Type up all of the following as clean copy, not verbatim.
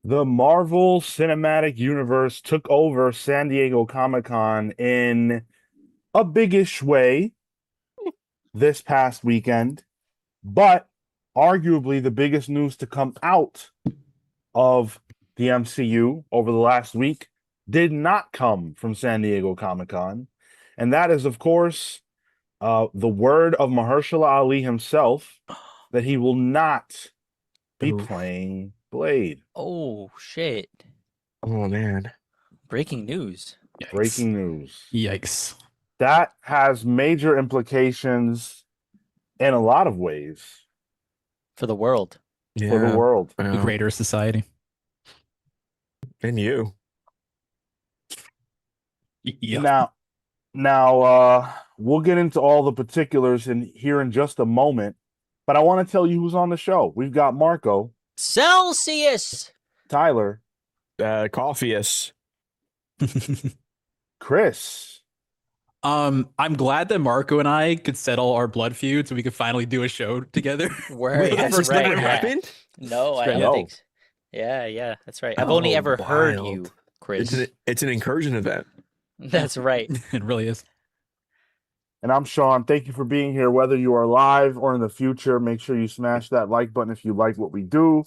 The Marvel Cinematic Universe took over San Diego Comic-Con in a biggish way this past weekend, but arguably the biggest news to come out of the MCU over the last week did not come from San Diego Comic-Con. And that is, of course, the word of Mahershala Ali himself that he will not be Oof. playing Blade. Oh, shit. Oh man. Breaking news. Yikes. Breaking news. Yikes. That has major implications in a lot of ways For the world. for the world. The Yeah. greater society. And you. Yeah. Now, we'll get into all the particulars here in just a moment, but I want to tell you who's on the show. We've got Marco, Celsius! Tyler, Coffeeus. Chris. I'm glad that Marco and I could settle our blood feud so we could finally do a show together. Where Wait, that's has this right. never yeah. happened? No, I Straight don't up. think so. Yeah, that's right. I've only Oh, ever heard wild. you, Chris. It's an incursion event. That's right. It really is. And I'm Sean. Thank you for being here. Whether you are live or in the future, make sure you smash that like button if you like what we do.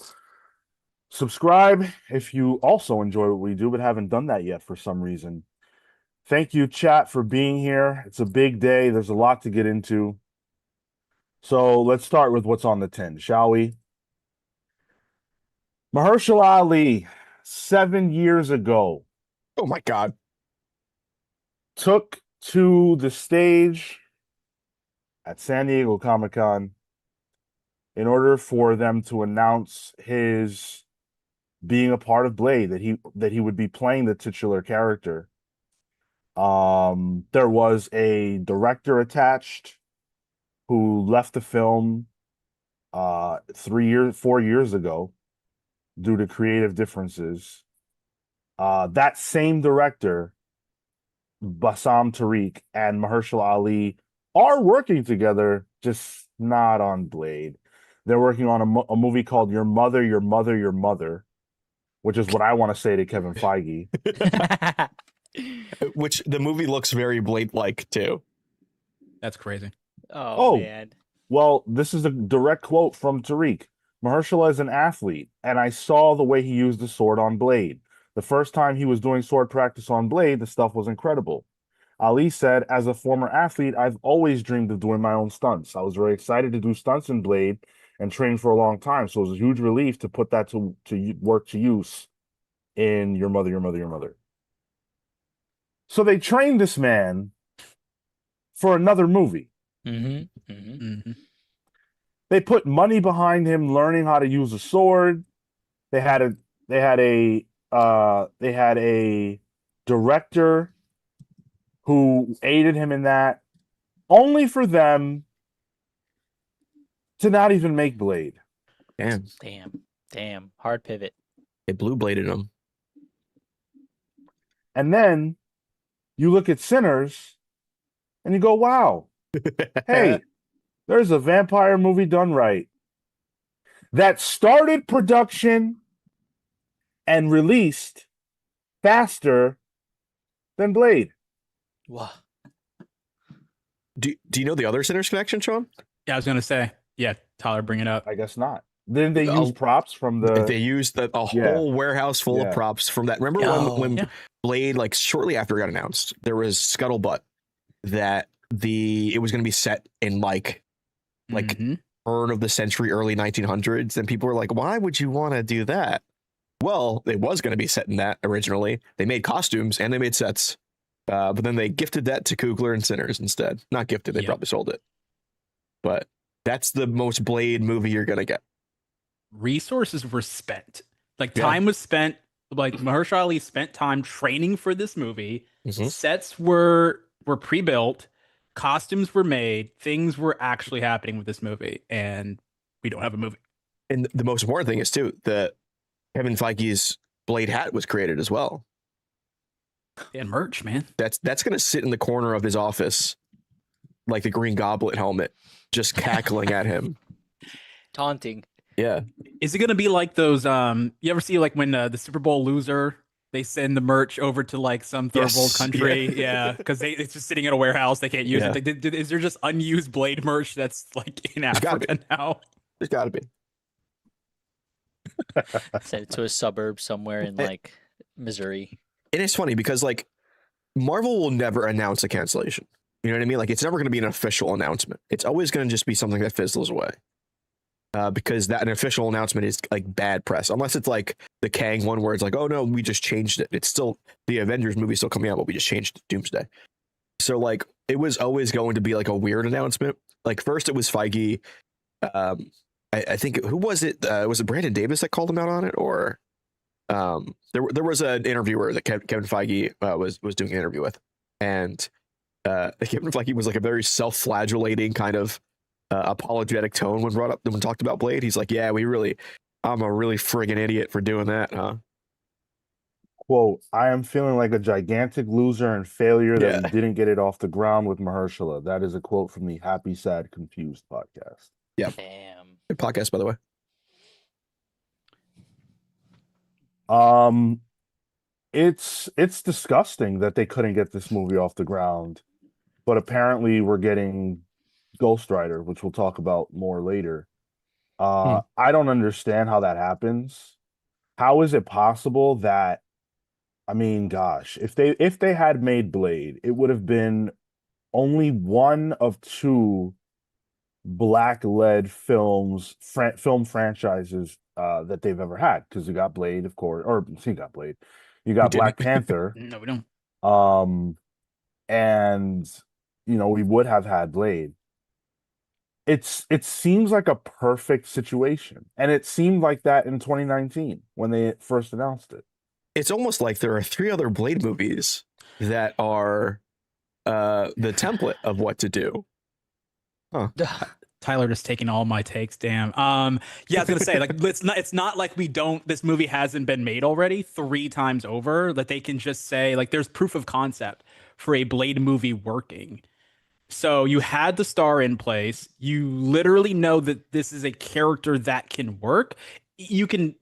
Subscribe if you also enjoy what we do but haven't done that yet for some reason. Thank you, chat, for being here. It's a big day. There's a lot to get into. So let's start with what's on the tin, shall we? Mahershala Ali, 7 years ago, Oh my god. took to the stage at San Diego Comic-Con in order for them to announce his being a part of Blade, that he would be playing the titular character. There was a director attached who left the film 4 years ago due to creative differences. That same director, Bassam Tariq, and Mahershala Ali are working together, just not on Blade. They're working on a movie called Your Mother, Your Mother, Your Mother, which is what I want to say to Kevin Feige. Which the movie looks very Blade-like too. That's crazy. Oh, Oh. man. Well, this is a direct quote from Tariq. Mahershala is an athlete, and I saw the way he used the sword on Blade. The first time he was doing sword practice on Blade, the stuff was incredible. Ali said, as a former athlete, I've always dreamed of doing my own stunts. I was very excited to do stunts in Blade and trained for a long time, so it was a huge relief to put that to work to use in Your Mother, Your Mother, Your Mother. So they trained this man for another movie. Mm-hmm. Mm-hmm. Mm-hmm. They put money behind him learning how to use a sword. They had a director who aided him in that, only for them to not even make Blade. Damn. Damn. Hard pivot. They blue bladed him. And then you look at Sinners and you go, wow, hey, there's a vampire movie done right that started production and released faster than Blade. Wow. Do you know the other Sinners connection, Sean? Yeah, I was gonna say. Yeah, Tyler, bring it up. I guess not. Didn't they Oh, use props from the... They used a Yeah. whole warehouse full Yeah. of props from that. Remember Oh. when Yeah. Blade, like shortly after it got announced, there was scuttlebutt that it was going to be set in like Mhm. turn of the century, early 1900s, and people were like, "Why would you want to do that?" Well, it was going to be set in that originally. They made costumes and they made sets, but then they gifted that to Coogler and Sinners instead. Not gifted; they Yep. probably sold it. But that's the most Blade movie you're gonna get. Resources were spent. Like Yeah. time was spent. Like Mahershala Ali spent time training for this movie. Mhm. Sets were pre-built. Costumes were made. Things were actually happening with this movie, and we don't have a movie. And the most important thing is too that Kevin Feige's Blade hat was created as well. And merch, man. That's gonna sit in the corner of his office, like the Green Goblet helmet, just cackling at him. Taunting. Yeah, Is it gonna be like those? You ever see like when the Super Bowl loser they send the merch over to like some third world Yes, country? yeah. Yeah, because it's just sitting in a warehouse. They can't use Yeah. it. Is there just unused Blade merch that's like in There's gotta Africa now? There's got to be. Send it to a suburb somewhere in Eh. like Missouri. And it's funny because like Marvel will never announce a cancellation. You know what I mean? Like it's never going to be an official announcement. It's always going to just be something that fizzles away. Because that an official announcement is like bad press, unless it's like the Kang one where it's like, oh no, we just changed it. It's still the Avengers movie still coming out, but we just changed it to Doomsday. So like it was always going to be like a weird announcement. Like first it was Feige. I think who was it? Was it Brandon Davis that called him out on it, or there was an interviewer that Kevin Feige was doing an interview with, and Kevin Feige was like a very self-flagellating kind of apologetic tone when talked about Blade. He's like, yeah, I'm a really friggin' idiot for doing that, huh? Quote, I am feeling like a gigantic loser and failure that Yeah. we didn't get it off the ground with Mahershala. That is a quote from the Happy, Sad, Confused podcast. Yeah. Damn. Good podcast, by the way. It's disgusting that they couldn't get this movie off the ground, but apparently we're getting Ghost Rider, which we'll talk about more later. I don't understand how that happens. How is it possible that, I mean, gosh, if they had made Blade, it would have been only one of two black-led film franchises that they've ever had, because you got Blade, of course, or you got Blade, you got We Black didn't. Panther, No, we don't. and we would have had Blade. It seems like a perfect situation, and it seemed like that in 2019 when they first announced it. It's almost like there are 3 other Blade movies that are the template of what to do. Tyler just taking all my takes. Damn. Yeah, I was gonna say like it's not like this movie hasn't been made already 3 times over that they can just say like there's proof of concept for a Blade movie working. So you had the star in place. You literally know that this is a character that can work. You can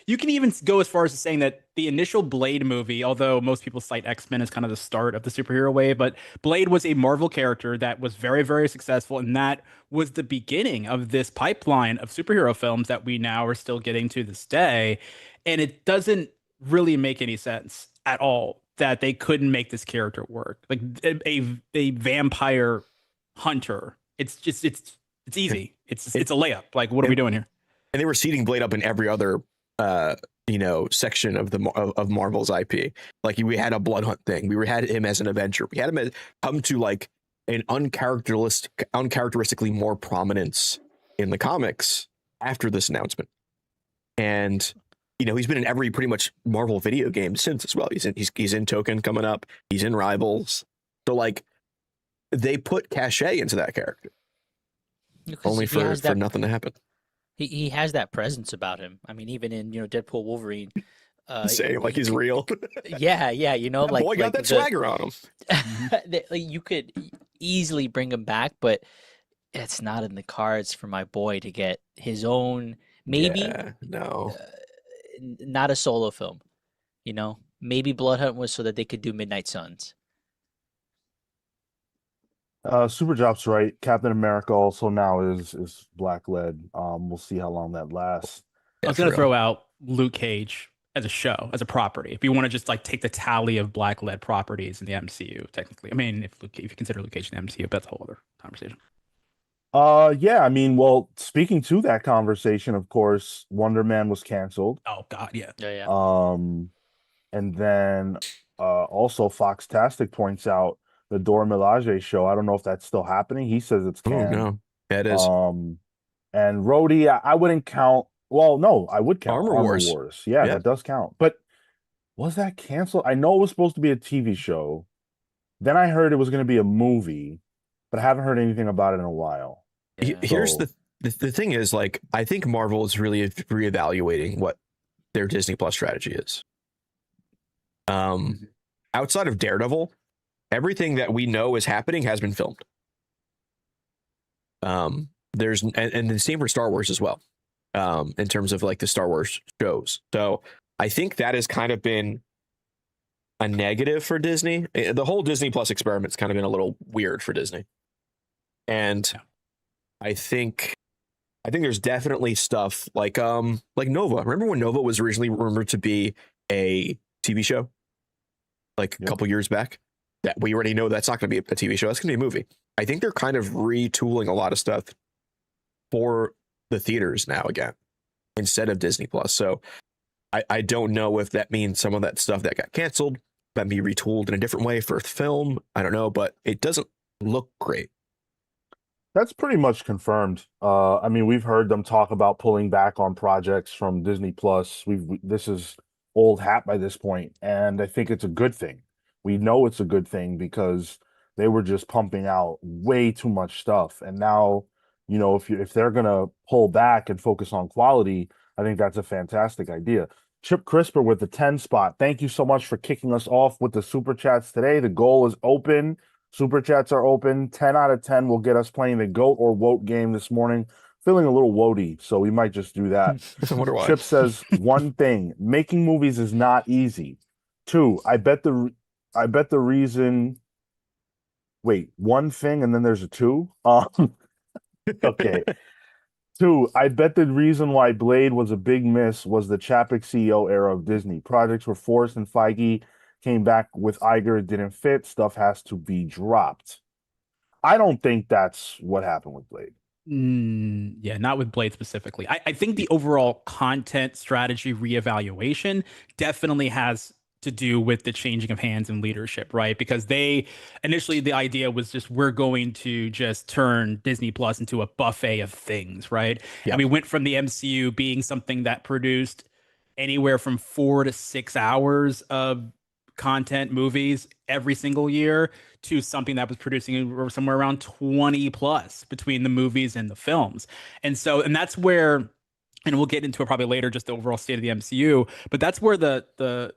even go as far as saying that the initial Blade movie, although most people cite X-Men as kind of the start of the superhero wave, but Blade was a Marvel character that was very, very successful, and that was the beginning of this pipeline of superhero films that we now are still getting to this day. And it doesn't really make any sense at all that they couldn't make this character work. Like a vampire hunter. It's easy. It's a layup. Like, what are we doing here? And they were seeding Blade up in every other section of of Marvel's IP. Like we had a Blood Hunt thing. We had him as an Avenger. We had him come to like an uncharacteristically more prominence in the comics after this announcement. And he's been in every pretty much Marvel video game since as well. He's in Token coming up. He's in Rivals. So like they put cachet into that character only for nothing to happen. He has that presence about him. I mean, even in Mm-hmm. Deadpool Wolverine, Saying like he's real. yeah, That like boy got that swagger on him. like you could easily bring him back, but it's not in the cards for my boy to get his own. Maybe no. Not a solo film. Maybe Blood Hunt was so that they could do Midnight Suns. Superdrop's right. Captain America also now is black led. We'll see how long that lasts. I was gonna throw out Luke Cage as a show, as a property. If you want to just like take the tally of black led properties in the MCU, technically. I mean, if you consider Luke Cage in the MCU, that's a whole other conversation. Yeah, I mean, well, speaking to that conversation, of course, Wonder Man was canceled. Oh God, yeah. Yeah. And then also Foxtastic points out the Dora Milaje show. I don't know if that's still happening. He says it's canned. Oh no, yeah, it is. And Rhodey, I wouldn't count. Well, no, I would count Armor Wars. Yeah, Yeah. that does count. But was that canceled? I know it was supposed to be a TV show. Then I heard it was going to be a movie, but I haven't heard anything about it in a while. Here's the thing is, like, I think Marvel is really reevaluating what their Disney Plus strategy is. Outside of Daredevil, everything that we know is happening has been filmed. And the same for Star Wars as well. in terms of like the Star Wars shows. So I think that has kind of been a negative for Disney. The whole Disney Plus experiment's kind of been a little weird for Disney. And I think there's definitely stuff like Nova. Remember when Nova was originally rumored to be a TV show? Like a couple years back? That we already know that's not going to be a TV show. That's going to be a movie. I think they're kind of retooling a lot of stuff for the theaters now again, instead of Disney Plus. So I don't know if that means some of that stuff that got canceled that be retooled in a different way for film. I don't know, but it doesn't look great. That's pretty much confirmed. I mean, we've heard them talk about pulling back on projects from Disney Plus. This is old hat by this point, and I think it's a good thing. We know it's a good thing because they were just pumping out way too much stuff, and now, if they're gonna pull back and focus on quality, I think that's a fantastic idea. Chip Crisper with the 10 spot. Thank you so much for kicking us off with the super chats today. The goal is open. Super chats are open. 10 out of 10 will get us playing the GOAT or WOTE game this morning. Feeling a little woaty, so we might just do that. I wonder why. Chip says, one thing, making movies is not easy. Two, I bet the reason. Wait, one thing and then there's a two? Okay. Two, I bet the reason why Blade was a big miss was the Chapek CEO era of Disney. Projects were forced and Feige came back with Iger. It didn't fit. Stuff has to be dropped. I don't think that's what happened with Blade. Yeah, not with Blade specifically. I think the overall content strategy reevaluation definitely has to do with the changing of hands and leadership, right? Because they initially, the idea was just we're going to just turn Disney Plus into a buffet of things, right? Yeah. And we went from the MCU being something that produced anywhere from 4 to 6 hours of content movies every single year to something that was producing somewhere around 20 plus between the movies and the films. And that's where, and we'll get into it probably later, just the overall state of the MCU, but that's where the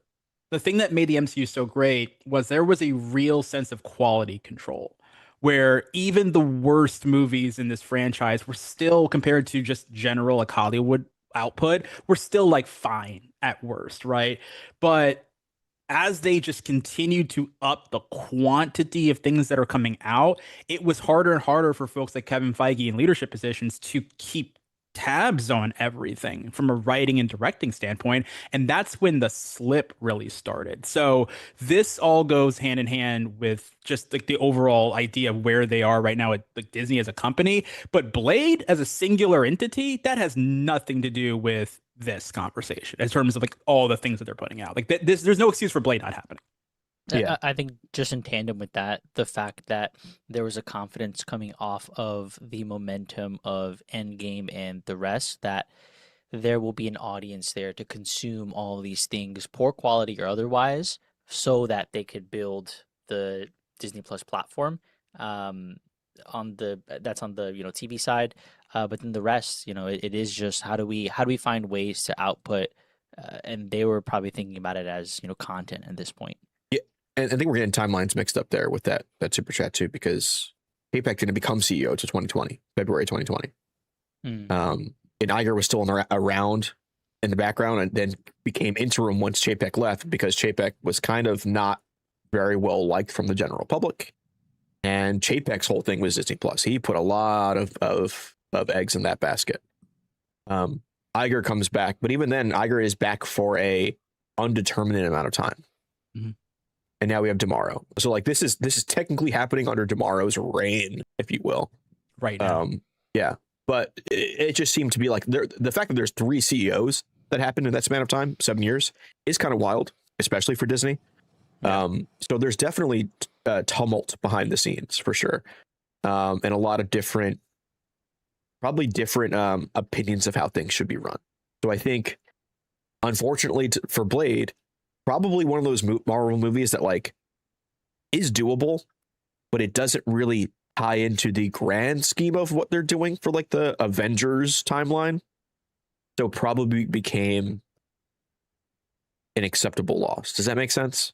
thing that made the MCU so great was there was a real sense of quality control, where even the worst movies in this franchise were still, compared to just general like Hollywood output, were still like fine at worst, right? But as they just continued to up the quantity of things that are coming out, it was harder and harder for folks like Kevin Feige in leadership positions to keep tabs on everything from a writing and directing standpoint. And that's when the slip really started. So this all goes hand in hand with just like the overall idea of where they are right now at like Disney as a company. But Blade as a singular entity, that has nothing to do with this conversation in terms of like all the things that they're putting out. Like there's no excuse for Blade not happening. Yeah. I think just in tandem with that, the fact that there was a confidence coming off of the momentum of Endgame and the rest, that there will be an audience there to consume all these things, poor quality or otherwise, so that they could build the Disney Plus platform. That's on the TV side, but then the rest, it is just how do we find ways to output, and they were probably thinking about it as content at this point. And I think we're getting timelines mixed up there with that super chat too, because Chapek didn't become CEO until 2020, February 2020. And Iger was still around in the background, and then became interim once Chapek left, because Chapek was kind of not very well liked from the general public. And Chapek's whole thing was Disney Plus. He put a lot of eggs in that basket. Iger comes back, but even then, Iger is back for a undetermined amount of time. Mm-hmm. And now we have Demaro. So like this is technically happening under Demaro's reign, if you will. Right now. Yeah. But it just seemed to be like the fact that there's 3 CEOs that happened in that span of time, 7 years, is kind of wild, especially for Disney. Yeah. So there's definitely tumult behind the scenes for sure. And a lot of probably different opinions of how things should be run. So I think, unfortunately for Blade, probably one of those Marvel movies that like is doable, but it doesn't really tie into the grand scheme of what they're doing for like the Avengers timeline. So probably became an acceptable loss. Does that make sense?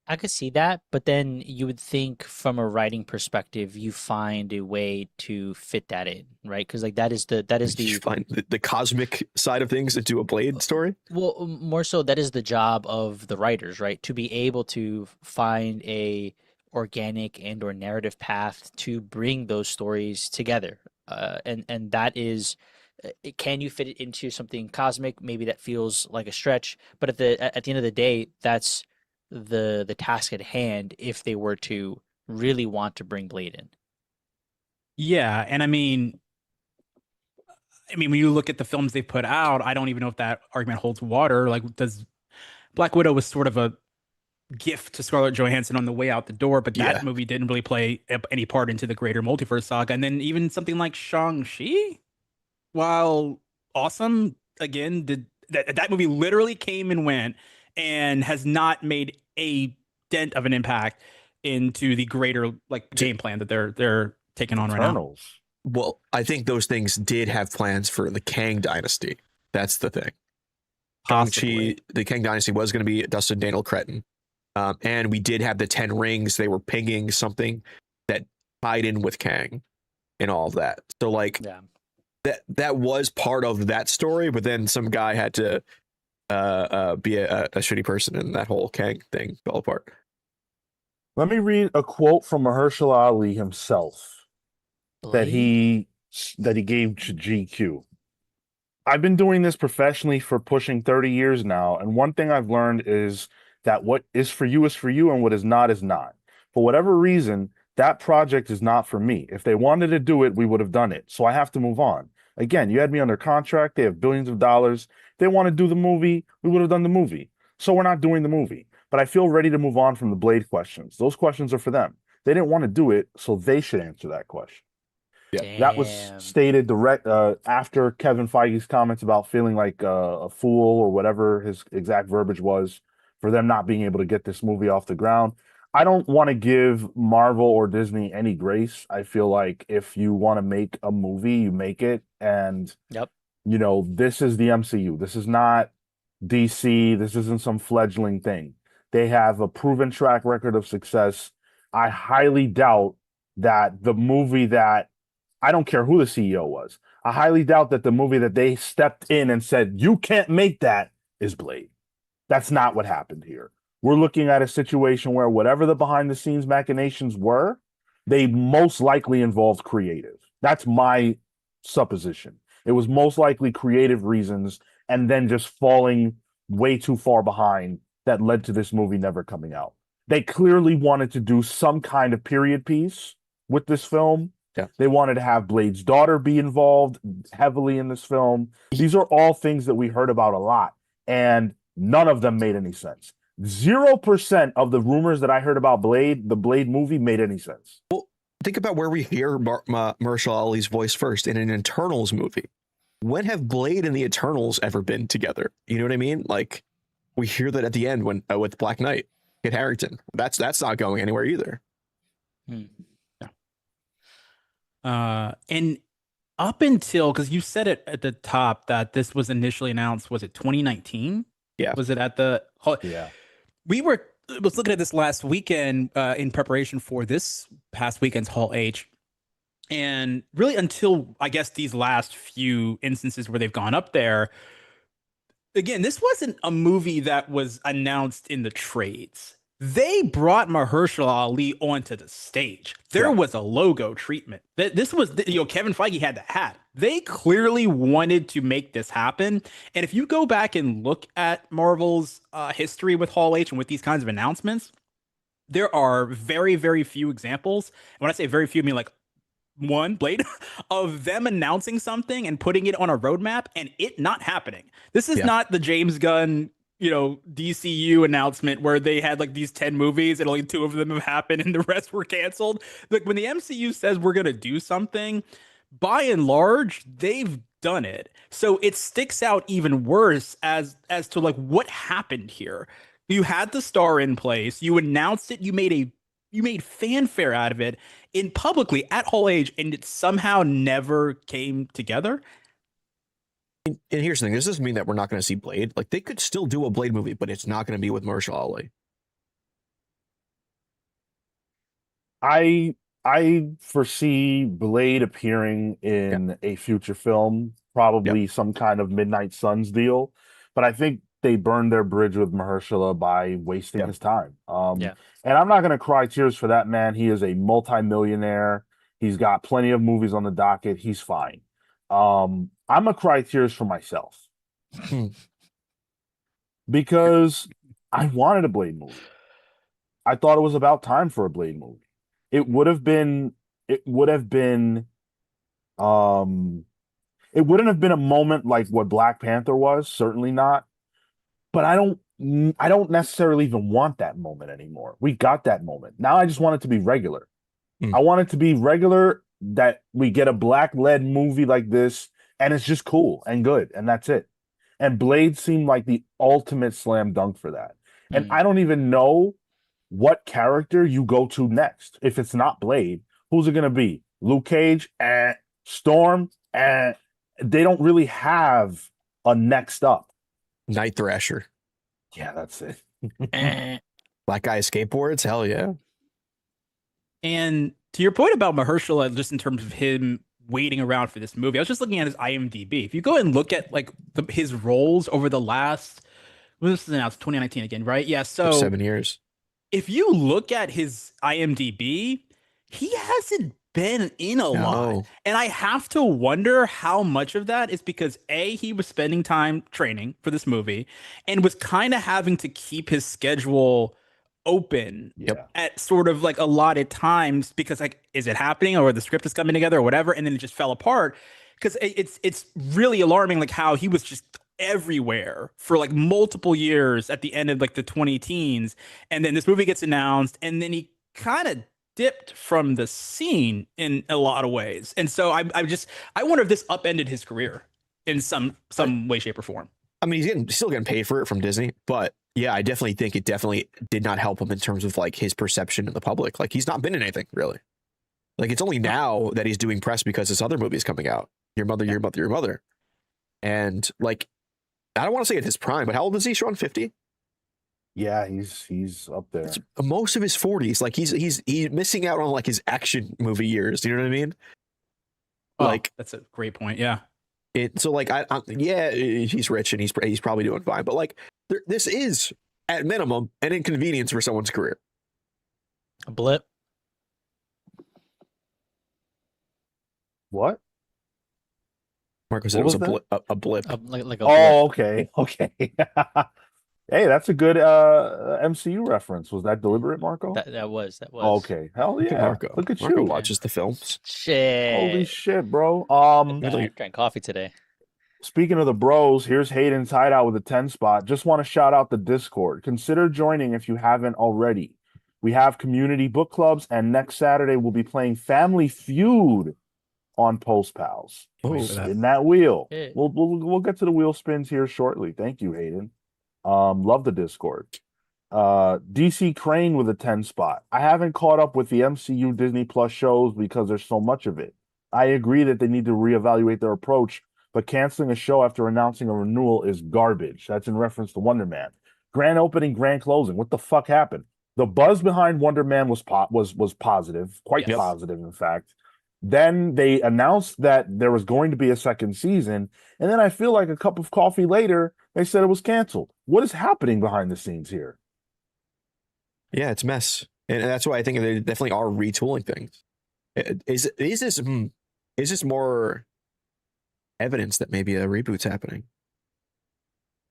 I could see that, but then you would think from a writing perspective, you find a way to fit that in, right? Because like that is You the find the cosmic side of things into a Blade story. well, more so that is the job of the writers, right? To be able to find a organic and or narrative path to bring those stories together. And that is can you fit it into something cosmic? Maybe that feels like a stretch, but at the end of the day, that's the task at hand if they were to really want to bring Blade in. Yeah, and I mean, when you look at the films they've put out, I don't even know if that argument holds water. Like, does Black Widow was sort of a gift to Scarlett Johansson on the way out the door, but Yeah. that movie didn't really play any part into the greater multiverse saga. And then even something like Shang-Chi, while awesome, again, did that movie literally came and went and has not made a dent of an impact into the greater like game plan that they're taking on right now. Eternals. Well, I think those things did have plans for the Kang dynasty. That's the thing. Possibly. Shang-Chi, the Kang dynasty was going to be Dustin Daniel Cretton. And we did have the 10 rings. They were pinging something that tied in with Kang and all of that. So like Yeah. that was part of that story, but then some guy had to be a shitty person and that whole Kang thing fell apart. Let me read a quote from Mahershala Ali himself that Blade? he gave to GQ. I've been doing this professionally for pushing 30 years now, and one thing I've learned is that what is for you, and what is not is not. For whatever reason, that project is not for me. If they wanted to do it, we would have done it. So I have to move on. Again, you had me under contract. They have billions of dollars. If they want to do the movie, we would have done the movie. So we're not doing the movie. But I feel ready to move on from the Blade questions. Those questions are for them. They didn't want to do it, so they should answer that question. Yeah. That was Damn. stated direct after Kevin Feige's comments about feeling like a fool or whatever his exact verbiage was for them not being able to get this movie off the ground. I don't want to give Marvel or Disney any grace. I feel like if you want to make a movie, you make it. And, Yep. this is the MCU. This is not DC. This isn't some fledgling thing. They have a proven track record of success. I highly doubt that the movie that I don't care who the CEO was. I highly doubt that the movie that they stepped in and said, you can't make that is Blade. That's not what happened here. We're looking at a situation where whatever the behind the scenes machinations were, they most likely involved creative. That's my supposition. It was most likely creative reasons and then just falling way too far behind that led to this movie never coming out. They clearly wanted to do some kind of period piece with this film. Yeah. They wanted to have Blade's daughter be involved heavily in this film. These are all things that we heard about a lot, and none of them made any sense. 0% of the rumors that I heard about Blade, the Blade movie, made any sense. Think about where we hear Mahershala Ali's voice first in an Eternals movie. When have Blade and the Eternals ever been together? You know what I mean? Like we hear that at the end when with Black Knight, Kit Harington. That's not going anywhere either. Hmm. And up until, because you said it at the top that this was initially announced, was it 2019? Yeah. Was it at the? Yeah. We was looking at this last weekend in preparation for this past weekend's Hall H, and really until I guess these last few instances where they've gone up there. Again, this wasn't a movie that was announced in the trades. They brought Mahershala Ali onto the stage. There was a logo treatment. This was, Kevin Feige had the hat. They clearly wanted to make this happen. And if you go back and look at Marvel's history with Hall H and with these kinds of announcements, there are very, very few examples. And when I say very few, I mean like one, Blade, of them announcing something and putting it on a roadmap and it not happening. This is not the James Gunn DCU announcement where they had like these 10 movies and only 2 of them have happened and the rest were canceled. Like when the MCU says we're going to do something, by and large, they've done it. So it sticks out even worse as to like what happened here. You had the star in place, you announced it, you made fanfare out of it in publicly at Hall H, and it somehow never came together. And here's the thing: this doesn't mean that we're not going to see Blade. Like they could still do a Blade movie, but it's not going to be with Mahershala Ali. I I foresee Blade appearing Yeah. in a future film, Yep. probably some kind of Midnight Suns deal, but I think they burned their bridge with Mahershala by wasting Yep. his time. Yeah. And I'm not going to cry tears for that man. He is a multimillionaire. He's got plenty of movies on the docket. He's fine. I'm gonna cry tears for myself Hmm. because I wanted a Blade movie. I thought it was about time for a Blade movie. It would have been it would have been um it wouldn't have been a moment like what Black Panther was, certainly not. But I don't necessarily even want that moment anymore. We got that moment. Now I just want it to be regular. Hmm. I want it to be regular that we get a black led movie like this and it's just cool and good and that's it. And Blade seemed like the ultimate slam dunk for that. And Mm. I don't even know what character you go to next. If it's not Blade, who's it going to be? Luke Cage and Storm, and they don't really have a next up. Night Thrasher. Yeah, that's it. Eh. Black guy skateboards. Hell yeah. And to your point about Mahershala, just in terms of him waiting around for this movie, I was just looking at his IMDb. If you go and look at like his roles over the last, well, this is announced 2019 again, right? Yeah. So 7 years. if you look at his IMDb, he hasn't been in a lot. No. And I have to wonder how much of that is because A, he was spending time training for this movie and was kind of having to keep his schedule open Yeah. at sort of like allotted times because like, is it happening or the script is coming together or whatever? And then it just fell apart. Because it's really alarming like how he was just everywhere for like multiple years at the end of like the 20 teens. And then this movie gets announced and then he kind of dipped from the scene in a lot of ways. And so I wonder if this upended his career in some way, shape, or form. I mean, he's still getting paid for it from Disney, but yeah, I definitely think it definitely did not help him in terms of like his perception in the public. Like he's not been in anything really. Like it's only now that he's doing press because this other movie is coming out. Your Mother, Your Mother, Your Mother. And like, I don't want to say at his prime, but how old is he, Sean? 50? Yeah, he's up there. It's most of his 40s. Like he's missing out on like his action movie years. Do you know what I mean? Like that's a great point. Yeah. So like yeah, he's rich and he's probably doing fine, but like this is at minimum an inconvenience for someone's career. A blip. What? Marco said What it was was a blip. Like a Oh, blip. okay. Hey, that's a good MCU reference. Was that deliberate, Marco? That was. Okay. Hell Look at yeah. Marco. Look at Marco you. watches the films. Holy Shit. shit, bro. I drank coffee today. Speaking of the bros, here's Hayden's hideout with a 10 spot. Just want to shout out the Discord. Consider joining if you haven't already. We have community book clubs, and next Saturday we'll be playing Family Feud on Post Pals. Oh, Spin that wheel. Yeah. We'll get to the wheel spins here shortly. Thank you, Hayden. Love the Discord. DC Crane with a 10 spot. I haven't caught up with the MCU Disney Plus shows because there's so much of it. I agree that they need to reevaluate their approach, but canceling a show after announcing a renewal is garbage. That's in reference to Wonder Man. Grand opening, grand closing. What the fuck happened? The buzz behind Wonder Man was positive, quite Yes. positive, in fact. Then they announced that there was going to be a second season, and then I feel like a cup of coffee later, they said it was canceled. What is happening behind the scenes here? yeah, it's a mess, and that's why I think they definitely are retooling things. Is this more evidence that maybe a reboot's happening?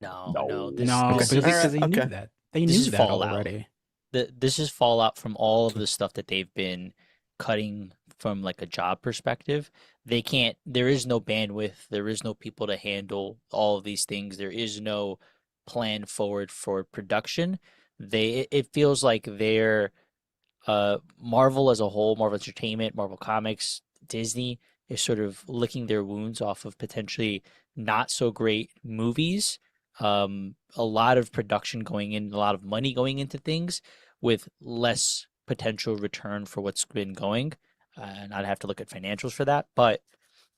No. No. Because they knew Okay. that. They This knew is that Fallout. already. This is fallout from all of the stuff that they've been cutting from like a job perspective. They can't. There is no bandwidth. There is no people to handle all of these things. There is no plan forward for production. It feels like they're Marvel as a whole, Marvel Entertainment, Marvel Comics, Disney is sort of licking their wounds off of potentially not so great movies. A lot of production going in, a lot of money going into things with less potential return for what's been going. And I'd have to look at financials for that, but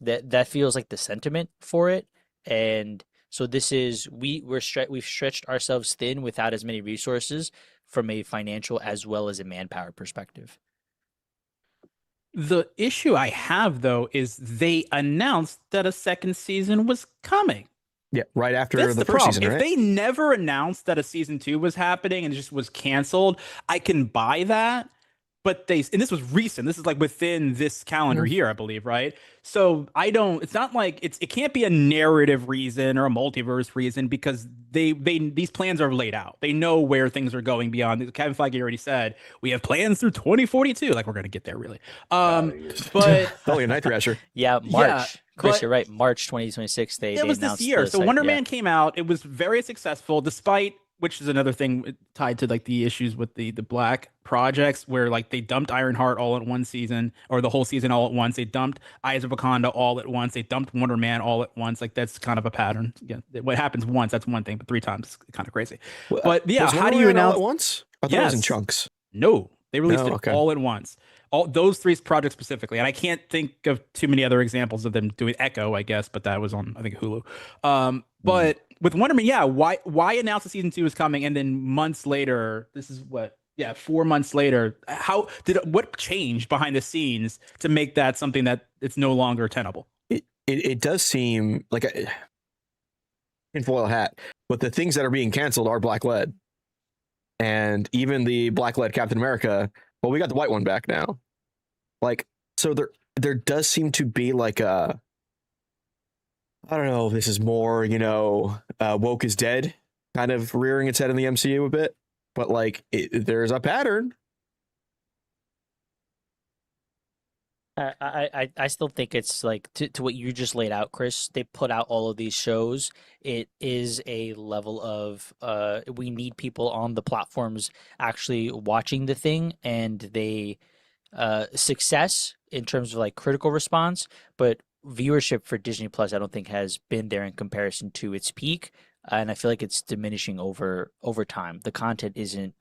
that feels like the sentiment for it. And so this is we've stretched ourselves thin without as many resources from a financial as well as a manpower perspective. The issue I have though is they announced that a second season was coming. Yeah, right after That's the the first problem. season, If right? they never announced that a season 2 was happening and it just was canceled, I can buy that. But and this was recent. This is like within this calendar Mhm. year, I believe, right? So I don't. It's not like it can't be a narrative reason or a multiverse reason because these plans are laid out. They know where things are going beyond. Kevin Feige already said we have plans through 2042. Like we're gonna get there, really. Outta Um, here. but It's only a Night Thrasher. Yeah, yeah, March. Chris, but you're right. March 2026. it They was this announced year. the So site. Wonder Yeah. Man came out. It was very successful, despite which is another thing tied to like the issues with the black projects where like they dumped Ironheart all at one season or the whole season all at once. They dumped Eyes of Wakanda all at once. They dumped Wonder Man all at once. Like that's kind of a pattern. Again, what happens once, that's one thing, but three times is kind of crazy. But yeah, Was how Wonder do you Man all announce? at once? I thought it was in Yes. chunks. No, they released No, it okay. all at once. All those three projects specifically, and I can't think of too many other examples of them doing Echo, I guess, but that was on I think Hulu. But with Wonder Man, yeah, why announce the season 2 is coming and then months later, this is what, yeah, 4 months later, what changed behind the scenes to make that something that it's no longer tenable? It does seem like a tinfoil hat, but the things that are being canceled are black lead, and even the black lead Captain America. Well, we got the white one back now. Like, so there does seem to be like a, I don't know if this is more, woke is dead kind of rearing its head in the MCU a bit, but like there's a pattern. I still think it's like to what you just laid out, Chris. They put out all of these shows. It is a level of we need people on the platforms actually watching the thing, and they success in terms of like critical response, but viewership for Disney Plus, I don't think has been there in comparison to its peak, and I feel like it's diminishing over time. The content isn't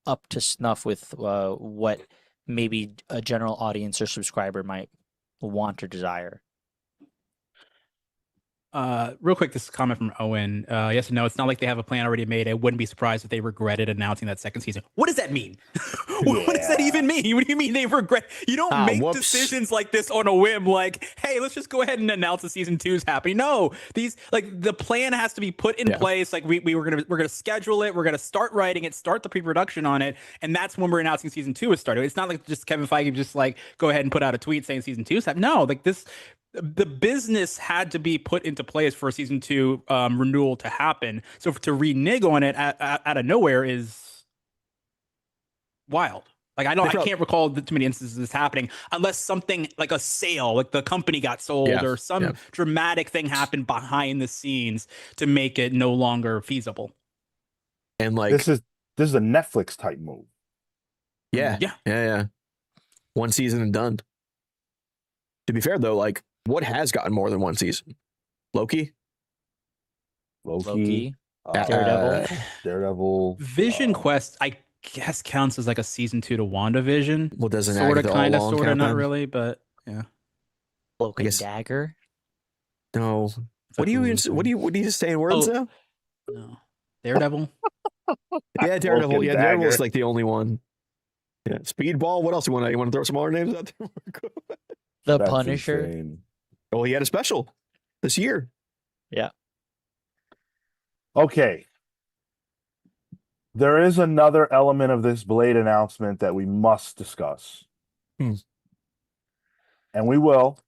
up to snuff with what maybe a general audience or subscriber might want or desire. Real quick, this comment from Owen. Yes and no, it's not like they have a plan already made. I wouldn't be surprised if they regretted announcing that second season. What does that mean? What does that even mean? What do you mean they regret? You don't make Whoops. decisions like this on a whim, like, hey, let's just go ahead and announce the season 2 is happening. No, these like the plan has to be put in place. Like we're gonna schedule it, we're gonna start writing it, start the pre-production on it, and that's when we're announcing season 2 is started. It's not like just Kevin Feige just like go ahead and put out a tweet saying season 2 is happening. No, like this, the business had to be put into place for a season 2 renewal to happen. So to renege on it out of nowhere is wild. Like I can't recall too many instances of this happening unless something like a sale, like the company got sold or some dramatic thing happened behind the scenes to make it no longer feasible. And like this is a Netflix type move. Yeah. One season and done. To be fair though, like what has gotten more than one season? Loki, Daredevil, Vision Quest, I guess counts as like a season 2 to WandaVision. Well, doesn't sort of, Agatha kind of, All Along sort of, count not then? really, but yeah. Cloak I and guess- Dagger. No. What do you just say in words now? No. Daredevil. Yeah, Daredevil. Cloak and Yeah, Daredevil is Dagger. like the only one. Yeah, Speedball. What else you want? You want to throw some other names out there? The That's Punisher. insane. Oh, he had a special this year. Yeah. Okay. There is another element of this Blade announcement that we must discuss. Hmm. And we will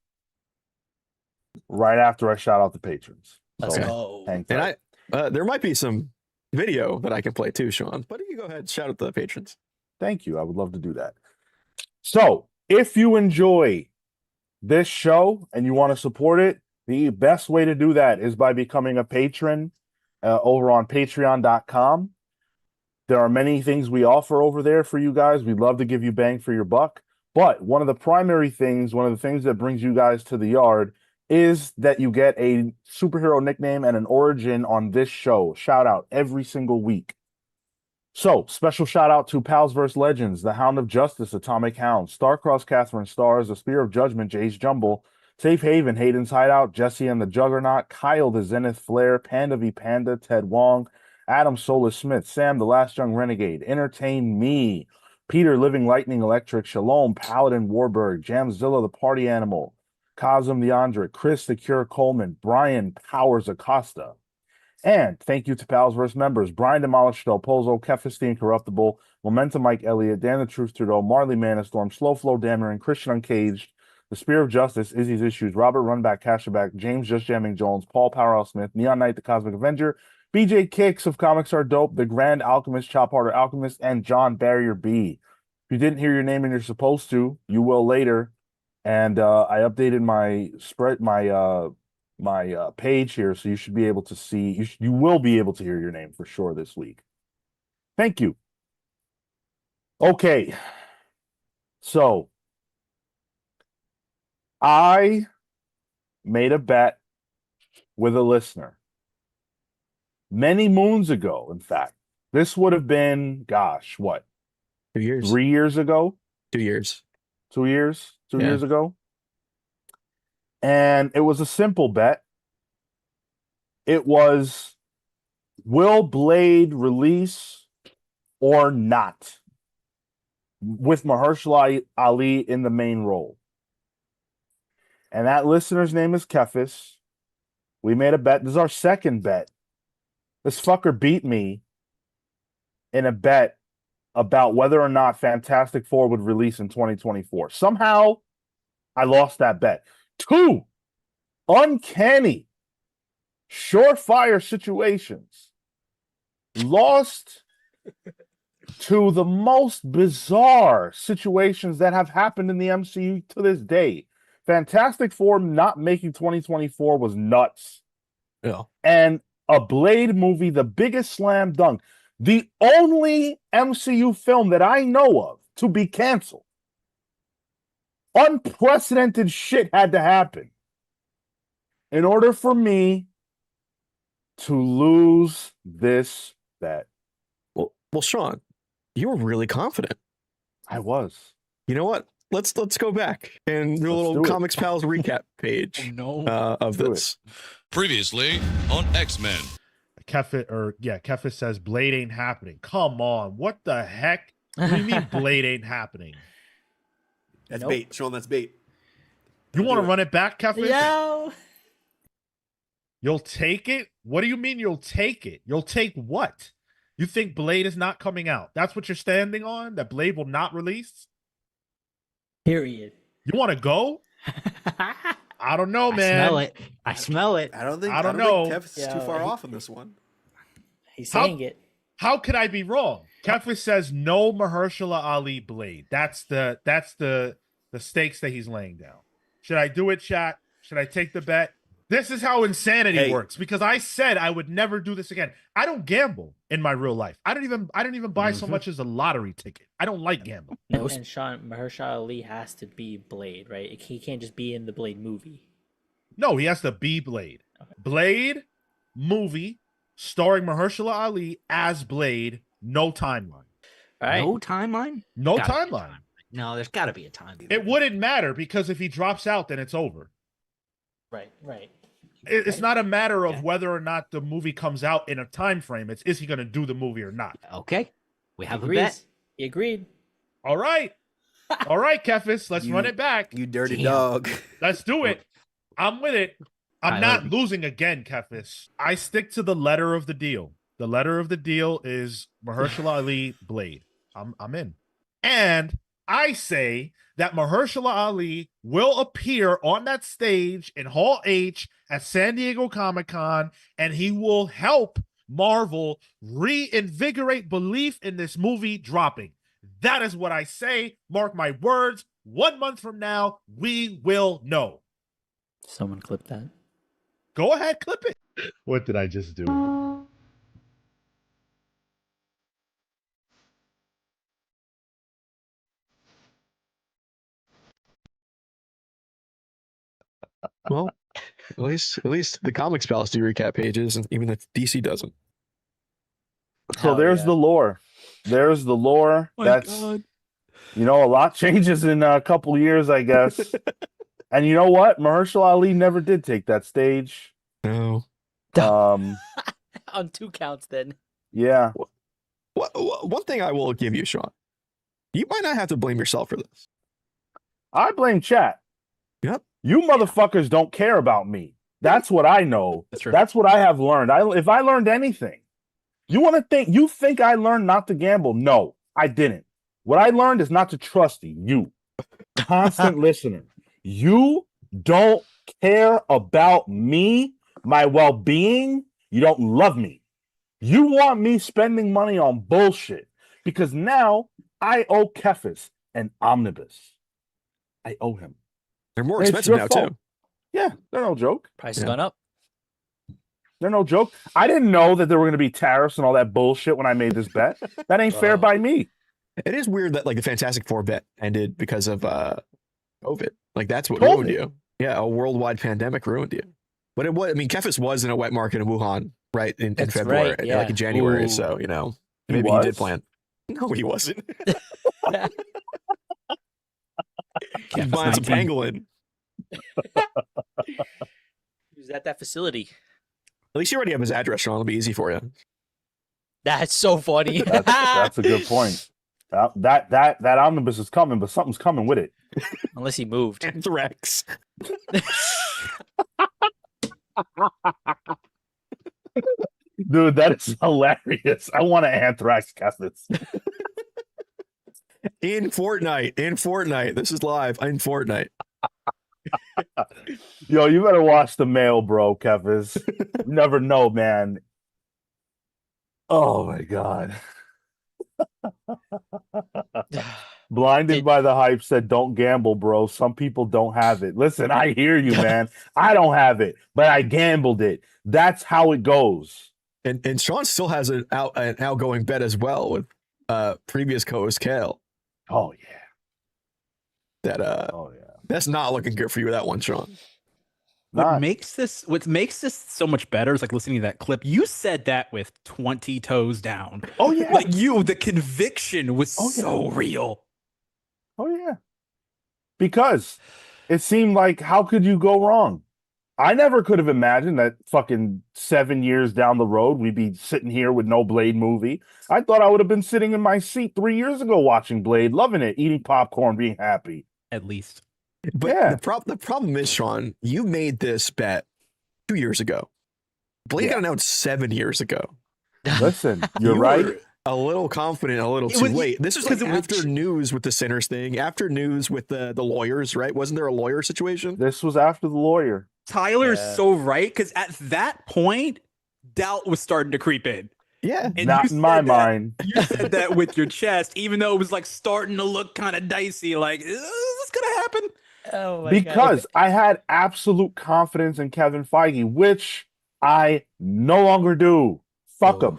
right after I shout out the patrons. Let's So, go. hang And tight. there might be some video that I can play too, Sean. But you go ahead, shout out the patrons. Thank you. I would love to do that. So, if you enjoy this show and you want to support it, the best way to do that is by becoming a patron over on patreon.com. There are many things we offer over there for you guys. We'd love to give you bang for your buck. But one of the primary things, one of the things that brings you guys to the yard is that you get a superhero nickname and an origin on this show. Shout out every single week. So, special shout out to Pals vs. Legends, the Hound of Justice, Atomic Hound, Starcross Catherine Stars, the Spear of Judgment, Jace Jumble, Safe Haven, Hayden's Hideout, Jesse and the Juggernaut, Kyle the Zenith Flare, Panda v Panda, Ted Wong, Adam Solar Smith, Sam the Last Young Renegade, Entertain Me, Peter, Living Lightning Electric, Shalom, Paladin Warburg, Jamzilla, the Party Animal, Cosm the Andra, Chris the Cure Coleman, Brian Powers Acosta. And thank you to Pals vs. Members, Brian Demolished Del Pozo, Kefis the Incorruptible, Momentum Mike Elliott, Dan the Truth Trudeau, Marley Manastorm, Slow Flow Dameron, Christian Uncaged, The Spear of Justice, Izzy's Issues, Robert Runback Casherback, James Just Jamming Jones, Paul Powerhouse Smith, Neon Knight the Cosmic Avenger, BJ Kicks of Comics Are Dope, The Grand Alchemist, Chop Harder Alchemist, and John Barrier B. If you didn't hear your name and you're supposed to, you will later. And I updated my page here, so you should be able to see. You will be able to hear your name for sure this week. Thank you. Okay, so I made a bet with a listener many moons ago. In fact, this would have been, gosh, what? 2 years. 3 years ago? 2 years. 2 years? Two Yeah. years ago? And it was a simple bet. It was, will Blade release or not? With Mahershala Ali in the main role. And that listener's name is Kefis. We made a bet. This is our second bet. This fucker beat me in a bet about whether or not Fantastic Four would release in 2024. Somehow, I lost that bet. 2 uncanny, surefire situations. Lost to the most bizarre situations that have happened in the MCU to this day. Fantastic Four not making 2024 was nuts. Yeah. And a Blade movie, the biggest slam dunk. The only MCU film that I know of to be canceled. Unprecedented shit had to happen in order for me to lose this bet. Well, Sean, you were really confident. I was. You know what? Let's go back and do a Let's little do it. Comics Pals recap page of Do this. Previously on X-Men. Kefis says Blade ain't happening. Come on, what the heck? What do you mean Blade ain't happening? That's Nope. bait, Sean. That's bait. You want to run it back, Kefis? Yo. You'll take it? What do you mean you'll take it? You'll take what? You think Blade is not coming out? That's what you're standing on? That Blade will not release? Period. You want to go? I don't know, man. I smell it. I don't think know. Kev is too Yeah, far off on this one. He's How- saying it. How could I be wrong? Kefis says no Mahershala Ali Blade. That's the stakes that he's laying down. Should I do it, chat? Should I take the bet? This is how insanity works, because I said I would never do this again. I don't gamble in my real life. I don't even buy so much as a lottery ticket. I don't like gambling. No, and Sean, Mahershala Ali has to be Blade, right? He can't just be in the Blade movie. No, he has to be Blade. Blade movie starring Mahershala Ali as Blade. No timeline. All right. No timeline? No Gotta be a timeline. No, there's got to be a timeline. It wouldn't matter, because if he drops out, then it's over. Right. It's not a matter of whether or not the movie comes out in a time frame. It's, is he going to do the movie or not? Okay. We have a Agrees. bet. He agreed. All right. All right, Kefis, let's run it back. You dirty Damn. dog. Let's do it. I'm with it. I'm I not love losing again, Kefis. I stick to the letter of the deal. The letter of the deal is Mahershala Ali Blade. I'm in. And I say that Mahershala Ali will appear on that stage in Hall H at San Diego Comic-Con, and he will help Marvel reinvigorate belief in this movie dropping. That is what I say. Mark my words. 1 month from now, we will know. Someone clip that. Go ahead, clip it. What did I just do? Well, at least the Comics Pals do recap pages, and even if DC doesn't. So Hell there's yeah. the lore. There's the lore. That's a lot changes in a couple years, I guess. And you know what? Mahershala Ali never did take that stage. No. Um, On 2 counts, then. yeah. One thing I will give you, Sean. You might not have to blame yourself for this. I blame chat. Yep. You motherfuckers don't care about me. That's what I know. That's true. That's what I have learned. If I learned anything, you think I learned not to gamble? No, I didn't. What I learned is not to trust you. Constant listener. You don't care about me, my well-being. You don't love me. You want me spending money on bullshit because now I owe Kefis an omnibus. I owe him. They're more It's expensive your now fault. too. Yeah, they're no joke. Price has gone up. They're no joke. I didn't know that there were going to be tariffs and all that bullshit when I made this bet. That ain't fair by me. It is weird that like the Fantastic Four bet ended because of COVID. Like that's what COVID. ruined you. Yeah, a worldwide pandemic ruined you. But it was. I mean, Kefis was in a wet market in Wuhan, right in That's February, right, yeah. like in January. Ooh. So you know, He maybe he did was? plan. No, he wasn't. He's Kefis buying some 19. pangolin. He was at that facility. At least you already have his address, Sean. It'll be easy for you. That's so funny. That's a good point. That omnibus is coming, but something's coming with it. Unless he moved. Anthrax. Dude, that is hilarious. I want to anthrax Kefis. In Fortnite. This is live in Fortnite. Yo, you better watch the mail, bro, Kefis. You never know, man. Oh my god. Blinded Did- by the hype said, "Don't gamble, bro. Some people don't have it." Listen, I hear you, man. I don't have it, but I gambled it. That's how it goes. And Sean still has an outgoing bet as well with previous co-host Kale. Oh yeah. That Oh yeah. that's not looking good for you, that one, Sean. What Not- makes this so much better is like listening to that clip. You said that with 20 toes down. Oh yeah. Like the conviction was Oh, yeah. so real. Oh yeah. Because it seemed like, how could you go wrong? I never could have imagined that fucking 7 years down the road we'd be sitting here with no Blade movie. I thought I would have been sitting in my seat 3 years ago watching Blade, loving it, eating popcorn, being happy. At least. But Yeah. the problem is, Sean, you made this bet 2 years ago. Blade Yeah. got announced 7 years ago. Listen, you're You right. were a little confident, a little It too was- late. This is because like it was- after news with the Sinners thing, after news with the lawyers, right? Wasn't there a lawyer situation? This was after the lawyer. Tyler's Yeah. so right because at that point, doubt was starting to creep in. Yeah. And Not you in my said that- mind. You said that with your chest, even though it was like starting to look kind of dicey. Like, is this gonna happen? Oh my Because I had absolute confidence in Kevin Feige, which I no longer do. Fuck him.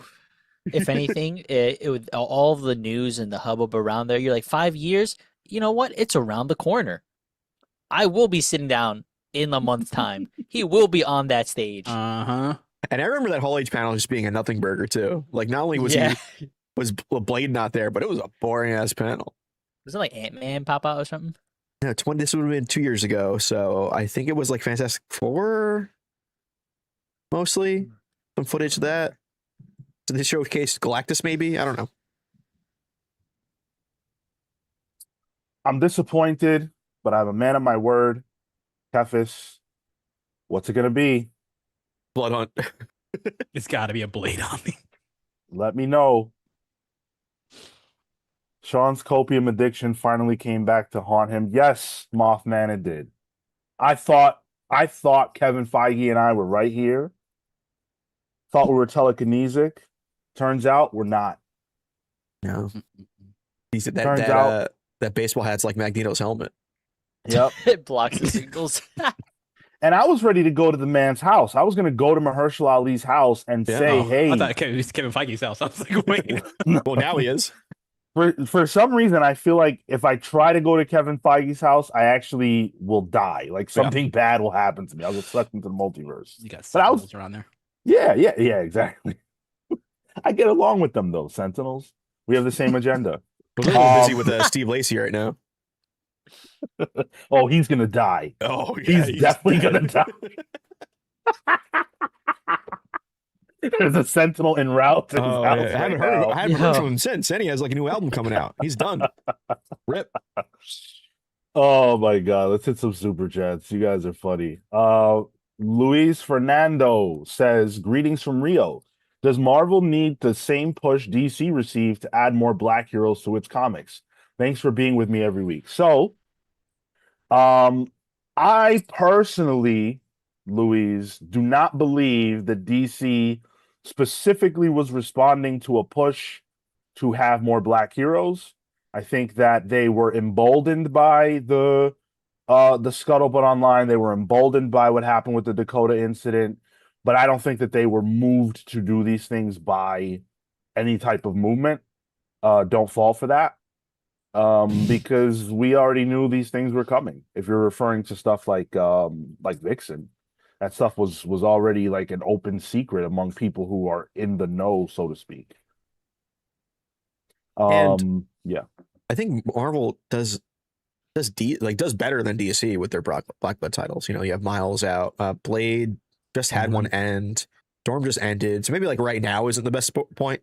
If anything, it would all of the news and the hubbub around there. You're like 5 years. You know what? It's around the corner. I will be sitting down in a month's time. He will be on that stage. Uh-huh. And I remember that Hall H panel just being a nothing burger too. Like not only was Yeah. he was Blade not there, but it was a boring ass panel. Was it like Ant-Man pop out or something? No, this would have been 2 years ago. So I think it was like Fantastic Four, mostly some footage of that. Did they showcase Galactus? Maybe, I don't know. I'm disappointed, but I'm a man of my word. Kefis, what's it gonna be? Blood Hunt. It's got to be a Blade on me. Let me know. Sean's copium addiction finally came back to haunt him. Yes, Mothman, it did. I thought Kevin Feige and I were right here. Thought we were telekinesic. Turns out we're not. No, he said Turns out- that baseball hat's like Magneto's helmet. Yep. It blocks the signals. And I was ready to go to the man's house. I was going to go to Mahershala Ali's house and Yeah. say, Oh, hey, I thought it was Kevin Feige's house. I was like, wait. Well, now he is. for some reason, I feel like if I try to go to Kevin Feige's house, I actually will die. Like something bad will happen to me. I'll get sucked into the multiverse. You got But I was- Sentinels around there. Yeah, exactly. I get along with them though, Sentinels. We have the same agenda. We're a little busy with Steve Lacy right now. Oh, he's gonna die. Oh, yeah, He's definitely gonna die. There's a Sentinel en route to his Oh, house yeah. I haven't right heard. now. I haven't heard Yo. from him since. And he has like a new album coming out. He's done. Rip. Oh my God. Let's hit some super chats. You guys are funny. Luis Fernando says, greetings from Rio. Does Marvel need the same push DC received to add more black heroes to its comics? Thanks for being with me every week. So, I personally, Louise, do not believe that DC specifically was responding to a push to have more black heroes. I think that they were emboldened by the scuttlebutt online. They were emboldened by what happened with the Dakota incident, but I don't think that they were moved to do these things by any type of movement. Don't fall for that. Because we already knew these things were coming. If you're referring to stuff like Vixen, that stuff was already like an open secret among people who are in the know, so to speak. Yeah. I think Marvel does better than DC with their Black Blood titles. You know, you have Miles out, Blade just had one end, Storm just ended, so maybe like right now isn't the best point,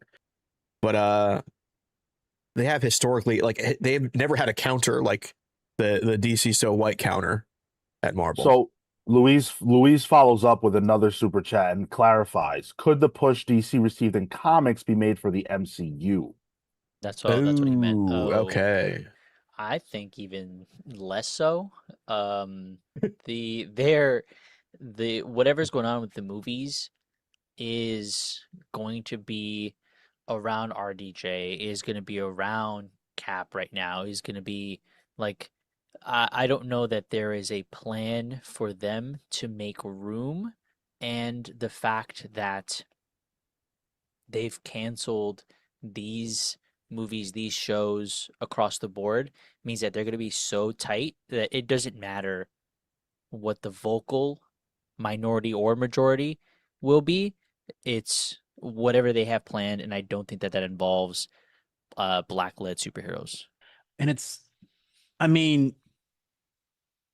but they have historically, like, they've never had a counter like the DC So White counter at Marvel. So Louise follows up with another super chat and clarifies: could the push DC received in comics be made for the MCU? That's what he meant. Ooh, Oh, okay. I think even less so. The whatever's going on with the movies is going to be around RDJ, is going to be around Cap right now, is going to be like, I don't know that there is a plan for them to make room, and the fact that they've canceled these movies, these shows across the board means that they're going to be so tight that it doesn't matter what the vocal minority or majority will be. It's whatever they have planned, and I don't think that involves black-led superheroes. And I mean,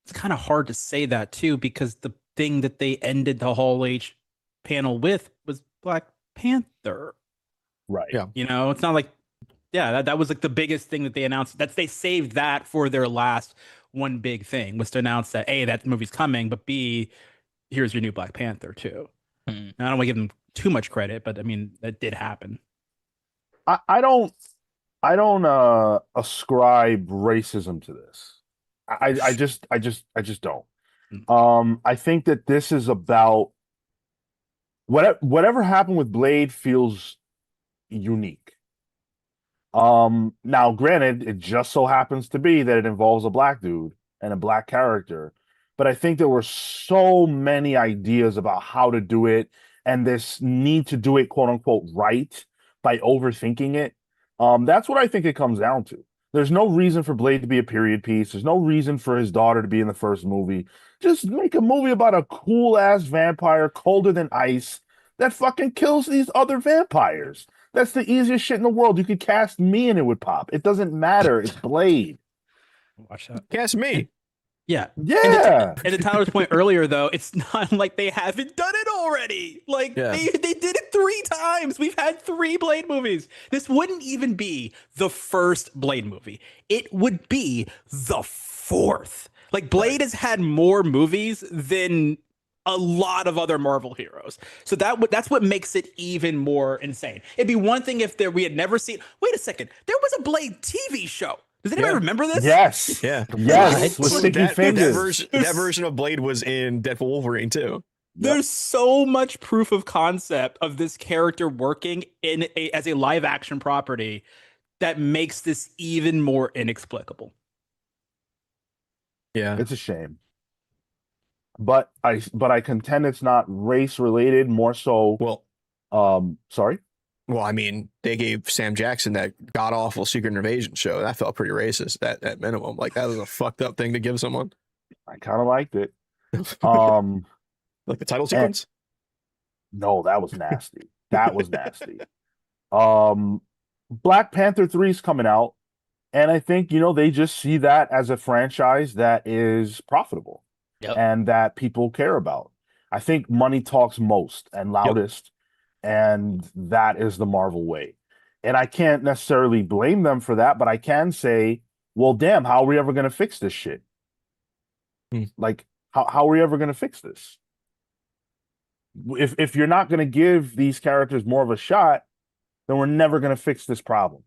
it's kind of hard to say that too, because the thing that they ended the Hall H panel with was Black Panther. Right. Yeah. You know, it's not like, yeah, that was like the biggest thing that they announced. They saved that for their last one big thing, was to announce that A, that movie's coming, but B, here's your new Black Panther too. Hmm. Now, I don't want to give them too much credit, but I mean, that did happen. I don't ascribe racism to this. I just don't. I think that this is about whatever happened with Blade feels unique. Now granted, it just so happens to be that it involves a black dude and a black character, but I think there were so many ideas about how to do it and this need to do it quote unquote right by overthinking it. That's what I think it comes down to. There's no reason for Blade to be a period piece. There's no reason for his daughter to be in the first movie. Just make a movie about a cool ass vampire colder than ice that fucking kills these other vampires. That's the easiest shit in the world. You could cast me and it would pop. It doesn't matter. It's Blade. Watch that. Cast me. Yeah. Yeah. And to Tyler's point earlier, though, it's not like they haven't done it already. Like, Yeah. they did it 3 times. We've had 3 Blade movies. This wouldn't even be the first Blade movie. It would be the 4th. Like, Blade has had more movies than a lot of other Marvel heroes. So that's what makes it even more insane. It'd be one thing if we had never seen. Wait a second. There was a Blade TV show. Does anybody remember this? Yes. Yeah. Yes. What? With sticky fingers. That version of Blade was in Deadpool Wolverine too. There's so much proof of concept of this character working as a live action property that makes this even more inexplicable. Yeah. It's a shame. But I contend it's not race related, more so. Well, Sorry. Well, I mean, they gave Sam Jackson that god awful Secret Invasion show. That felt pretty racist at minimum. Like, that was a fucked up thing to give someone. I kind of liked it. Like the title sequence? No, that was nasty. That was nasty. Black Panther 3 is coming out, and I think, they just see that as a franchise that is profitable. Yep. And that people care about. I think money talks most and loudest. and that is the Marvel way. And I can't necessarily blame them for that, but I can say, well, damn, how are we ever going to fix this shit? Like, how are we ever going to fix this? If you're not going to give these characters more of a shot, then we're never going to fix this problem.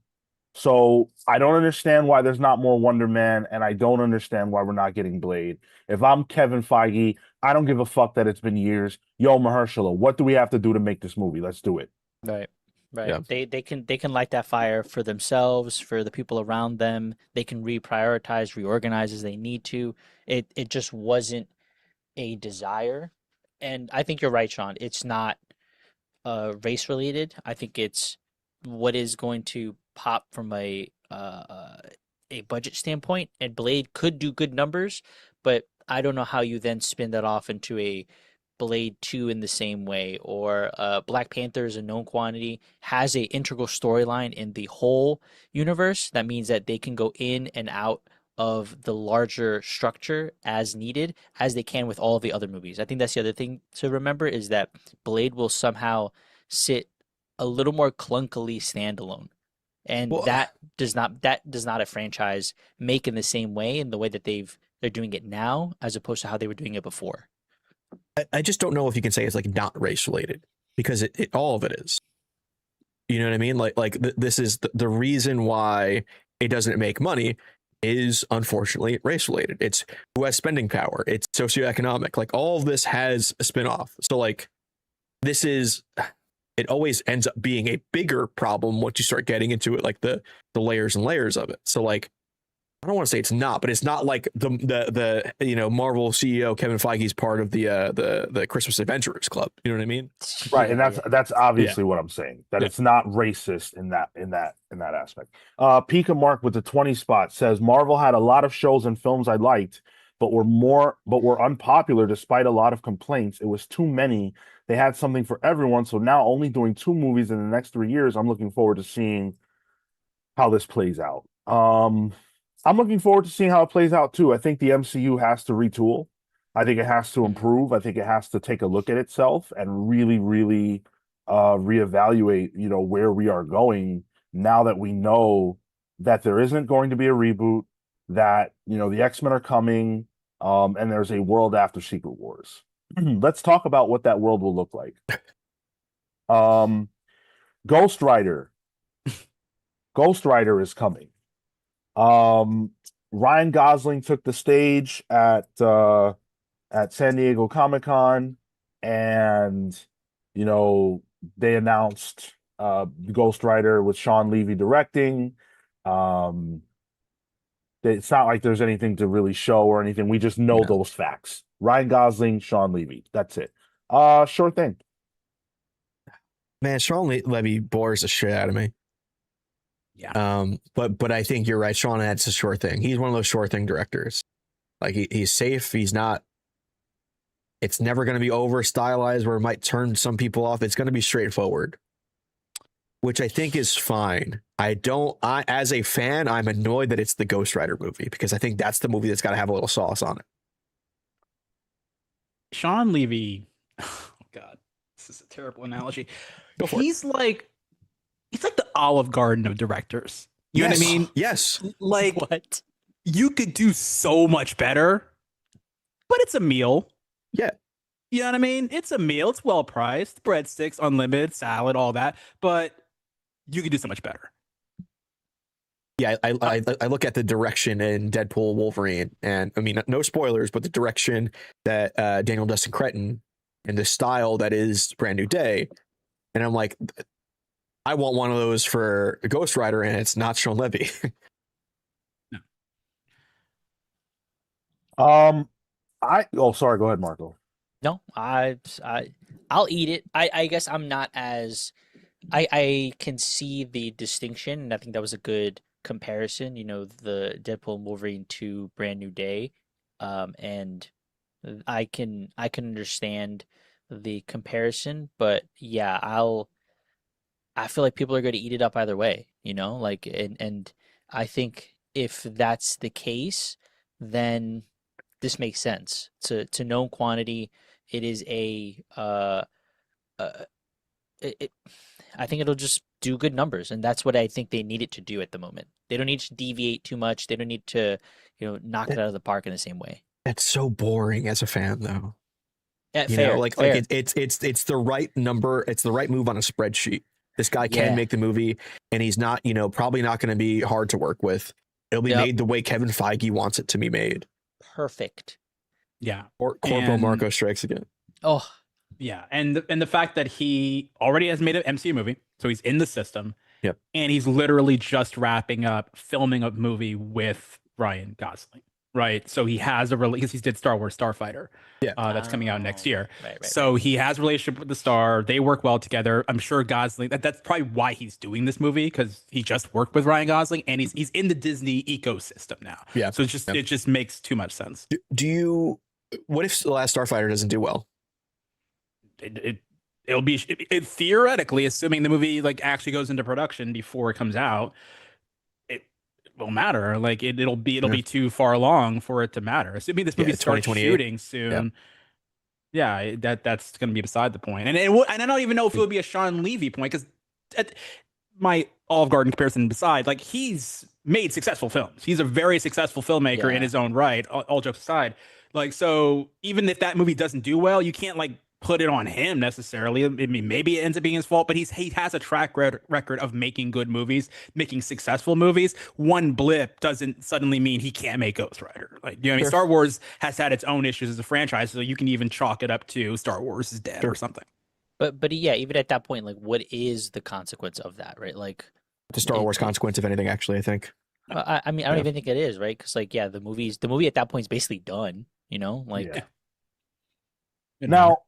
So I don't understand why there's not more Wonder Man, and I don't understand why we're not getting Blade. If I'm Kevin Feige, I don't give a fuck that it's been years. Yo, Mahershala, what do we have to do to make this movie? Let's do it. Right. Right. Yeah. They can light that fire for themselves, for the people around them. They can reprioritize, reorganize as they need to. It just wasn't a desire. And I think you're right, Sean. It's not race related. I think it's what is going to pop from a budget standpoint. And Blade could do good numbers, but I don't know how you then spin that off into a Blade 2 in the same way, or Black Panther is a known quantity, has a integral storyline in the whole universe. That means that they can go in and out of the larger structure as needed, as they can with all of the other movies. I think that's the other thing to remember, is that Blade will somehow sit a little more clunkily standalone. And Well, that does not a franchise make in the same way, in the way that they're doing it now, as opposed to how they were doing it before. I just don't know if you can say it's like not race related, because it all of it is. You know what I mean? This is the reason why it doesn't make money is unfortunately race related. It's who has spending power. It's socioeconomic. Like all of this has a spinoff. So like this is, it always ends up being a bigger problem once you start getting into it, like the layers and layers of it. So like, I don't want to say it's not, but it's not like the Marvel CEO Kevin Feige's part of the Christmas Adventurers Club. You know what I mean? Right, Yeah, and that's obviously what I'm saying. That Yeah. it's not racist in that aspect. Pika Mark with the 20 spot says Marvel had a lot of shows and films I liked, but were unpopular despite a lot of complaints. It was too many. They had something for everyone, so now only doing 2 movies in the next 3 years. I'm looking forward to seeing how this plays out. I'm looking forward to seeing how it plays out too. I think the MCU has to retool. I think it has to improve. I think it has to take a look at itself and really, really reevaluate, where we are going now that we know that there isn't going to be a reboot, that, the X-Men are coming, and there's a world after Secret Wars. Let's talk about what that world will look like. Ghost Rider. Ghost Rider is coming. Ryan Gosling took the stage at San Diego Comic-Con, and they announced Ghost Rider with Sean Levy directing. It's not like there's anything to really show or anything. We just know those facts. Ryan Gosling, Sean Levy. That's it. Sure thing. Man, Sean Levy bores the shit out of me. Yeah. But I think you're right. Sean, that's a sure thing. He's one of those sure thing directors. Like he's safe. He's not. It's never going to be over stylized where it might turn some people off. It's going to be straightforward, which I think is fine. As a fan, I'm annoyed that it's the Ghost Rider movie, because I think that's the movie that's got to have a little sauce on it. Sean Levy. Oh God, this is a terrible analogy. Go for it. He's like the Olive Garden of directors. You know what I mean? Yes. Like What? you could do so much better, but it's a meal. Yeah. You know what I mean? It's a meal. It's well priced. Breadsticks, unlimited, salad, all that. But you could do so much better. Yeah, I look at the direction in Deadpool Wolverine, and I mean, no spoilers, but the direction that Daniel Dustin Cretton and the style that is Brand New Day, and I'm like, I want one of those for Ghost Rider, and it's not Sean Levy. Sorry, go ahead, Marco. No, I'll eat it. I guess I'm not as I can see the distinction, and I think that was a good comparison. The Deadpool and Wolverine 2 Brand New Day, and I can understand the comparison, but yeah, I feel like people are going to eat it up either way. And I think if that's the case, then this makes sense. To known quantity, it is a I think it'll just do good numbers, and that's what I think they need it to do at the moment. They don't need to deviate too much. They don't need to, knock it out of the park in the same way. That's so boring as a fan, though. Yeah, You fair, know, like fair. it's the right number. It's the right move on a spreadsheet. This guy can Yeah. make the movie, and he's not, probably not going to be hard to work with. It'll be Yep. made the way Kevin Feige wants it to be made. Perfect. Yeah. Or Corporal And- Marco strikes again. Oh, Yeah, and the fact that he already has made an MCU movie, so he's in the system. Yep. And he's literally just wrapping up filming a movie with Ryan Gosling, right? So he has a release. He did Star Wars Starfighter, Yeah. that's coming out next year. Right. So he has a relationship with the star. They work well together. I'm sure Gosling. That's probably why he's doing this movie, because he just worked with Ryan Gosling, and he's in the Disney ecosystem now. Yeah. So it just makes too much sense. Do you? What if The Last Starfighter doesn't do well? It'll be theoretically, assuming the movie like actually goes into production before it comes out, it won't matter. Like it'll be too far along for it to matter. Assuming this movie starts 2028. shooting soon. Yeah, that's going to be beside the point. And and I don't even know if it would be a Sean Levy point, because my Olive Garden comparison beside, like, he's made successful films. He's a very successful filmmaker in Yeah. his own right. All jokes aside, like, so even if that movie doesn't do well, you can't like put it on him necessarily. I mean, maybe it ends up being his fault, but he has a track record of making good movies, making successful movies. One blip doesn't suddenly mean he can't make Ghost Rider. Like, you know what I mean? Sure. Star Wars has had its own issues as a franchise, so you can even chalk it up to Star Wars is dead or something. but yeah, even at that point, like, what is the consequence of that, right? Like, The Star Wars consequence, if anything, actually, I think. I mean, I don't even think it is, right? Because, like, yeah, the movie at that point is basically done. Like, Yeah. Now,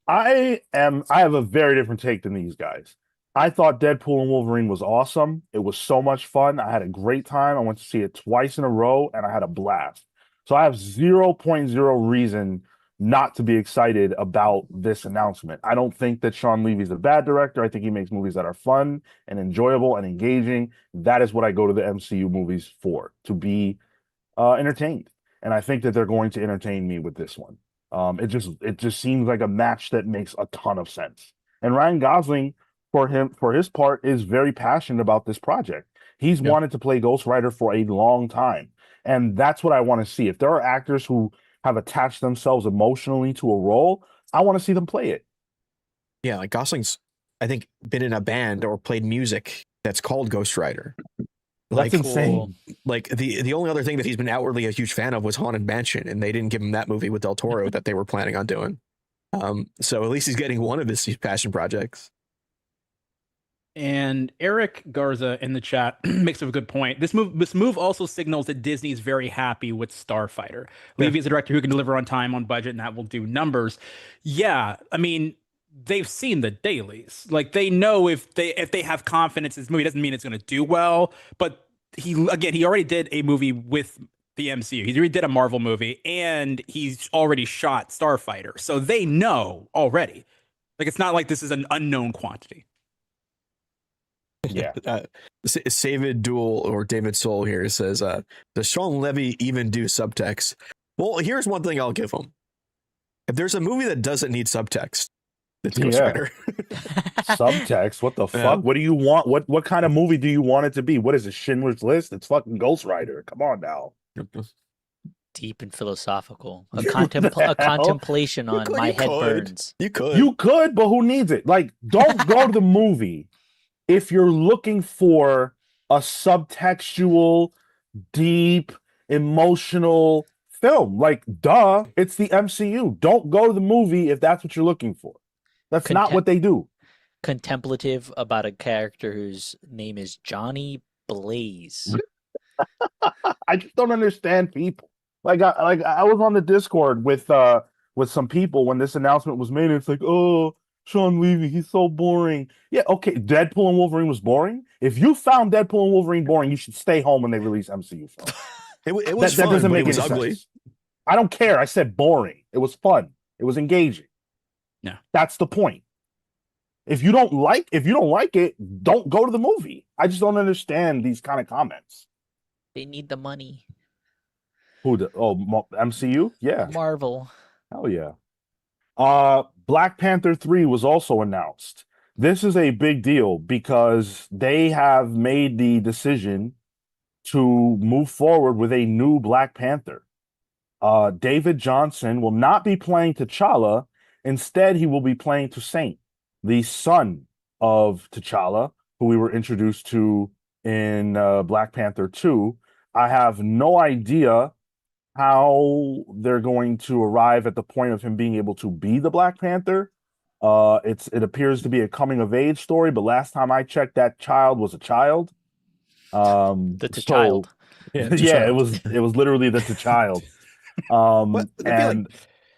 I have a very different take than these guys. I thought Deadpool and Wolverine was awesome. It was so much fun. I had a great time. I went to see it twice in a row, and I had a blast. So I have 0.0 reason not to be excited about this announcement. I don't think that Sean Levy's a bad director. I think he makes movies that are fun and enjoyable and engaging. That is what I go to the MCU movies for, to be entertained. And I think that they're going to entertain me with this one. It just seems like a match that makes a ton of sense. And Ryan Gosling, for his part, is very passionate about this project. He's wanted to play Ghost Rider for a long time. And that's what I want to see. If there are actors who have attached themselves emotionally to a role, I want to see them play it. Yeah, like Gosling's, I think, been in a band or played music that's called Ghost Rider. That's insane. Like the only other thing that he's been outwardly a huge fan of was Haunted Mansion, and they didn't give him that movie with Del Toro that they were planning on doing. So at least he's getting one of his passion projects. And Eric Garza in the chat makes up a good point. This move also signals that Disney is very happy with Starfighter. Levy is a director who can deliver on time, on budget, and that will do numbers. Yeah, I mean, they've seen the dailies. Like, they know if they have confidence in this movie, doesn't mean it's going to do well. But he already did a movie with the MCU. He already did a Marvel movie, and he's already shot Starfighter. So they know already. Like, it's not like this is an unknown quantity. Yeah. David Duel or David Soul here says, does Sean Levy even do subtext? Well, here's one thing I'll give him. If there's a movie that doesn't need subtext, it's Ghost Rider. Subtext? What the fuck? What do you want? What kind of movie do you want it to be? What is it, Schindler's List? It's fucking Ghost Rider. Come on now. deep and philosophical. A contemplation on my head burns. You could, but who needs it? Like, don't go to the movie if you're looking for a subtextual, deep, emotional film. Like, duh, it's the MCU. Don't go to the movie if that's what you're looking for. That's not what they do. Contemplative about a character whose name is Johnny Blaze. I just don't understand people. I was on the Discord with some people when this announcement was made. And it's like, oh, Sean Levy, he's so boring. Yeah, okay, Deadpool and Wolverine was boring. If you found Deadpool and Wolverine boring, you should stay home when they release MCU films. It was that fun, doesn't but make it was any ugly. sense. I don't care. I said boring. It was fun. It was engaging. Yeah, that's the point. If you don't like it, don't go to the movie. I just don't understand these kind of comments. They need the money. MCU? Yeah. Marvel. Hell yeah. Black Panther 3 was also announced. this is a big deal because they have made the decision to move forward with a new Black Panther. David Johnson will not be playing T'Challa. Instead, he will be playing Toussaint, the son of T'Challa, who we were introduced to in Black Panther 2. I have no idea how they're going to arrive at the point of him being able to be the Black Panther. It appears to be a coming of age story, but last time I checked, that child was a child. The child. Yeah, Yeah, it was literally the child. What? It'd be And like,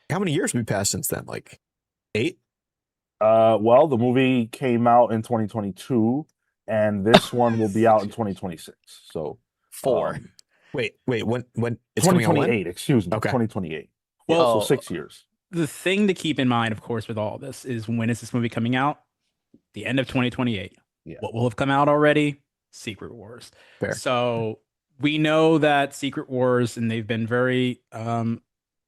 how many years have we passed since then? Like 8? well, the movie came out in 2022, and this one will be out in 2026. So 4. um, Wait, when it's coming out when? 2028, excuse me, Okay. 2028. Well, So 6 years. The thing to keep in mind, of course, with all this is when is this movie coming out? The end of 2028. Yeah. What will have come out already? Secret Wars. Fair. So we know that Secret Wars, and they've been very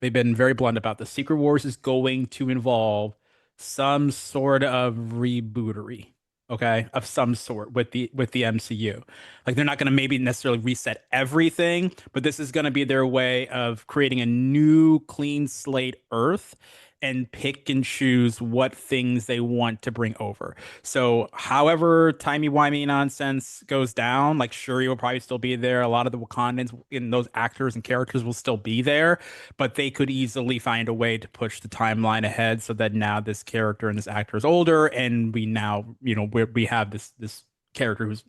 blunt about this. Secret Wars is going to involve some sort of rebootery, okay, of some sort with the MCU. Like, they're not going to maybe necessarily reset everything, but this is going to be their way of creating a new clean slate Earth and pick and choose what things they want to bring over. So however timey-wimey nonsense goes down, like Shuri will probably still be there. A lot of the Wakandans and those actors and characters will still be there, but they could easily find a way to push the timeline ahead so that now this character and this actor is older, and we now, we have this character who's,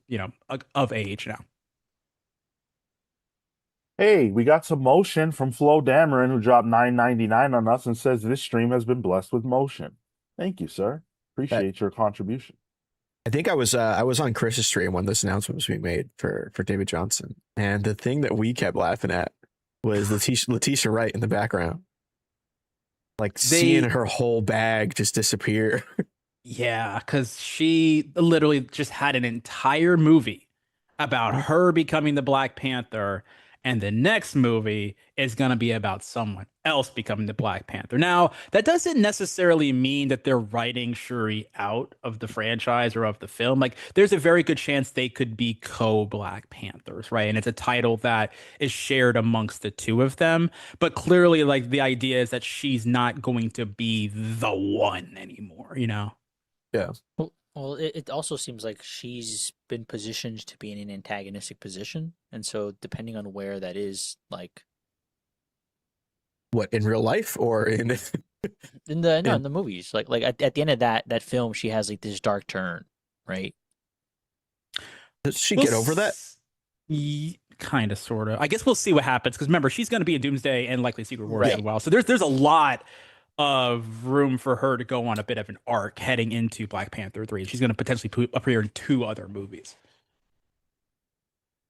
of age now. Hey, we got some motion from Flo Dameron, who dropped $9.99 on us and says this stream has been blessed with motion. Thank you, sir. Appreciate your contribution. I think I was on Chris's stream when this announcement was being made for David Johnson, and the thing that we kept laughing at was Letitia Wright in the background, like seeing her whole bag just disappear. Yeah, because she literally just had an entire movie about her becoming the Black Panther, and the next movie is going to be about someone else becoming the Black Panther. Now, that doesn't necessarily mean that they're writing Shuri out of the franchise or of the film. Like, there's a very good chance they could be co-Black Panthers, right? And it's a title that is shared amongst the two of them. But clearly, like, the idea is that she's not going to be the one anymore, Yeah. Well, it also seems like she's been positioned to be in an antagonistic position, and so depending on where that is, like What, in real life or in in the movies, like at the end of that film, she has like this dark turn, right? Does she get over that? Kind of, sort of. I guess we'll see what happens, because remember, she's going to be in Doomsday and likely Secret Wars as well. So there's a lot of room for her to go on a bit of an arc heading into Black Panther 3. She's going to potentially appear in 2 other movies.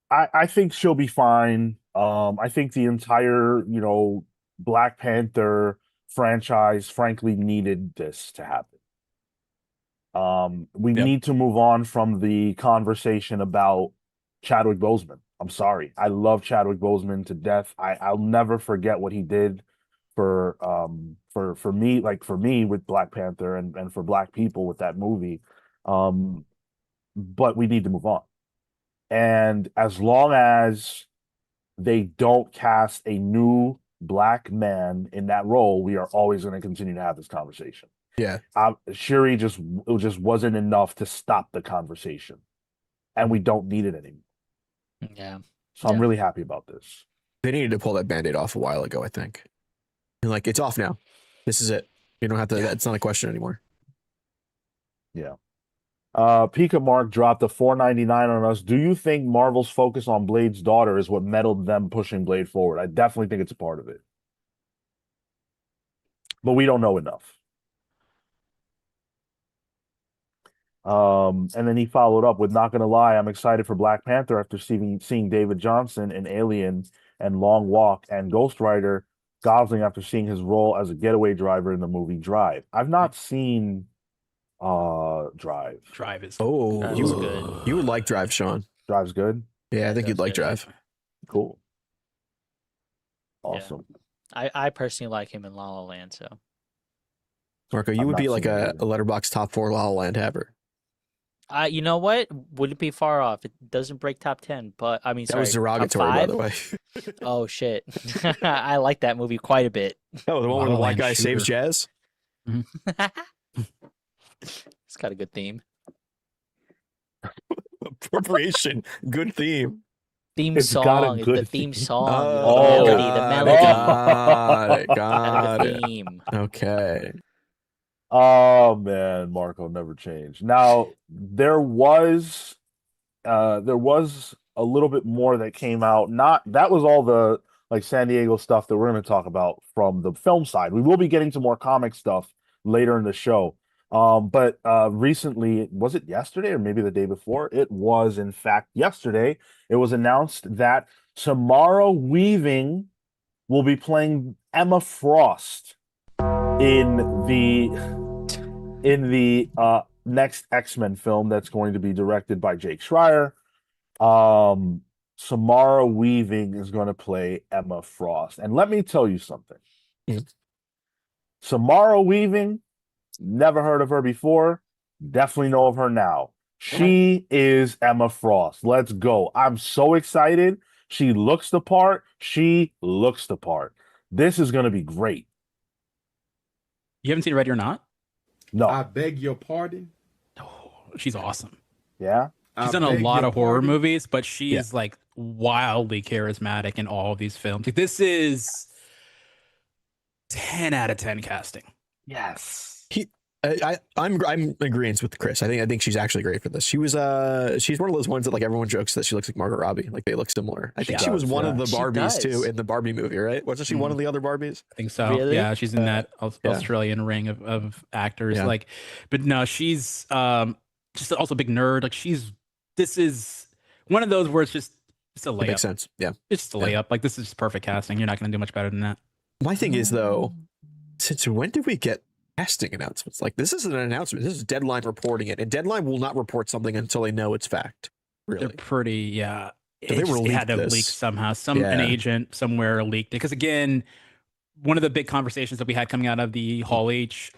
I think she'll be fine. I think the entire, Black Panther franchise, frankly, needed this to happen. We need to move on from the conversation about Chadwick Boseman. I'm sorry. I love Chadwick Boseman to death. I'll never forget what he did for me, like for me with Black Panther and for Black people with that movie. But we need to move on. And as long as they don't cast a new Black man in that role, we are always going to continue to have this conversation. Yeah. Shuri just wasn't enough to stop the conversation, and we don't need it anymore. Yeah. So I'm really happy about this. They needed to pull that Band-Aid off a while ago, I think. And like, it's off now. This is it. You don't have to, it's not a question anymore. Yeah. Pika Mark dropped a $4.99 on us. Do you think Marvel's focus on Blade's daughter is what meddled them pushing Blade forward? I definitely think it's a part of it. But we don't know enough. And then he followed up with, not gonna lie, I'm excited for Black Panther after seeing David Johnson in Alien and Long Walk, and Ghost Rider Gosling after seeing his role as a getaway driver in the movie Drive. I've not seen Drive. Drive is good. You would like Drive, Sean. Drive's good. Yeah, I think you'd like good. Drive. Cool. Awesome. I personally like him in La La Land, so Marco, you I've would not be like seen it a either. Letterboxd top 4 La La Land haver. You know what? Wouldn't be far off. It doesn't break top 10, but I mean, That was sorry, top derogatory, by the 5. way. Oh shit, I like that movie quite a bit. Oh, the one La where the La white Land guy saves shooter. jazz. It's got a good theme. Appropriation. Good theme. Theme It's got a song. The good theme theme. song. The Oh, melody. The got melody. Got it. Got Got the it. theme. Okay. Oh man, Marco never changed. Now there was a little bit more that came out. Not that was all the like San Diego stuff that we're going to talk about from the film side. We will be getting to more comic stuff later in the show. But recently, was it yesterday or maybe the day before? It was in fact yesterday. It was announced that Samara Weaving will be playing Emma Frost in the next X-Men film that's going to be directed by Jake Schreier. Samara Weaving is going to play Emma Frost. And let me tell you something. Mhm. Samara Weaving, never heard of her before, definitely know of her now. She is Emma Frost. Let's go. I'm so excited. She looks the part. She looks the part. This is going to be great. You haven't seen Ready or Not? No. I beg your pardon. Oh, she's awesome. Yeah. She's I done a beg lot your of horror pardon. movies, but she's like wildly charismatic in all of these films. Like, this is 10 out of 10 casting. Yes. I'm in agreement with Chris. I think she's actually great for this. She's one of those ones that like everyone jokes that she looks like Margot Robbie. Like they look similar. I think She she was does, one of yeah. the She Barbies too does. in the Barbie movie, right? Wasn't she one of the other Barbies? I think so. Really? Yeah, she's in that yeah. Australian ring of actors. Yeah. Like, but no, she's just also a big nerd. Like this is one of those where it's just a That makes layup. sense. Yeah. It's just a Yeah. layup. Like, this is just perfect casting. You're not going to do much better than that. My thing is though, since when did we get casting announcements? Like this isn't an announcement. This is Deadline reporting it, and Deadline will not report something until they know it's fact. They're Really. pretty, yeah. So they It had to leaked leak this. somehow. An Yeah. agent somewhere leaked it. Because again, one of the big conversations that we had coming out of the Hall H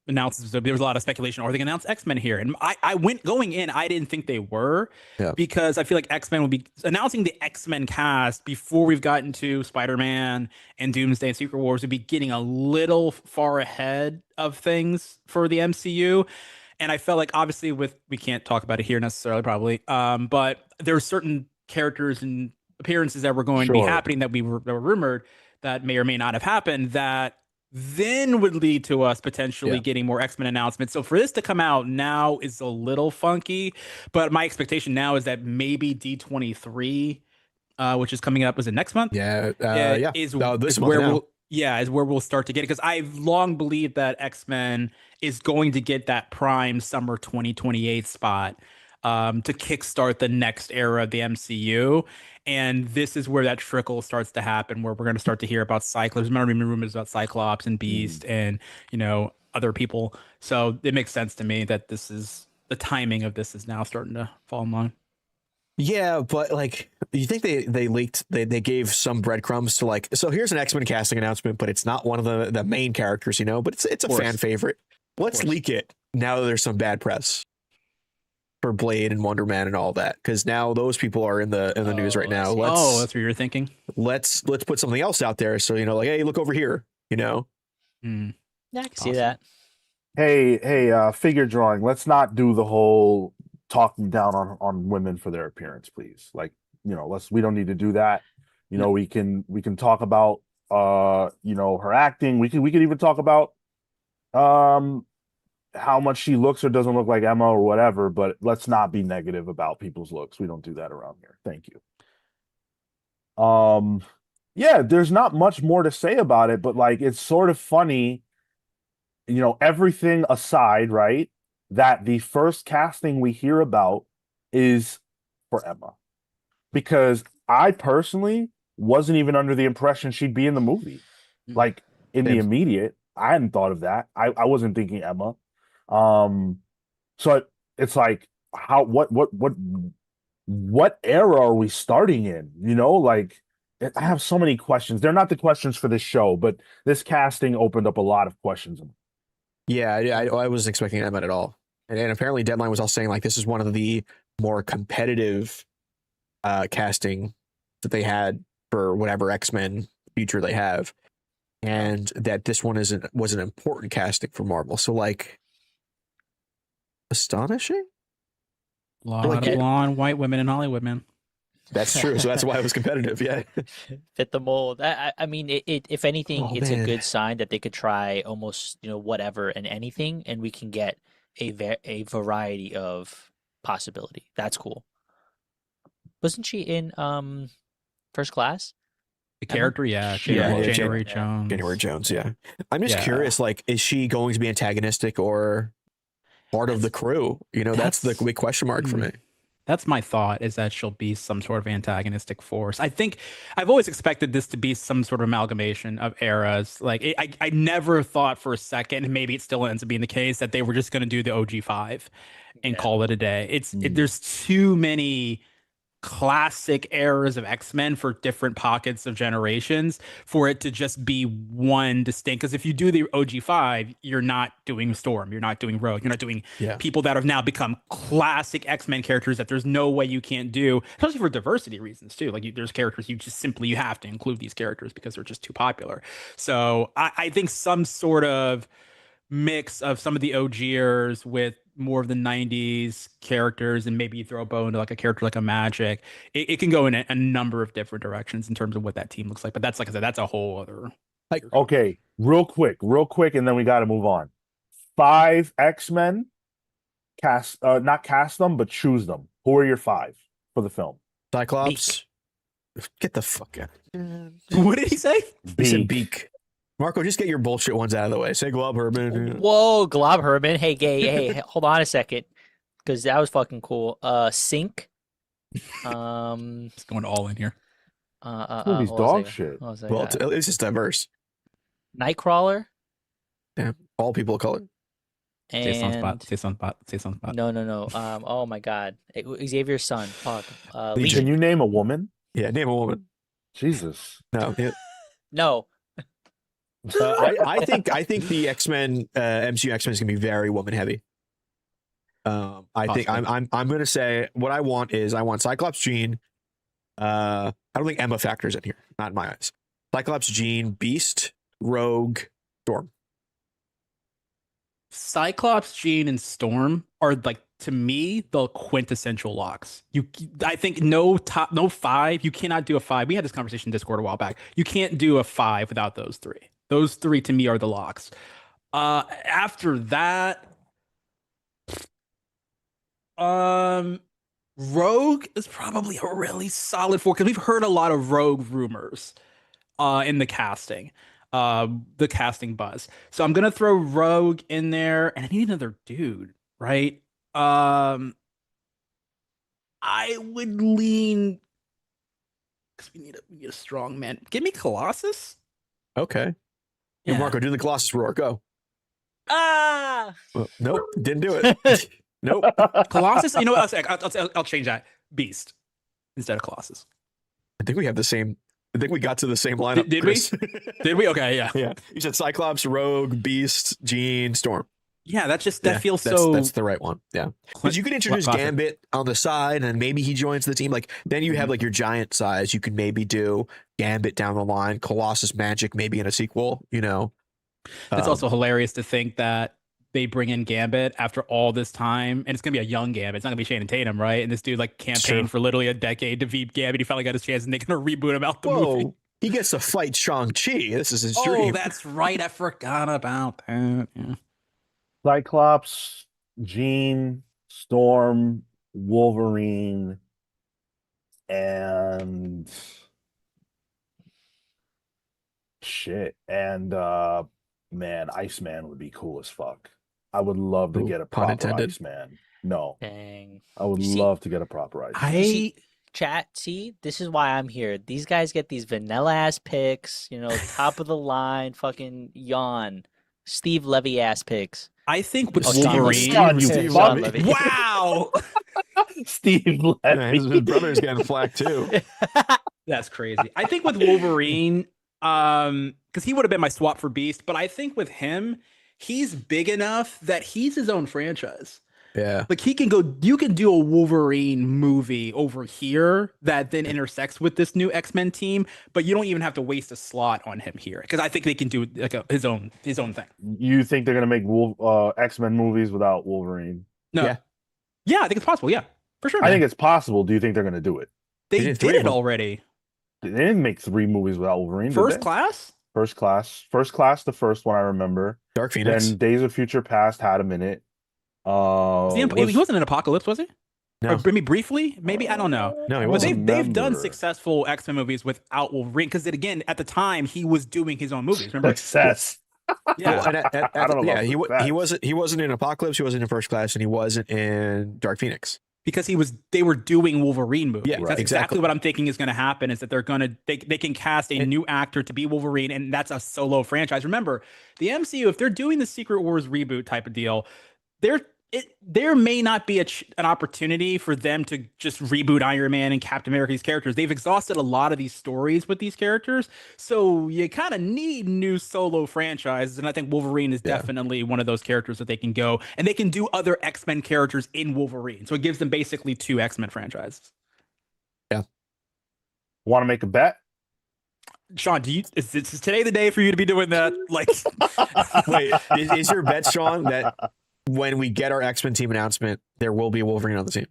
announcements, there was a lot of speculation. Are they going to announce X-Men here? And I went going in, I didn't think they were, Yeah. because I feel like X-Men will be announcing the X-Men cast before we've gotten to Spider-Man and Doomsday and Secret Wars would be getting a little far ahead of things for the MCU. And I felt like obviously we can't talk about it here necessarily, probably, but there are certain characters and appearances that were going to be Sure. happening that were rumored that may or may not have happened that then would lead to us potentially Yeah. getting more X-Men announcements. So for this to come out now is a little funky, but my expectation now is that maybe D23, which is coming up, is it next month? Yeah. Is This month where now. we'll start to get it, because I've long believed that X-Men is going to get that prime summer 2028 spot to kickstart the next era of the MCU. And this is where that trickle starts to happen, where we're going to start to hear about Cyclops. There's been rumors about Cyclops and Beast and, other people. So it makes sense to me that this is the timing of this is now starting to fall in line. Yeah, but like, you think they leaked? They gave some breadcrumbs to like. So here's an X-Men casting announcement, but it's not one of the main characters, but it's a course. fan favorite. Let's course. leak it now that there's some bad press for Blade and Wonder Man and all that, because now those people are in the news right now. That's what you're thinking. Let's put something else out there. So like, hey, look over here. Yeah, I can see Awesome. that. Hey, figure drawing. Let's not do the whole talking down on women for their appearance, please. Like, we don't need to do that. We can talk about her acting. We could even talk about how much she looks or doesn't look like Emma or whatever, but let's not be negative about people's looks. We don't do that around here. Thank you. Yeah, there's not much more to say about it, but like it's sort of funny, everything aside, right? That the first casting we hear about is for Emma. Because I personally wasn't even under the impression she'd be in the movie. Like in the immediate, I hadn't thought of that. I wasn't thinking Emma. So it's like what era are we starting in? Like I have so many questions. They're not the questions for this show, but this casting opened up a lot of questions. Yeah, I wasn't expecting Emma at all. And apparently Deadline was also saying like this is one of the more competitive casting that they had for whatever X-Men future they have. And that this one was an important casting for Marvel. So like astonishing? A lot of blonde white women in Hollywood, man. That's true. So that's why it was competitive. Yeah. Fit the mold. I mean, if anything, it's man. a good sign that they could try almost, whatever and anything, and we can get a variety of possibility. That's cool. Wasn't she in First Class? The character, yeah. January Jones. January Jones, yeah. I'm just Yeah. curious, like, is she going to be antagonistic or part of the crew? That's the big question mark for me. That's my thought, is that she'll be some sort of antagonistic force. I think I've always expected this to be some sort of amalgamation of eras. Like I never thought for a second, and maybe it still ends up being the case, that they were just going to do the OG5 and call it a day. There's too many classic eras of X-Men for different pockets of generations for it to just be one distinct. Because if you do the OG5, you're not doing Storm, you're not doing Rogue, you're not doing people that have now become classic X-Men characters that there's no way you can't do, especially for diversity reasons too. Like there's characters you have to include these characters because they're just too popular. So I think some sort of mix of some of the OGers with more of the 90s characters, and maybe you throw a bow into like a character like a Magic. It can go in a number of different directions in terms of what that team looks like. But that's, like I said, that's a whole other. Okay, real quick, and then we got to move on. 5 X-Men, not cast them, but choose them. Who are your 5 for the film? Cyclops. Get the fuck out. What did he say? He said Beak. Marco, just get your bullshit ones out of the way. Say Glob Herman. Whoa, Glob Herman. Hey, hold on a second, because that was fucking cool. Sync. It's going all in here. Movie's dog shit. Well, it's just diverse. Nightcrawler. Yeah, all people of color. And Say some spot. No. Oh my God, Xavier's son. Fuck. Can you name a woman? Yeah, name a woman. Jesus. No. Yeah. No. I think the X-Men, MCU X-Men is gonna be very woman heavy. I think I'm gonna say what I want is Cyclops, Jean. I don't think Emma factors in here, not in my eyes. Cyclops, Jean, Beast, Rogue, Storm. Cyclops, Jean, and Storm are, like, to me, the quintessential locks. I think no 5. You cannot do a 5. We had this conversation in Discord a while back. You can't do a 5 without those 3. Those 3 to me are the locks. After that, Rogue is probably a really solid 4, because we've heard a lot of Rogue rumors in the casting buzz. So I'm gonna throw Rogue in there, and I need another dude, right? I would lean, because we need a strong man. Give me Colossus. Okay. Yeah. Marco, do the Colossus roar. Go. Ah. Well, nope, didn't do it. Nope. Colossus. You know what? I'll change that. Beast instead of Colossus. I think we have the same. I think we got to the same lineup. Did Chris. we? Did we? Okay, yeah. Yeah. You said Cyclops, Rogue, Beast, Jean, Storm. Yeah, that feels that's the right one. Yeah. Because you could introduce Gambit on the side and maybe he joins the team. Like then you have like your giant size. You could maybe do Gambit down the line, Colossus Magic maybe in a sequel, It's also hilarious to think that they bring in Gambit after all this time, and it's gonna be a young Gambit. It's not gonna be Channing Tatum, right? And this dude like campaigned for literally a decade to beat Gambit. He finally got his chance, and they're gonna reboot him out the movie. He gets to fight Shang-Chi. This is his Oh, dream. that's right. I forgot about that. Yeah. Cyclops, Jean, Storm, Wolverine, and shit. And man, Iceman would be cool as fuck. I would love to get a pun proper intended. Iceman. No. Dang. I would love to get a proper Iceman. Chat, see, this is why I'm here. These guys get these vanilla ass picks, top of the line, fucking yawn, Steve Levy ass picks. I think with Wolverine, Sean Levy. Wow. Steve Levy. His brother's getting flack too. That's crazy. I think with Wolverine, because he would have been my swap for Beast, but I think with him, he's big enough that he's his own franchise. Yeah. Like he can go, you can do a Wolverine movie over here that then intersects with this new X-Men team, but you don't even have to waste a slot on him here because I think they can do like his own thing. You think they're gonna make X-Men movies without Wolverine? No, Yeah. yeah, I think it's possible. Yeah, for sure. I Man. think it's possible. Do you think they're gonna do it? They They did did three of it them. already. They didn't make 3 movies without Wolverine. First did they? class. First class. The first one I remember. Dark Phoenix. Then Days of Future Past had him in it. He wasn't in Apocalypse, was he? No. Or maybe briefly, maybe I don't know. No, he I But wasn't. they've done remember. successful X-Men movies without Wolverine because again at the time he was doing his own movies. Remember? Success. Yeah. Well, and I don't know yeah, about success. he wasn't in Apocalypse, he wasn't in First Class, and he wasn't in Dark Phoenix. Because they were doing Wolverine movies. Yeah, That's exactly. exactly what I'm thinking is going to happen is that they can cast a new actor to be Wolverine and that's a solo franchise. Remember, the MCU, if they're doing the Secret Wars reboot type of deal, there may not be an opportunity for them to just reboot Iron Man and Captain America's characters. They've exhausted a lot of these stories with these characters. So you kind of need new solo franchises. And I think Wolverine is definitely one of those characters that they can go and they can do other X-Men characters in Wolverine. So it gives them basically 2 X-Men franchises. Yeah. Want to make a bet? Sean, is today the day for you to be doing that? Like, Wait, is your bet, Sean, that when we get our X-Men team announcement, there will be a Wolverine on the team?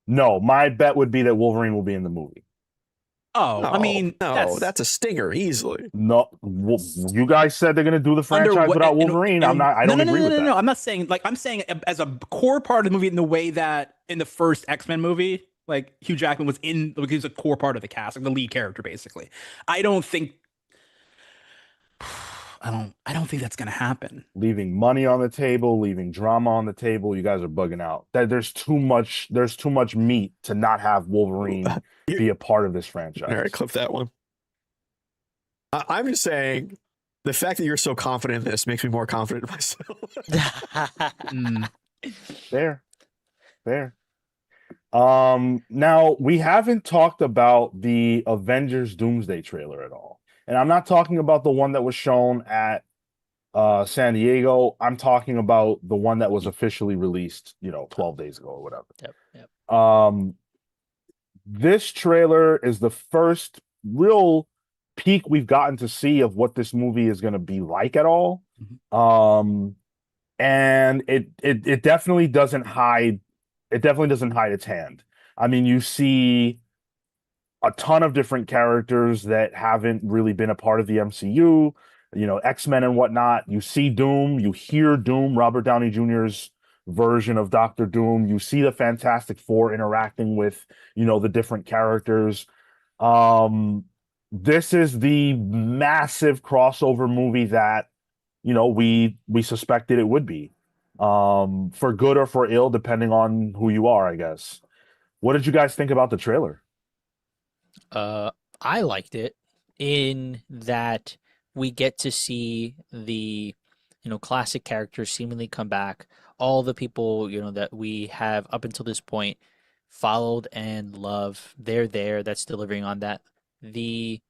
No, my bet would be that Wolverine will be in the movie. I mean, that's a stinger easily. No, you guys said they're going to do the franchise without Wolverine. I don't agree with that. No, I'm not saying I'm saying as a core part of the movie in the way that in the first X-Men movie, like Hugh Jackman was a core part of the cast, like the lead character, basically. I don't think that's gonna happen. Leaving money on the table, leaving drama on the table. You guys are bugging out. There's too much meat to not have Wolverine be a part of this franchise. All right, clip that one. I'm just saying, the fact that you're so confident in this makes me more confident in myself. Fair. Now we haven't talked about the Avengers Doomsday trailer at all. And I'm not talking about the one that was shown at San Diego. I'm talking about the one that was officially released, 12 days ago or whatever. Yep. This trailer is the first real peek we've gotten to see of what this movie is going to be like at all. And it definitely doesn't hide. It definitely doesn't hide its hand. I mean, you see a ton of different characters that haven't really been a part of the MCU, X-Men and whatnot. You see Doom, you hear Doom, Robert Downey Jr.'s version of Doctor Doom. You see the Fantastic Four interacting with, the different characters. This is the massive crossover movie that, we suspected it would be, for good or for ill, depending on who you are, I guess. What did you guys think about the trailer? I liked it in that we get to see the, classic characters seemingly come back. All the people, that we have up until this point followed and love, they're there. That's delivering on that. The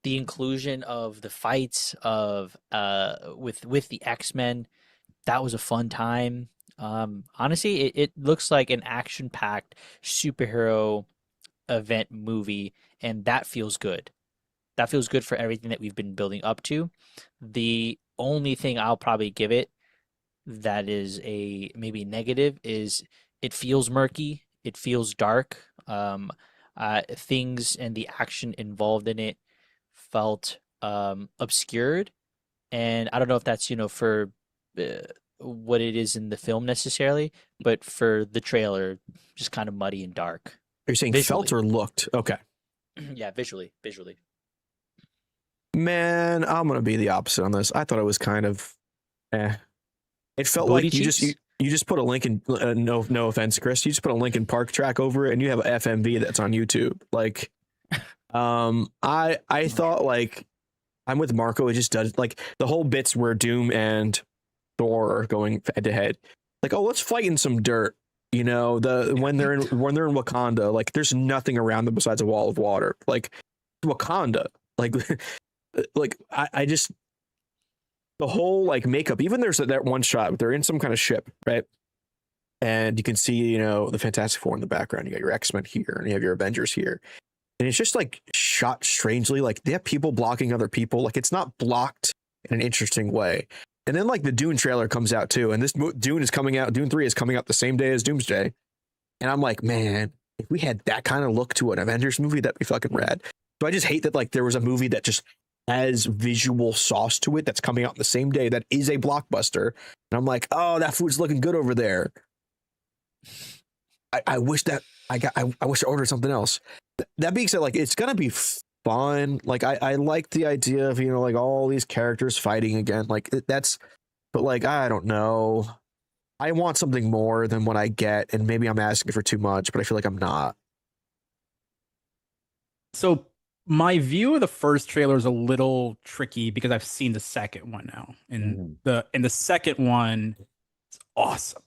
inclusion of the fights of with the X-Men, that was a fun time. Honestly, it looks like an action-packed superhero event movie, and that feels good. That feels good for everything that we've been building up to. The only thing I'll probably give it that is a maybe negative is it feels murky. It feels dark. Things and the action involved in it felt obscured, and I don't know if that's for what it is in the film necessarily, but for the trailer, just kind of muddy and dark. You're saying Visually. felt or looked? Okay. Yeah, visually. Man, I'm gonna be the opposite on this. I thought it was kind of, It felt Booty like you cheeks? just put a Lincoln. No offense, Chris. You just put a Lincoln Park track over it, and you have an FMV that's on YouTube. Like, I thought like I'm with Marco. It just does like the whole bits where Doom and Thor are going head to head. Like, oh, let's fight in some dirt. When they're in Wakanda, like there's nothing around them besides a wall of water. Like Wakanda, like I just the whole like makeup. Even there's that one shot, they're in some kind of ship, right? And you can see, you know, the Fantastic Four in the background. You got your X-Men here, and you have your Avengers here. And it's just like shot strangely. Like they have people blocking other people. Like it's not blocked in an interesting way. And then like the Dune trailer comes out too. And this Dune is coming out. Dune 3 is coming out the same day as Doomsday. And I'm like, man, if we had that kind of look to an Avengers movie, that'd be fucking rad. So I just hate that like there was a movie that just has visual sauce to it that's coming out the same day that is a blockbuster. And I'm like, oh, that food's looking good over there. I wish that I wish I ordered something else. That being said, like it's gonna be fun. Like I like the idea of, you know, like all these characters fighting again. Like that's, but like I don't know. I want something more than what I get, and maybe I'm asking for too much, but I feel like I'm not. So my view of the first trailer is a little tricky because I've seen the second one now, and the second one is awesome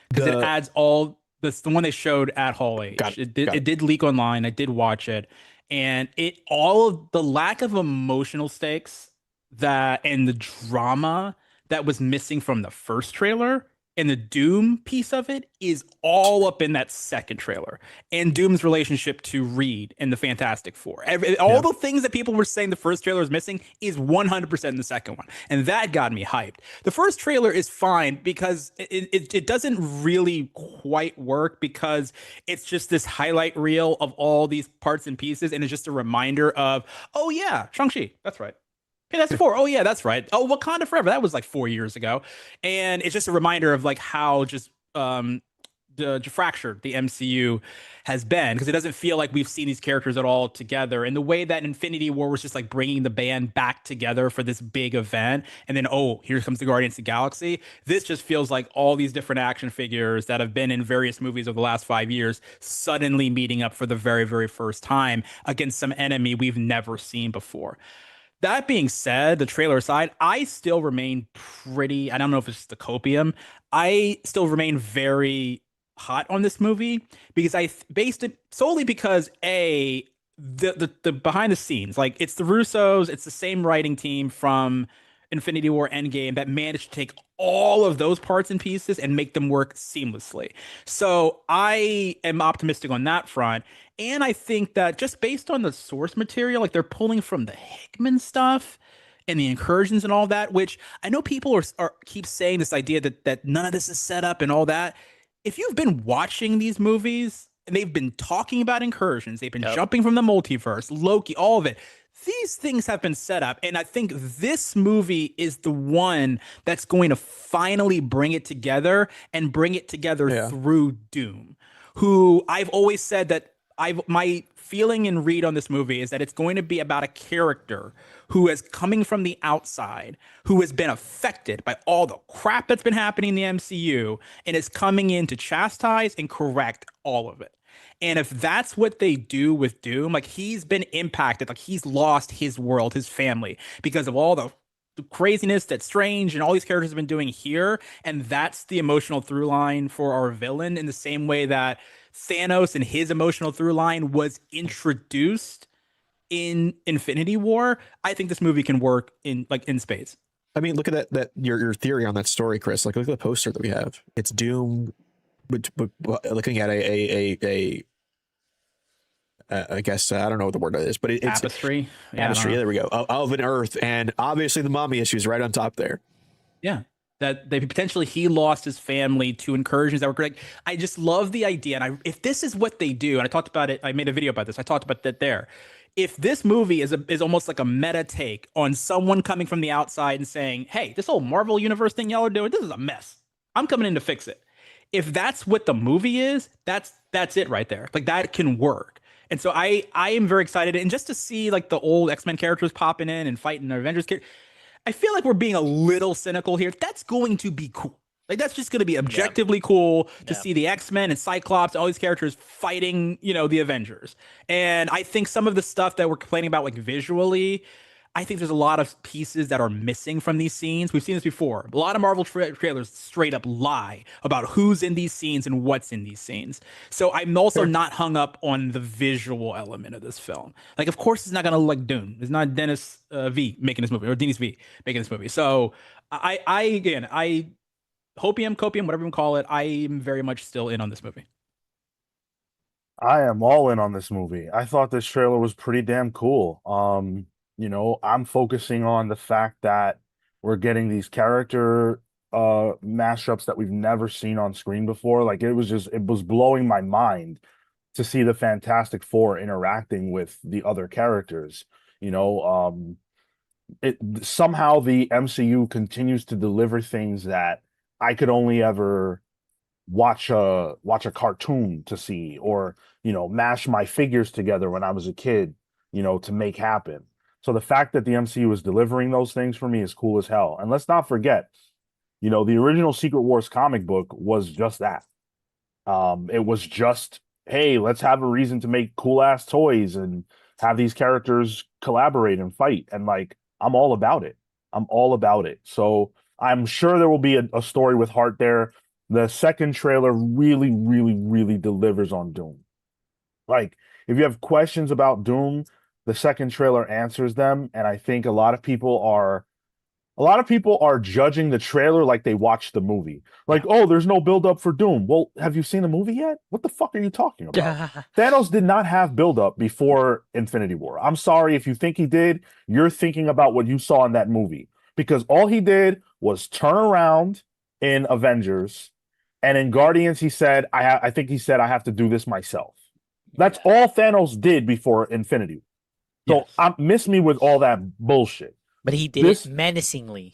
because it adds all this. The one they showed at Hall H. It did leak online. I did watch it, and all of the lack of emotional stakes that and the drama that was missing from the first trailer. And the Doom piece of it is all up in that second trailer, and Doom's relationship to Reed and the Fantastic Four. All the things that people were saying the first trailer is missing is 100% in the second one, and that got me hyped. The first trailer is fine because it doesn't really quite work because it's just this highlight reel of all these parts and pieces, and it's just a reminder of, oh yeah, Shang-Chi, that's right. Okay, that's 4. Oh yeah, that's right. Oh, Wakanda Forever. That was like 4 years ago, and it's just a reminder of like how just fractured the MCU has been, because it doesn't feel like we've seen these characters at all together. And the way that Infinity War was just like bringing the band back together for this big event, and then oh, here comes the Guardians of the Galaxy. This just feels like all these different action figures that have been in various movies over the last 5 years suddenly meeting up for the very, very first time against some enemy we've never seen before. That being said, the trailer aside, I still remain I don't know if it's the copium, I still remain very hot on this movie because I based it solely because the behind the scenes, like it's the Russos, it's the same writing team from Infinity War Endgame that managed to take all of those parts and pieces and make them work seamlessly. So I am optimistic on that front. And I think that just based on the source material, like they're pulling from the Hickman stuff and the incursions and all that, which I know people are keep saying this idea that none of this is set up and all that. If you've been watching these movies and they've been talking about incursions, they've been jumping from the multiverse, Loki, all of it. These things have been set up, and I think this movie is the one that's going to finally bring it together and bring it together through Doom, who I've always said that my feeling and read on this movie is that it's going to be about a character who is coming from the outside, who has been affected by all the crap that's been happening in the MCU, and is coming in to chastise and correct all of it. And if that's what they do with Doom, like he's been impacted, like he's lost his world, his family, because of all the craziness that Strange and all these characters have been doing here. And that's the emotional through line for our villain, in the same way that Thanos and his emotional through line was introduced in Infinity War. I think this movie can work in spades. I mean, look at that your theory on that story, Chris. Like, look at the poster that we have. It's Doom, but looking at I guess I don't know what the word is, but it's tapestry. Tapestry. There we go. Of an Earth, and obviously the mommy issue is right on top there. Yeah, that he lost his family to incursions that were great. I just love the idea, and if this is what they do, and I talked about it, I made a video about this. I talked about that there. If this movie is almost like a meta take on someone coming from the outside and saying, "Hey, this whole Marvel universe thing y'all are doing, this is a mess. I'm coming in to fix it." If that's what the movie is, that's it right there. Like that can work. And so I am very excited, and just to see like the old X-Men characters popping in and fighting the Avengers, I feel like we're being a little cynical here. That's going to be cool. Like that's just going to be objectively cool to see the X-Men and Cyclops, all these characters fighting, the Avengers. And I think some of the stuff that we're complaining about, like visually, I think there's a lot of pieces that are missing from these scenes. We've seen this before. A lot of Marvel trailers straight up lie about who's in these scenes and what's in these scenes. So I'm also not hung up on the visual element of this film. Like, of course, it's not going to look like Dune. It's not Dennis V making this movie, or Dennis V making this movie. So I hopium, copium, whatever you call it. I'm very much still in on this movie. I am all in on this movie. I thought this trailer was pretty damn cool. I'm focusing on the fact that we're getting these character mashups that we've never seen on screen before. Like it was blowing my mind to see the Fantastic Four interacting with the other characters. It somehow the MCU continues to deliver things that I could only ever watch a cartoon to see, or mash my figures together when I was a kid, to make happen. So the fact that the MCU is delivering those things for me is cool as hell. And let's not forget, the original Secret Wars comic book was just that. It was just, hey, let's have a reason to make cool ass toys and have these characters collaborate and fight. And like, I'm all about it. I'm all about it. So I'm sure there will be a story with heart there. The second trailer really, really, really delivers on Doom. Like, if you have questions about Doom, the second trailer answers them. And I think a lot of people are judging the trailer like they watched the movie. Like, oh, there's no build-up for Doom. Well, have you seen the movie yet? What the fuck are you talking about? Thanos did not have build-up before Infinity War. I'm sorry if you think he did. You're thinking about what you saw in that movie. Because all he did was turn around in Avengers, and in Guardians, he said, I think he said, I have to do this myself. That's all Thanos did before Infinity. So miss me with all that bullshit. But he did it menacingly.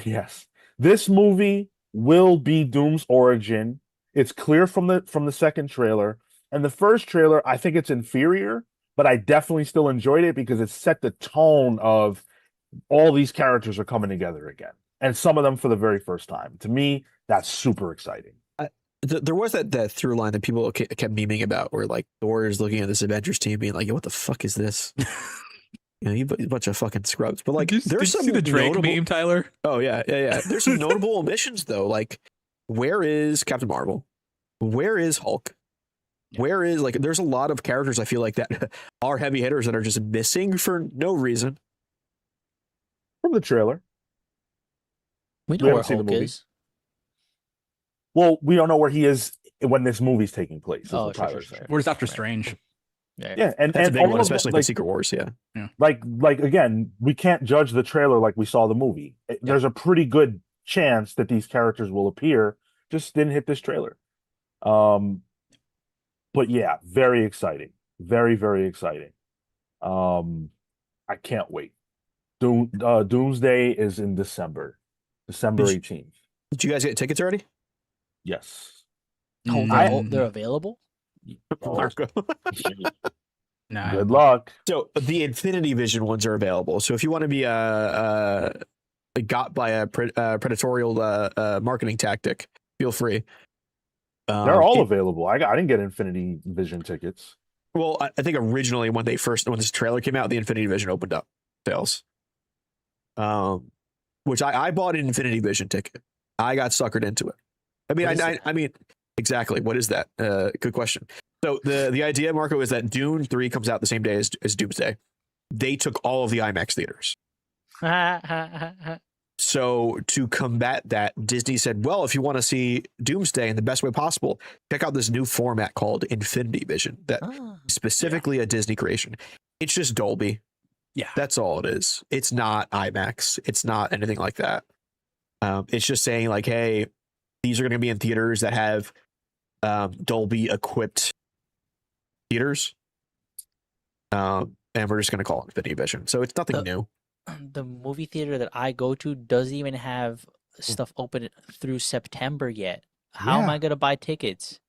Yes. This movie will be Doom's origin. It's clear from the second trailer. And the first trailer, I think it's inferior, but I definitely still enjoyed it because it set the tone of all these characters are coming together again. And some of them for the very first time. To me, that's super exciting. There was that through line that people kept memeing about, where like Thor is looking at this Avengers team being like, "Yo, what the fuck is this?" You bunch of fucking scrubs. But like, did you see the Drake meme, Tyler? Oh yeah. There's some notable omissions though. Like, where is Captain Marvel? Where is Hulk? Where is There's a lot of characters I feel like that are heavy hitters that are just missing for no reason. From the trailer, we know where Hulk is. Well, we don't know where he is when this movie's taking place. Oh, sure. Where's Doctor Strange? Yeah, and that's a big one, of especially for Secret Wars. Yeah. Like again, we can't judge the trailer like we saw the movie. There's a pretty good chance that these characters will appear. Just didn't hit this trailer. But yeah, very exciting. Very, very exciting. I can't wait. Doomsday is in December 18th. Did you guys get tickets already? Yes. Oh, they're available? Marco. Nah. Good luck. So the Infinity Vision ones are available. So if you want to be got by a predatorial marketing tactic, feel free. They're all available. I didn't get Infinity Vision tickets. Well, I think originally when this trailer came out, the Infinity Vision opened up sales. Which I bought an Infinity Vision ticket. I got suckered into it. I mean, exactly. What is that? Good question. So the idea, Marco, is that Dune 3 comes out the same day as Doomsday. They took all of the IMAX theaters. So to combat that, Disney said, well, if you want to see Doomsday in the best way possible, check out this new format called Infinity Vision that specifically a Disney creation. It's just Dolby. Yeah. That's all it is. It's not IMAX. It's not anything like that. It's just saying like, hey, these are going to be in theaters that have Dolby equipped theaters. And we're just going to call it Infinity Vision. So it's nothing new. The movie theater that I go to doesn't even have stuff open through September yet. How am I going to buy tickets?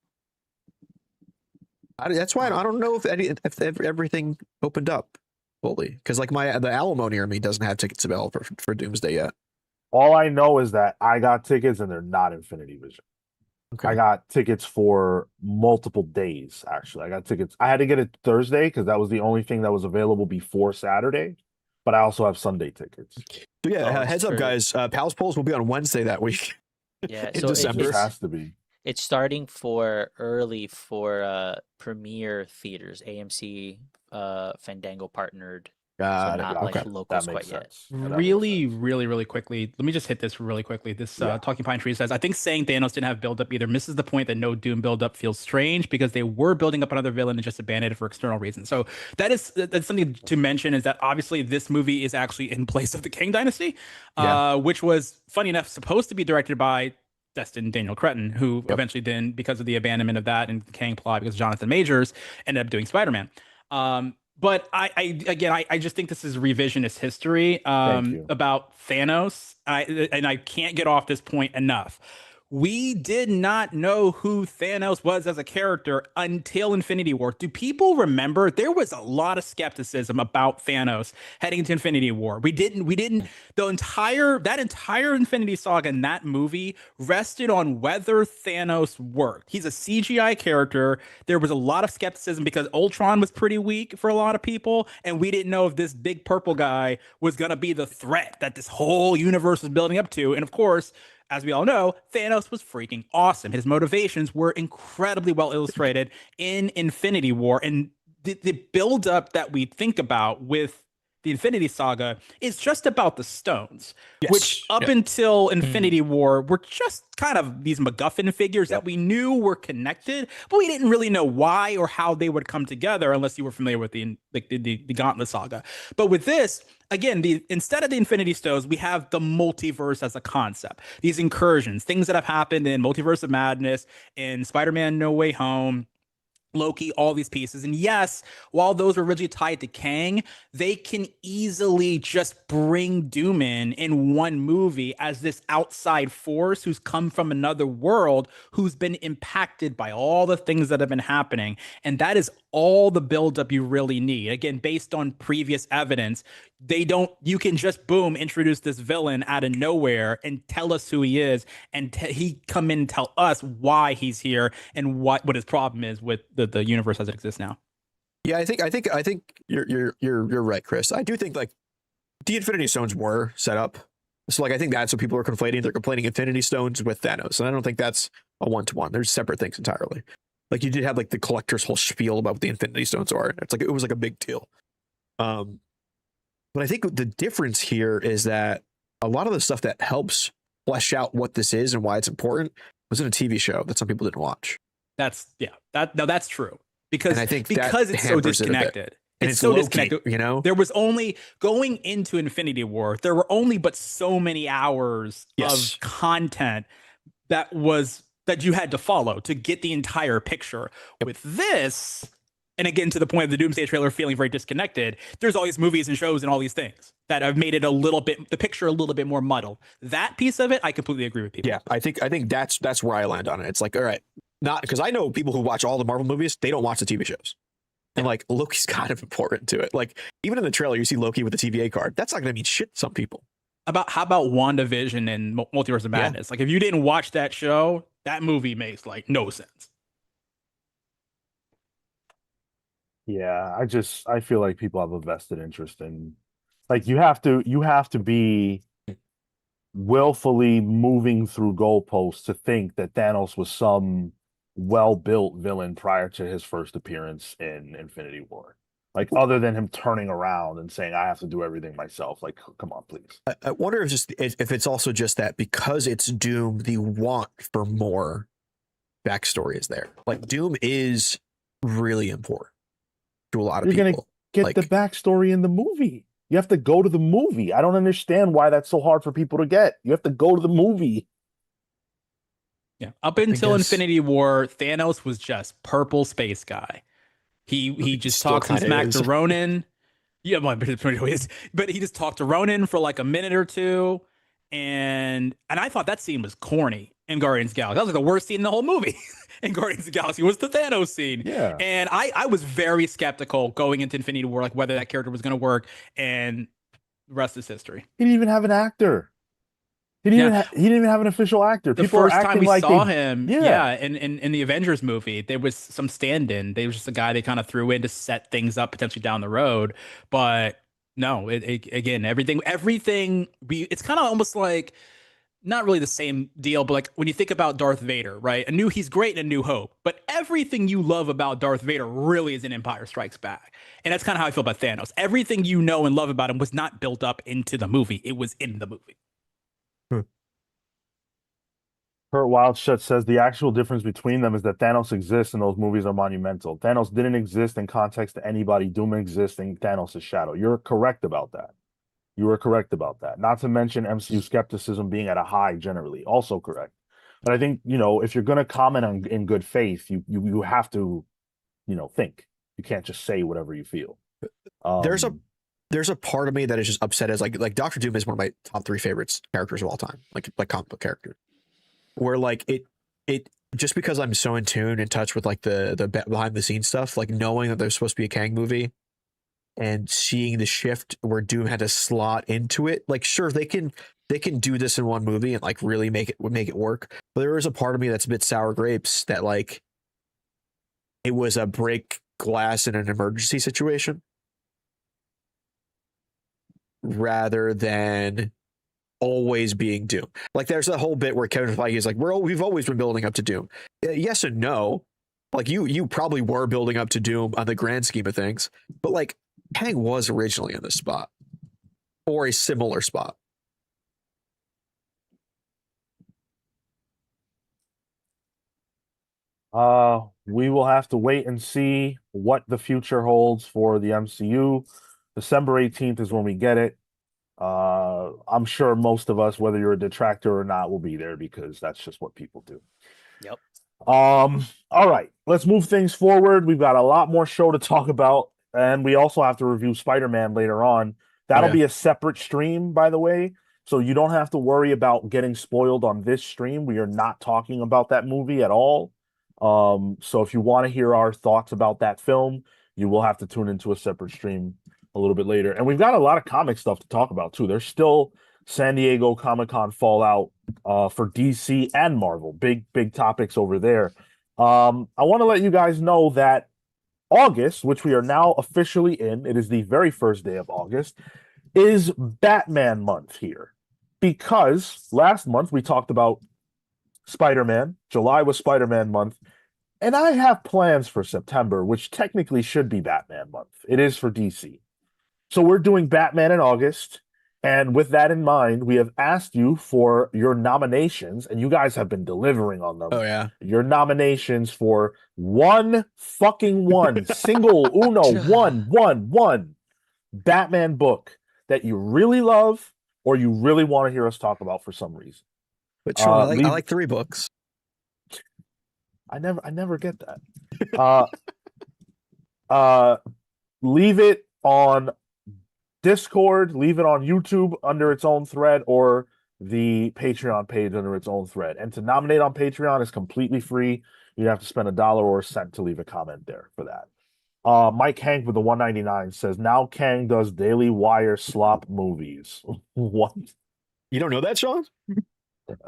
That's why I don't know if everything opened up fully, because like the Alamo near me doesn't have tickets available for Doomsday yet. All I know is that I got tickets and they're not Infinity Vision. Okay. I got tickets for multiple days, actually. I got tickets. I had to get it Thursday because that was the only thing that was available before Saturday. But I also have Sunday tickets. So yeah, heads up, guys. Pals Polls will be on Wednesday that week. Yeah, in so December. It has to be. It's starting early for premiere theaters. AMC, Fandango partnered. Got it. not Yeah, like Okay. locals that makes quite yet. sense. That makes Really, sense. really, really quickly. Let me just hit this really quickly. This Yeah. Talking Pine Tree says, I think saying Thanos didn't have buildup either misses the point that no Doom buildup feels strange because they were building up another villain and just abandoned it for external reasons. So that's something to mention, is that obviously this movie is actually in place of the King Dynasty, which was, funny enough, supposed to be directed by Destin Daniel Cretton, who eventually then, because of the abandonment of that and the Kang plot, because Jonathan Majors ended up doing Spider-Man. But I just think this is revisionist history Thank you. about Thanos. And I can't get off this point enough. We did not know who Thanos was as a character until Infinity War. Do people remember? There was a lot of skepticism about Thanos heading into Infinity War. We didn't, that entire Infinity Saga in that movie rested on whether Thanos worked. He's a CGI character. There was a lot of skepticism because Ultron was pretty weak for a lot of people, and we didn't know if this big purple guy was going to be the threat that this whole universe was building up to. And of course, as we all know, Thanos was freaking awesome. His motivations were incredibly well illustrated in Infinity War. And the build-up that we think about with the Infinity Saga is just about the stones, which up until Infinity War were just kind of these MacGuffin figures that we knew were connected, but we didn't really know why or how they would come together unless you were familiar with the Gauntlet Saga. But with this, again, instead of the Infinity Stones, we have the multiverse as a concept. These incursions, things that have happened in Multiverse of Madness, in Spider-Man No Way Home, Loki, all these pieces. And yes, while those were originally tied to Kang, they can easily just bring Doom in one movie as this outside force who's come from another world, who's been impacted by all the things that have been happening. And that is all the buildup you really need. Again, based on previous evidence, you can just boom, introduce this villain out of nowhere and tell us who he is, and he come in and tell us why he's here and what his problem is with the universe as it exists now. Yeah, I think you're right, Chris. I do think like the Infinity Stones were set up. So like I think that's what people are conflating. They're complaining Infinity Stones with Thanos. And I don't think that's a one-to-one. There's separate things entirely. Like you did have like the collector's whole spiel about what the Infinity Stones are. It's like it was like a big deal. But I think the difference here is that a lot of the stuff that helps flesh out what this is and why it's important was in a TV show that some people didn't watch. That's true. Because it's so disconnected. It's so Loki, disconnected. you know? There was only, going into Infinity War, there were only but so many hours of content that you had to follow to get the entire picture. With this, and again, to the point of the Doomsday trailer feeling very disconnected, there's all these movies and shows and all these things that have made it the picture a little bit more muddled. That piece of it, I completely agree with people. Yeah, I think that's where I land on it. It's like, all right, not because I know people who watch all the Marvel movies, they don't watch the TV shows. And like Loki's kind of important to it. Like even in the trailer, you see Loki with the TVA card. That's not going to mean shit to some people. How about WandaVision and Multiverse of Madness? Like if you didn't watch that show, that movie makes like no sense. Yeah, I feel like people have a vested interest in, like, you have to be willfully moving through goalposts to think that Thanos was some well-built villain prior to his first appearance in Infinity War. Like, other than him turning around and saying, I have to do everything myself. Like, come on, please. I wonder if it's also just that because it's Doom, the want for more backstory is there. Like, Doom is really important to a lot of people. You're gonna get the backstory in the movie. You have to go to the movie. I don't understand why that's so hard for people to get. You have to go to the movie. Yeah. Up until Infinity War, Thanos was just purple space guy. He just talked some smack to Ronan. Yeah, but he just talked to Ronan for like a minute or two. And I thought that scene was corny in Guardians of the Galaxy. That was like the worst scene in the whole movie in Guardians of the Galaxy was the Thanos scene. Yeah. And I was very skeptical going into Infinity War, like whether that character was going to work. And the rest is history. He didn't even have an actor. He didn't even have an official actor. The People first time we saw him, yeah, in the Avengers movie, there was some stand-in. There was just a guy they kind of threw in to set things up potentially down the road. But no, again, everything. It's kind of almost like not really the same deal, but like when you think about Darth Vader, right? He's great in A New Hope, but everything you love about Darth Vader really is in Empire Strikes Back. And that's kind of how I feel about Thanos. Everything you know and love about him was not built up into the movie. It was in the movie. Kurt Wildshut says the actual difference between them is that Thanos exists and those movies are monumental. Thanos didn't exist in context to anybody. Doom exists in Thanos' shadow. You're correct about that. You were correct about that. Not to mention MCU skepticism being at a high generally. Also correct. But I think, if you're going to comment in good faith, you have to, think. You can't just say whatever you feel. There's a part of me that is just upset as like Doctor Doom is one of my top 3 favorites characters of all time, like comic book characters. Where like it just because I'm so in tune in touch with like the behind the scenes stuff, like knowing that there's supposed to be a Kang movie and seeing the shift where Doom had to slot into it, like sure they can do this in one movie and like really make it work. But there is a part of me that's a bit sour grapes that like it was a break glass in an emergency situation rather than always being Doom. Like there's a whole bit where Kevin Feige is like, we've always been building up to Doom. Yes and no. Like you probably were building up to Doom on the grand scheme of things, but like Kang was originally in this spot or a similar spot. We will have to wait and see what the future holds for the MCU. December 18th is when we get it. I'm sure most of us, whether you're a detractor or not, will be there because that's just what people do. Yep. All right, let's move things forward. We've got a lot more show to talk about, and we also have to review Spider-Man later on. That'll be a separate stream, by the way, so you don't have to worry about getting spoiled on this stream. We are not talking about that movie at all. So if you want to hear our thoughts about that film, you will have to tune into a separate stream a little bit later. And we've got a lot of comic stuff to talk about too. There's still San Diego Comic-Con fallout for DC and Marvel. Big topics over there. I want to let you guys know that August, which we are now officially in, it is the very first day of August, is Batman month here. Because last month we talked about Spider-Man. July was Spider-Man month. And I have plans for September, which technically should be Batman month. It is for DC. So we're doing Batman in August, and with that in mind, we have asked you for your nominations, and you guys have been delivering on them. Oh yeah, your nominations for one single one Batman book that you really love or you really want to hear us talk about for some reason. But Sean, I like 3 books. I never get that. Leave it on Discord, leave it on YouTube under its own thread, or the Patreon page under its own thread. And to nominate on Patreon is completely free. You have to spend $1 or a cent to leave a comment there for that. Mike Hank with the 199 says, now Kang does Daily Wire slop movies. What? You don't know that, Sean?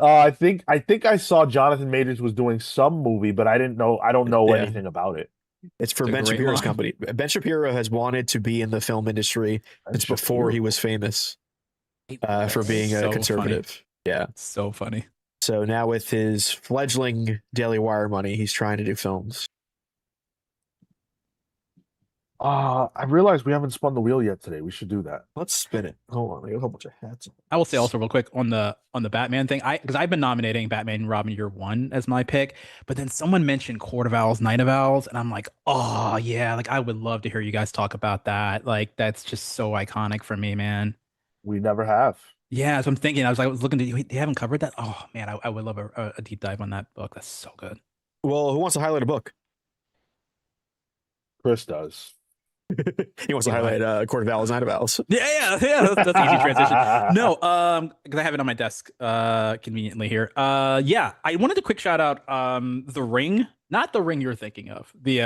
I think I saw Jonathan Majors was doing some movie, but I don't know anything about it. It's for Ben Shapiro's company. Ben Shapiro has wanted to be in the film industry since before he was famous for being a conservative. Funny. Yeah. So funny. So now with his fledgling Daily Wire money, he's trying to do films. I realize we haven't spun the wheel yet today. We should do that. Let's spin it. Hold on, I got a whole bunch of hats. I will say also real quick on the Batman thing, because I've been nominating Batman and Robin Year One as my pick, but then someone mentioned Court of Owls, Night of Owls, and I'm like, oh yeah, like I would love to hear you guys talk about that. Like that's just so iconic for me, man. We never have. Yeah, so I'm thinking. I was looking to. They haven't covered that. Oh man, I would love a deep dive on that book. That's so good. Well, who wants to highlight a book? Chris does. He wants to highlight Court of Owls, Night of Owls. Yeah. That's easy transition. No, because I have it on my desk conveniently here. Yeah, I wanted to quick shout out The Ring, not The Ring you're thinking of. The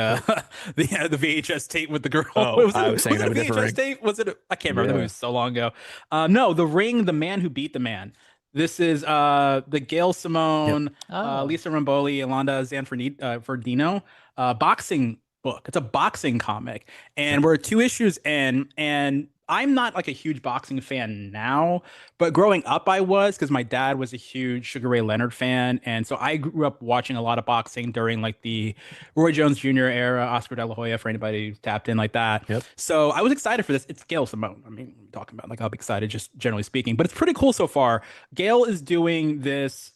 VHS tape with the girl. Oh, I was saying that was it a VHS tape? Was it? I can't remember. That was so long ago. No, The Ring, The Man Who Beat the Man. This is the Gail Simone, Lisa Ramboli, Yolanda Zanfordino boxing book. It's a boxing comic, and we're 2 issues in, and I'm not like a huge boxing fan now, but growing up I was because my dad was a huge Sugar Ray Leonard fan, and so I grew up watching a lot of boxing during like the Roy Jones Jr. era, Oscar De La Hoya for anybody who's tapped in like that. Yep. So I was excited for this. It's Gail Simone. I mean, I'm talking about like I'll be excited just generally speaking, but it's pretty cool so far. Gail is doing this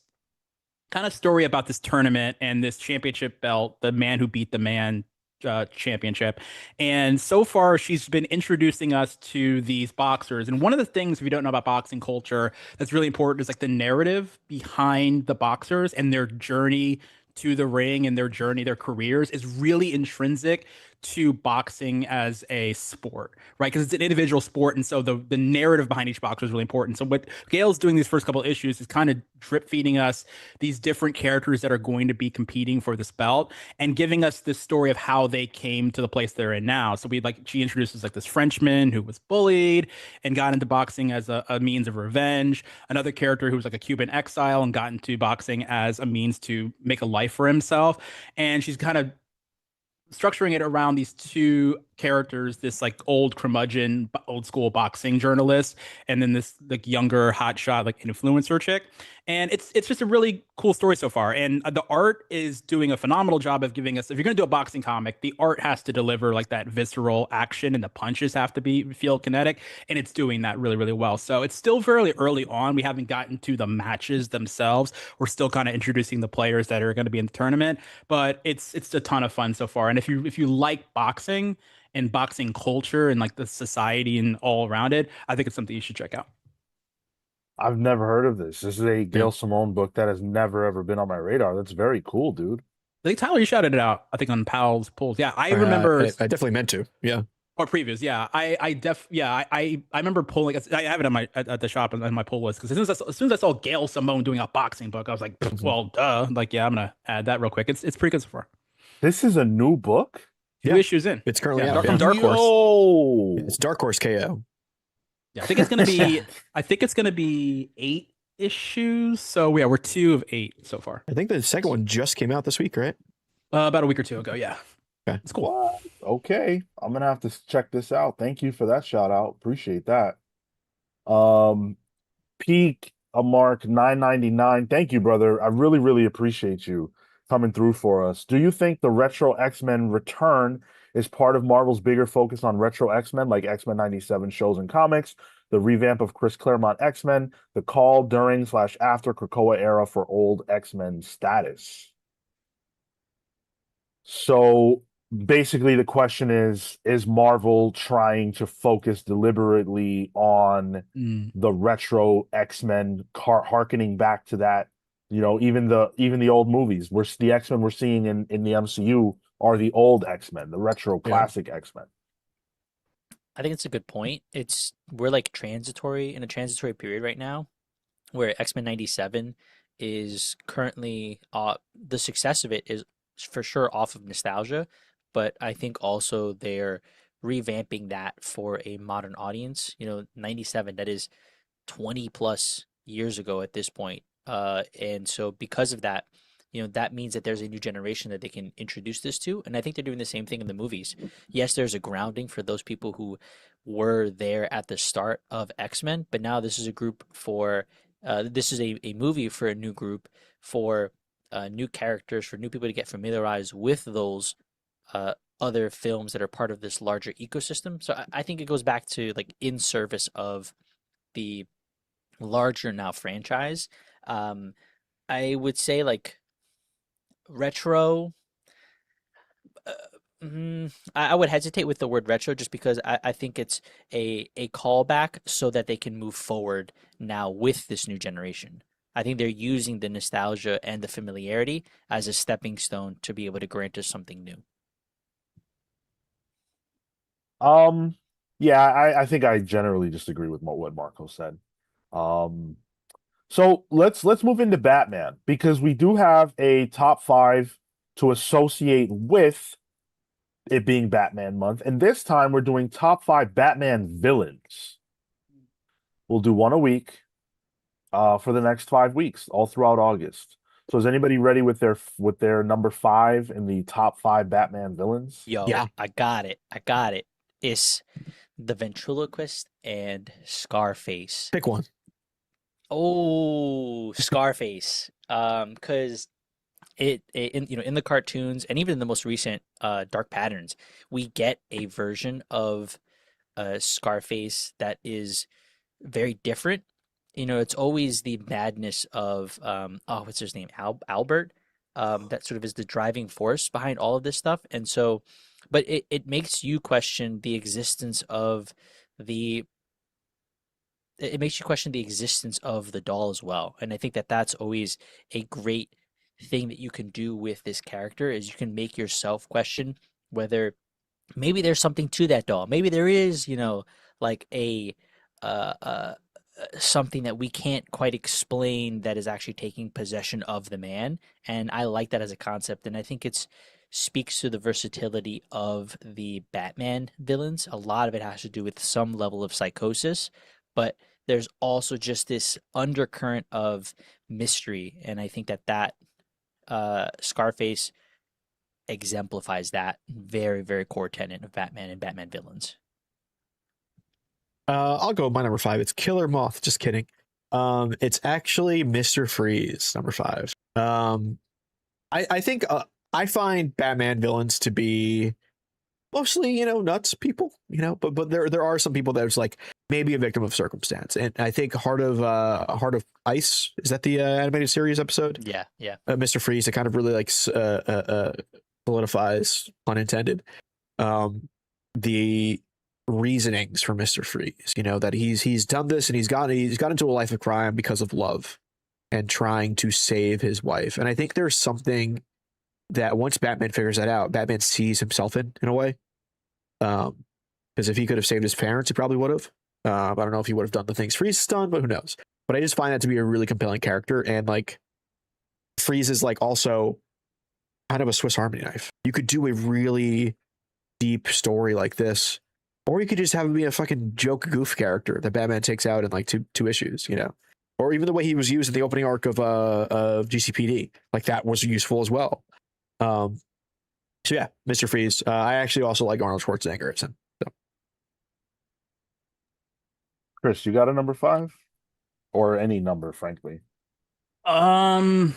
kind of story about this tournament and this championship belt, the man who beat the man championship. And so far, she's been introducing us to these boxers. And one of the things, if you don't know about boxing culture, that's really important is like the narrative behind the boxers and their journey to the ring and their journey, their careers is really intrinsic to boxing as a sport, right? Because it's an individual sport, and so the narrative behind each boxer is really important. So what Gail's doing these first couple of issues is kind of drip feeding us these different characters that are going to be competing for this belt and giving us this story of how they came to the place they're in now. So she introduces like this Frenchman who was bullied and got into boxing as a means of revenge. Another character who was like a Cuban exile and got into boxing as a means to make a life for himself. And she's kind of structuring it around these two characters, this like old curmudgeon, old school boxing journalist, and then this like younger hotshot like influencer chick. And it's just a really cool story so far. And the art is doing a phenomenal job of giving us, if you're going to do a boxing comic, the art has to deliver like that visceral action and the punches have to feel kinetic. And it's doing that really, really well. So it's still fairly early on. We haven't gotten to the matches themselves. We're still kind of introducing the players that are going to be in the tournament, but it's a ton of fun so far. And if you like boxing and boxing culture and like the society and all around it, I think it's something you should check out. I've never heard of this. This is a Gail Simone book that has never ever been on my radar. That's very cool, dude. I think Tyler, you shouted it out. I think on Pal's polls. Yeah, I remember. I definitely meant to. Yeah. Or previous, yeah. I remember pulling. I have it on my at the shop on my pull list because as soon as I saw Gail Simone doing a boxing book, I was like, well, duh. Like, yeah, I'm gonna add that real quick. It's pretty good so far. This is a new book? Two issues in. It's currently Yeah, out. from Dark Horse. Oh, It's Dark Horse KO. Yeah, I think it's gonna be 8 issues. So yeah, we're 2 of 8 so far. I think the second one just came out this week, right? About a week or 2 ago. Yeah. Okay. It's cool. what? Okay, I'm gonna have to check this out. Thank you for that shout out. Appreciate that. Peak a mark 9.99. Thank you, brother. I really, really appreciate you coming through for us. Do you think the retro X-Men return is part of Marvel's bigger focus on retro X-Men, like X-Men 97 shows and comics, the revamp of Chris Claremont X-Men, the call during / after Krakoa era for old X-Men status? So basically the question is Marvel trying to focus deliberately on the retro X-Men, harkening back to that, even the old movies, where the X-Men we're seeing in the MCU are the old X-Men, the retro classic X-Men? I think it's a good point. We're like in a transitory period right now where X-Men 97 is currently the success of it is for sure off of nostalgia, but I think also they're revamping that for a modern audience. 97, that is 20 plus years ago at this point. And so because of that, that means that there's a new generation that they can introduce this to. And I think they're doing the same thing in the movies. Yes, there's a grounding for those people who were there at the start of X-Men, but now this is a group this is a movie for a new group, for new characters, for new people to get familiarized with those other films that are part of this larger ecosystem. So I think it goes back to like in service of the larger now franchise. I would say like retro. I would hesitate with the word retro just because I think it's a callback so that they can move forward now with this new generation. I think they're using the nostalgia and the familiarity as a stepping stone to be able to grant us something new. Yeah, I think I generally just agree with what Marco said. So let's move into Batman, because we do have a top 5 to associate with it being Batman month, and this time we're doing top 5 Batman villains. We'll do one a week for the next 5 weeks, all throughout August. So is anybody ready with their number 5 in the top 5 Batman villains? Yo, Yeah. I got it. It's The Ventriloquist and Scarface. Pick one. Oh, Scarface. Because in the cartoons and even in the most recent Dark Patterns, we get a version of Scarface that is very different. It's always the madness of what's his name? Albert. That sort of is the driving force behind all of this stuff. And so, but it makes you question the existence of the it makes you question the existence of the doll as well. And I think that that's always a great thing that you can do with this character is you can make yourself question whether maybe there's something to that doll. Maybe there is, like a uh, uh, something that we can't quite explain that is actually taking possession of the man. And I like that as a concept, and I think it's speaks to the versatility of the Batman villains. A lot of it has to do with some level of psychosis, but there's also just this undercurrent of mystery, and I think that Scarface exemplifies that very, very core tenet of Batman and Batman villains. I'll go with my number 5. It's Killer Moth. Just kidding. It's actually Mr. Freeze, number 5. I think I find Batman villains to be mostly, nuts people, but there are some people that's like maybe a victim of circumstance. And I think Heart of Ice, is that the animated series episode? Yeah. Mr. Freeze, it kind of really like solidifies, pun intended, the reasonings for Mr. Freeze, that he's done this and he's got into a life of crime because of love and trying to save his wife. And I think there's something that once Batman figures that out, Batman sees himself in a way. Because if he could have saved his parents, he probably would have. I don't know if he would have done the things Freeze has done, but who knows? But I just find that to be a really compelling character. And like Freeze is like also kind of a Swiss Army knife. You could do a really deep story like this, or you could just have him be a fucking joke goof character that Batman takes out in like two issues, or even the way he was used in the opening arc of GCPD, like that was useful as well. So yeah, Mr. Freeze. I actually also like Arnold Schwarzenegger as him. So. Chris, you got a number 5? Or any number, frankly. Yeah,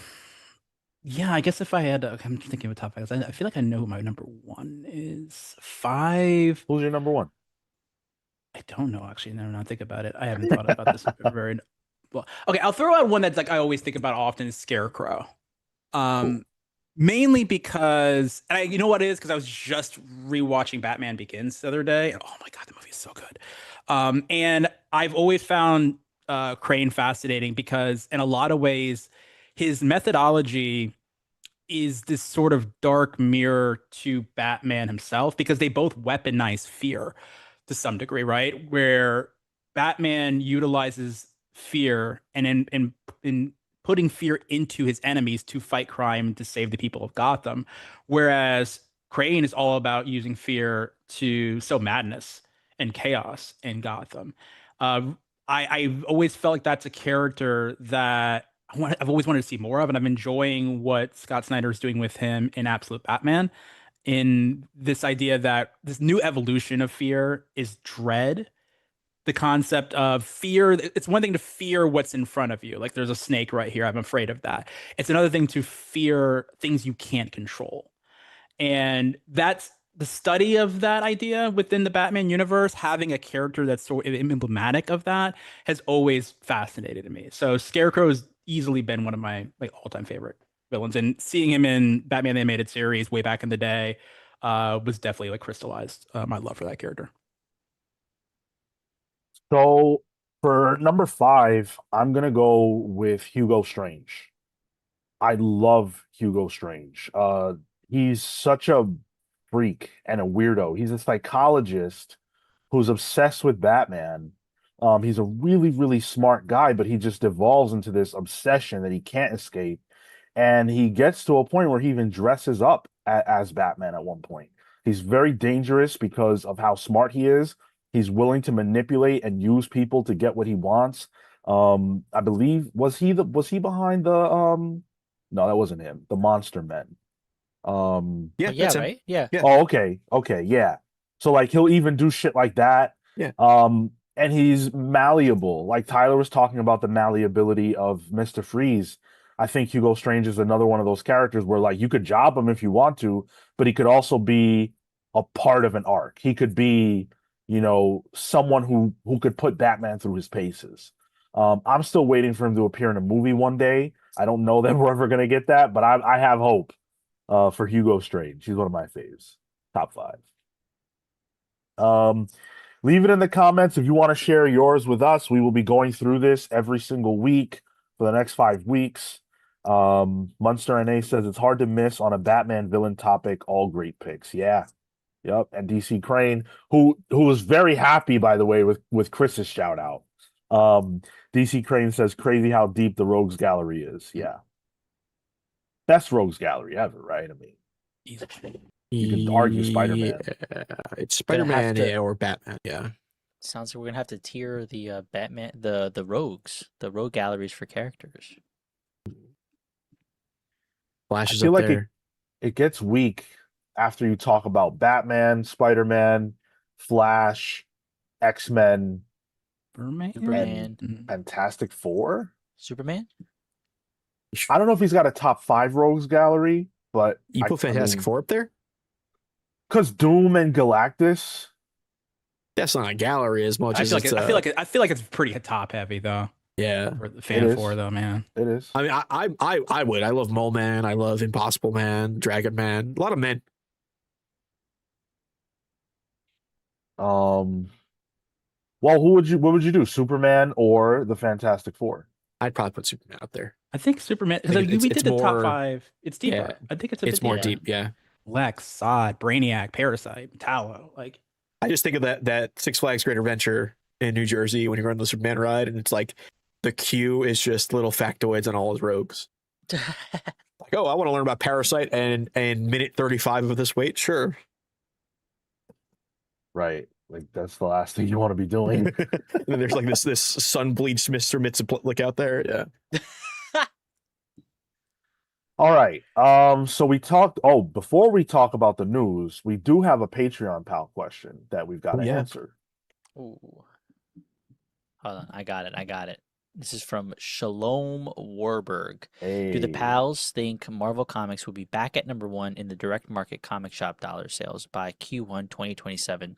I guess if I had to, I'm thinking of a top 5. I feel like I know who my number 1 is. 5. Who's your number 1? I don't know, actually. No, not think about it. I haven't thought about this very well. Okay, I'll throw out one that's like I always think about often is Scarecrow. Cool. Mainly because, and you know what it is? Because I was just rewatching Batman Begins the other day, and oh my god, the movie is so good. And I've always found Crane fascinating because, in a lot of ways, his methodology is this sort of dark mirror to Batman himself, because they both weaponize fear to some degree, right? Where Batman utilizes fear and in putting fear into his enemies to fight crime to save the people of Gotham, whereas Crane is all about using fear to sow madness and chaos in Gotham. I've always felt like that's a character that I've always wanted to see more of, and I'm enjoying what Scott Snyder is doing with him in Absolute Batman, in this idea that this new evolution of fear is dread. The concept of fear, it's one thing to fear what's in front of you. Like there's a snake right here, I'm afraid of that. It's another thing to fear things you can't control. And that's the study of that idea within the Batman universe. Having a character that's sort of emblematic of that has always fascinated me. So Scarecrow has easily been one of my all-time favorite villains, and seeing him in Batman the Animated Series way back in the day was definitely crystallized my love for that character. So for number 5, I'm gonna go with Hugo Strange. I love Hugo Strange. He's such a freak and a weirdo. He's a psychologist who's obsessed with Batman. He's a really, really smart guy, but he just devolves into this obsession that he can't escape. And he gets to a point where he even dresses up as Batman at one point. He's very dangerous because of how smart he is. He's willing to manipulate and use people to get what he wants. I believe was he behind the no, that wasn't him. The Monster Men. Yeah, Yeah, that's him. right? Yeah. Yeah. Oh, okay, yeah. So like he'll even do shit like that. Yeah. And he's malleable. Like Tyler was talking about the malleability of Mr. Freeze. I think Hugo Strange is another one of those characters where like you could job him if you want to, but he could also be a part of an arc. He could be, someone who could put Batman through his paces. I'm still waiting for him to appear in a movie one day. I don't know that we're ever gonna get that, but I have hope for Hugo Strange. He's one of my faves. Top 5. Leave it in the comments if you want to share yours with us. We will be going through this every single week for the next 5 weeks. Munster NA says it's hard to miss on a Batman villain topic. All great picks. Yeah. Yep. And DC Crane, who was very happy, by the way, with Chris's shout out. DC Crane says crazy how deep the Rogues Gallery is. Yeah. Best Rogues Gallery ever, right? I mean, you can argue Spider-Man. Yeah, it's Gonna have Spider-Man to- or Batman. Yeah. Sounds like we're gonna have to tier the Batman, the rogues, the rogue galleries for characters. Flash is I feel up like there. it gets weak after you talk about Batman, Spider-Man, Flash, X-Men, Superman. Fantastic Four. Superman. I don't know if he's got a top 5 Rogues Gallery, but You put Fantastic Four up there? because Doom and Galactus. That's not a gallery as much I as feel like it's I feel like it's pretty top heavy though. yeah. For the It fan is. four though, man. It is. I mean, I would. I love Mole Man. I love Impossible Man, Dragon Man. A lot of men. Well, what would you do? Superman or the Fantastic Four? I'd probably put Superman up there. I think Superman. I think we it's did the top more- 5. It's deeper. yeah, I think it's a It's bit more deeper. deep. Yeah. Lex, Sod, Brainiac, Parasite, Metallo. Like I just think of that Six Flags Great Adventure in New Jersey when you run the Superman ride, and it's like the queue is just little factoids on all his rogues. Like, oh, I want to learn about Parasite and minute 35 of this wait. Sure. Right. Like that's the last thing you want to be doing. And then there's like this sun bleached Mr. Mitsaplik out there. Yeah. All right. So we talked. Oh, before we talk about the news, we do have a Patreon pal question that we've got Oh, to yeah. answer. Ooh. Hold on, I got it. This is from Shalom Warburg. Do the Hey. pals think Marvel Comics will be back at number 1 in the direct market comic shop dollar sales by Q1 2027?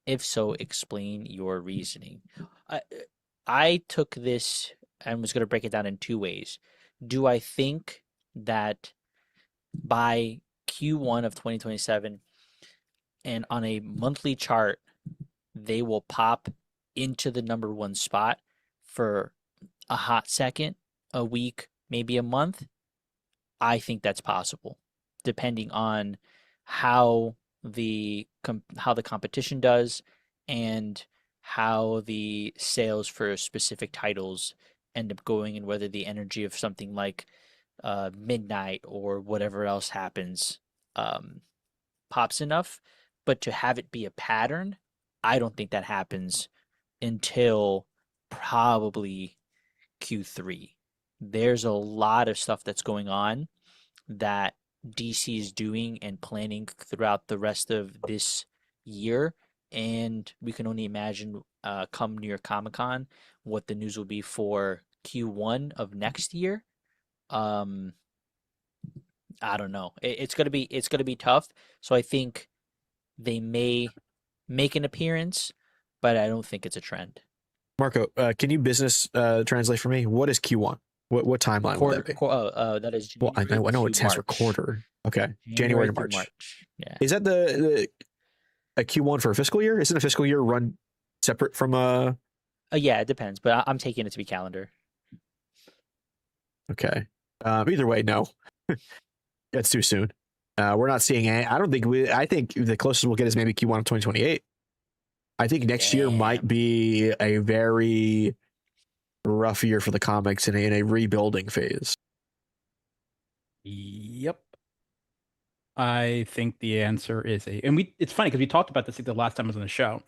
If so, explain your reasoning. I took this and was going to break it down in 2 ways. Do I think that by Q1 of 2027 and on a monthly chart, they will pop into the number 1 spot for a hot second, a week, maybe a month? I think that's possible, depending on how the competition does and how the sales for specific titles end up going, and whether the energy of something like Midnight or whatever else happens pops enough. But to have it be a pattern, I don't think that happens until probably Q3. There's a lot of stuff that's going on that DC is doing and planning throughout the rest of this year, and we can only imagine come New York Comic Con what the news will be for Q1 of next year. I don't know. It's gonna be tough. So I think they may make an appearance, but I don't think it's a trend. Marco, can you business translate for me? What is Q1? What timeline would that be? That is Well, I know it to stands for March. quarter. Okay, January to through March. Yeah. Is that a Q1 for a fiscal year? Isn't a fiscal year run separate from a? Yeah, it depends, but I'm taking it to be calendar. Okay. Either way, no. That's too soon. We're not seeing any. I think the closest we'll get is maybe Q1 of 2028. I think next year might Damn. be a very rough year for the comics in a rebuilding phase. Yep. I think the answer is it's funny because we talked about this like the last time I was on the show.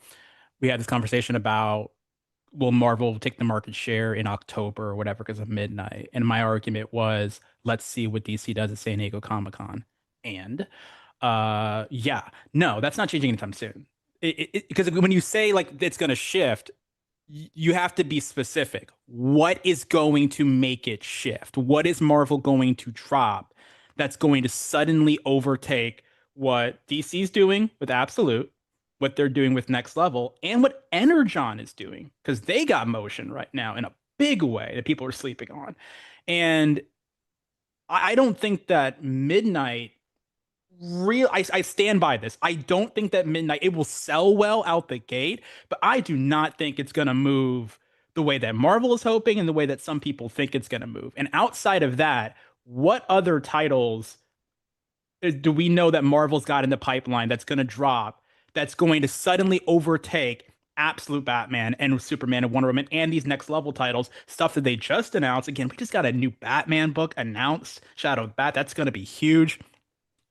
We had this conversation about will Marvel take the market share in October or whatever because of Midnight? And my argument was, let's see what DC does at San Diego Comic-Con. And no, that's not changing anytime soon. because when you say like it's going to shift, you have to be specific. What is going to make it shift? What is Marvel going to drop that's going to suddenly overtake what DC's doing with Absolute, what they're doing with Next Level, and what Energon is doing? Because they got motion right now in a big way that people are sleeping on. And I don't think that Midnight I stand by this. I don't think that Midnight it will sell well out the gate, but I do not think it's going to move the way that Marvel is hoping and the way that some people think it's going to move. And outside of that, what other titles do we know that Marvel's got in the pipeline that's going to drop that's going to suddenly overtake Absolute Batman and Superman and Wonder Woman and these next level titles, stuff that they just announced? Again, we just got a new Batman book announced, Shadow of Bat. That's going to be huge.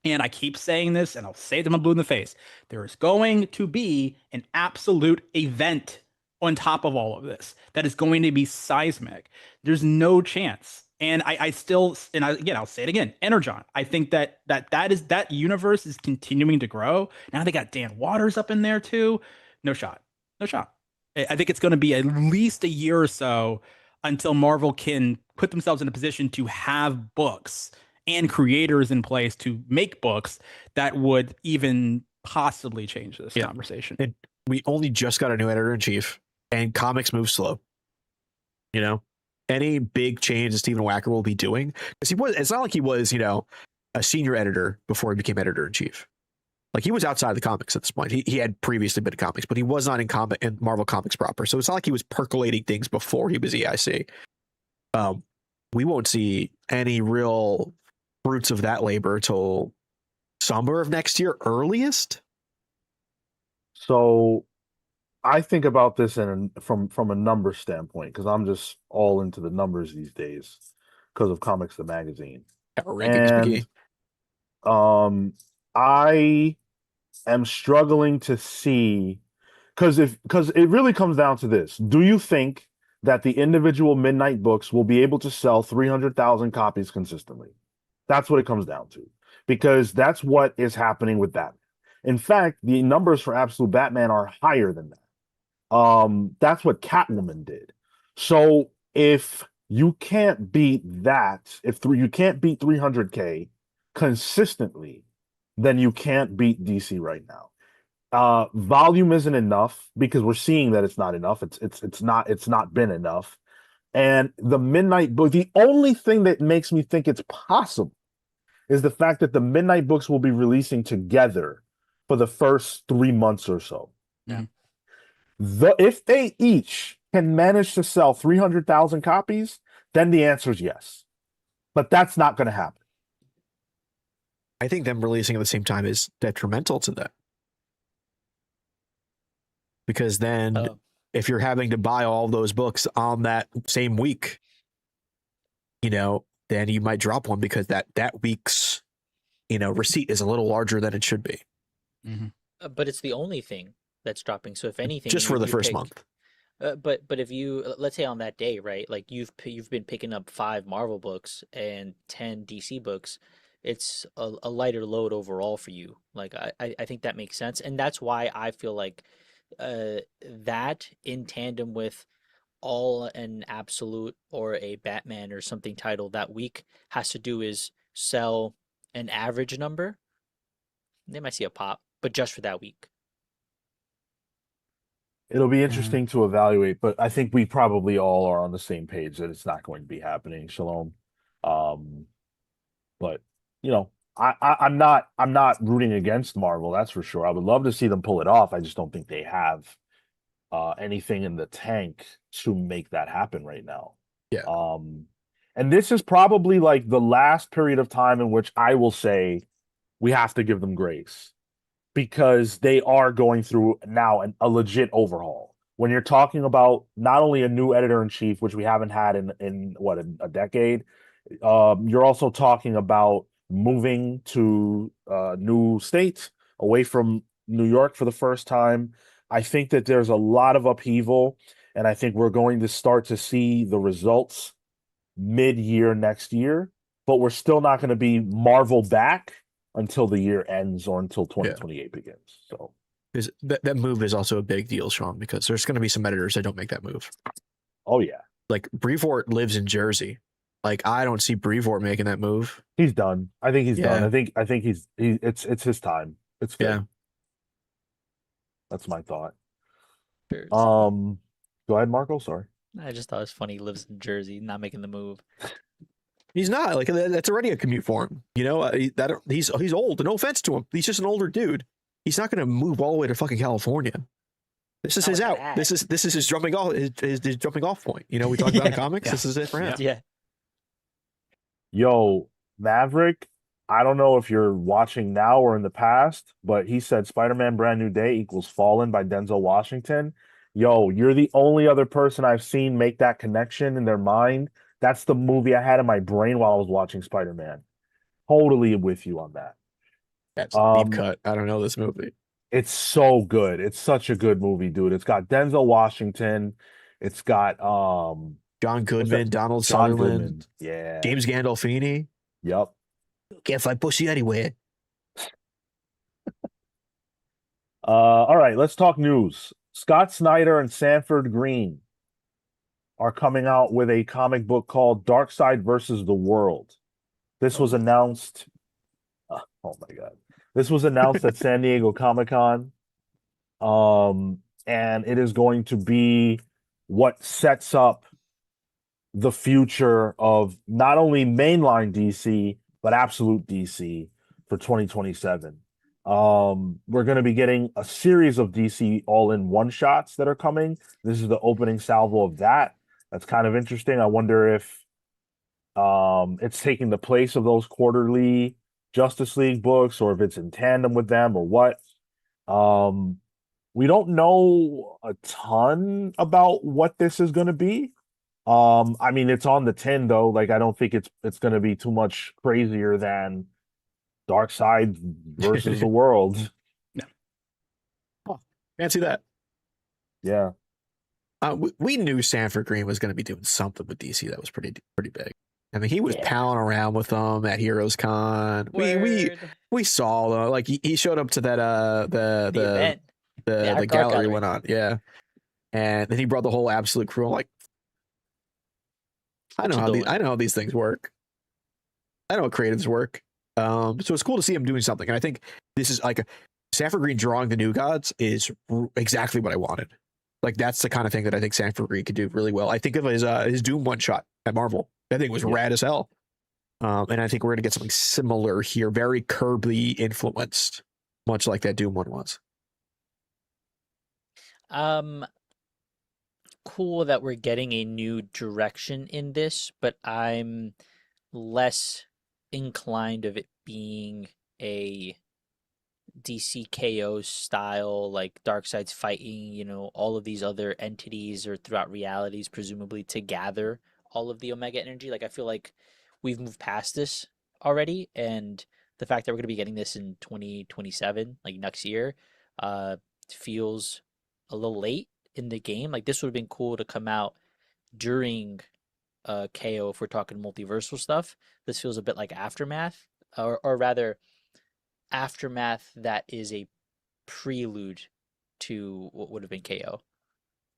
And I keep saying this, and I'll say it to my blue in the face. There is going to be an absolute event on top of all of this that is going to be seismic. There's no chance. And I'll say it again, Energon. I think that universe is continuing to grow. Now they got Dan Waters up in there too. No shot. No shot. I think it's going to be at least a year or so until Marvel can put themselves in a position to have books and creators in place to make books that would even possibly change this conversation. And we only just got a new editor-in-chief, and comics move slow. You know, any big change that Stephen Wacker will be doing, because it's not like he was, a senior editor before he became editor-in-chief. Like, he was outside the comics at this point. He had previously been in comics, but he was not in Marvel Comics proper. So it's not like he was percolating things before he was EIC. We won't see any real fruits of that labor till summer of next year, earliest. So I think about this from a number standpoint, because I'm just all into the numbers these days because of Comics the Magazine. And I am struggling to see, because it really comes down to this. Do you think that the individual Midnight books will be able to sell 300,000 copies consistently? That's what it comes down to, because that's what is happening with Batman. In fact, the numbers for Absolute Batman are higher than that. That's what Catwoman did. So if you can't beat that, if you can't beat 300K consistently, then you can't beat DC right now. Volume isn't enough, because we're seeing that it's not enough. It's not been enough. And the Midnight book, the only thing that makes me think it's possible is the fact that the Midnight books will be releasing together for the first 3 months or so. Yeah. If they each can manage to sell 300,000 copies, then the answer is yes. But that's not going to happen. I think them releasing at the same time is detrimental to them. Because then if you're having to buy all those books on that same week, then you might drop one, because that week's, receipt is a little larger than it should be. Mm-hmm. But it's the only thing that's dropping. So if anything, just for the first month. But if you, let's say on that day, right, like you've been picking up 5 Marvel books and 10 DC books, it's a lighter load overall for you. Like I think that makes sense, and that's why I feel like that in tandem with all an Absolute or a Batman or something title that week has to do is sell an average number. They might see a pop, but just for that week. It'll be interesting to evaluate, but I think we probably all are on the same page that it's not going to be happening. Shalom. But I'm not rooting against Marvel, that's for sure. I would love to see them pull it off. I just don't think they have anything in the tank to make that happen right now. Yeah. And this is probably like the last period of time in which I will say we have to give them grace, because they are going through now a legit overhaul. When you're talking about not only a new editor-in-chief, which we haven't had in a decade, you're also talking about moving to a new state, away from New York for the first time. I think that there's a lot of upheaval, and I think we're going to start to see the results mid-year next year, but we're still not going to be Marvel back until the year ends, or until 2028 begins. So Because that move is also a big deal, Sean, because there's going to be some editors that don't make that move. Oh yeah, Like Brevoort lives in Jersey. Like I don't see Brevoort making that move. he's done. I think he's done. Yeah. I think it's his time. It's good. Yeah. That's my thought. Sure. Go ahead, Marco. Sorry. I just thought it was funny. He lives in Jersey, not making the move. He's not like that's already a commute for him. You know, he's old. No offense to him, he's just an older dude. He's not going to move all the way to fucking California. This is Not his like out. that. This is his jumping off his jumping off point. You know, we talked about in comics. Yeah. This is it for him. Yeah. Yo, Maverick. I don't know if you're watching now or in the past, but he said Spider-Man Brand New Day equals Fallen by Denzel Washington. Yo, you're the only other person I've seen make that connection in their mind. That's the movie I had in my brain while I was watching Spider-Man. Totally with you on that. That's a deep cut. I don't know this movie. It's so good. It's such a good movie, dude. It's got Denzel Washington. It's got John Goodman, Donald John Sutherland, Goodman. Yeah. James Gandolfini. Yep. Can't find pussy anywhere. All right, let's talk news. Scott Snyder and Sanford Green are coming out with a comic book called Darkseid versus the World. This was announced. Oh my God. This was announced at San Diego Comic-Con. And it is going to be what sets up the future of not only mainline DC, but absolute DC for 2027. We're going to be getting a series of DC all-in one-shots that are coming. This is the opening salvo of that. That's kind of interesting. I wonder if it's taking the place of those quarterly Justice League books, or if it's in tandem with them, or what. We don't know a ton about what this is going to be. I mean, it's on the tin though. Like, I don't think it's going to be too much crazier than Darkseid versus the World. No. Oh, fancy that. Yeah. We knew Sanford Green was going to be doing something with DC that was pretty big. I mean, he was palling around with them at Heroes Con. We saw like he showed up to that the event. the gallery went on, yeah, and then he brought the whole Absolute crew. I'm like, I know how these things work. I know how creatives work. So it's cool to see him doing something, and I think this is like Sanford Green drawing the New Gods is exactly what I wanted. Like that's the kind of thing that I think Sanford Green could do really well. I think of his Doom one shot at Marvel. That thing was rad as hell. And I think we're going to get something similar here, very Kirby influenced, much like that Doom one was. Cool that we're getting a new direction in this, but I'm less inclined of it being a DC KO style, like Darkseid's fighting, you know, all of these other entities or throughout realities, presumably to gather all of the Omega energy. Like, I feel like we've moved past this already, and the fact that we're going to be getting this in 2027, like next year, feels a little late in the game. Like, this would have been cool to come out during KO if we're talking multiversal stuff. This feels a bit like Aftermath, or rather Aftermath that is a prelude to what would have been KO.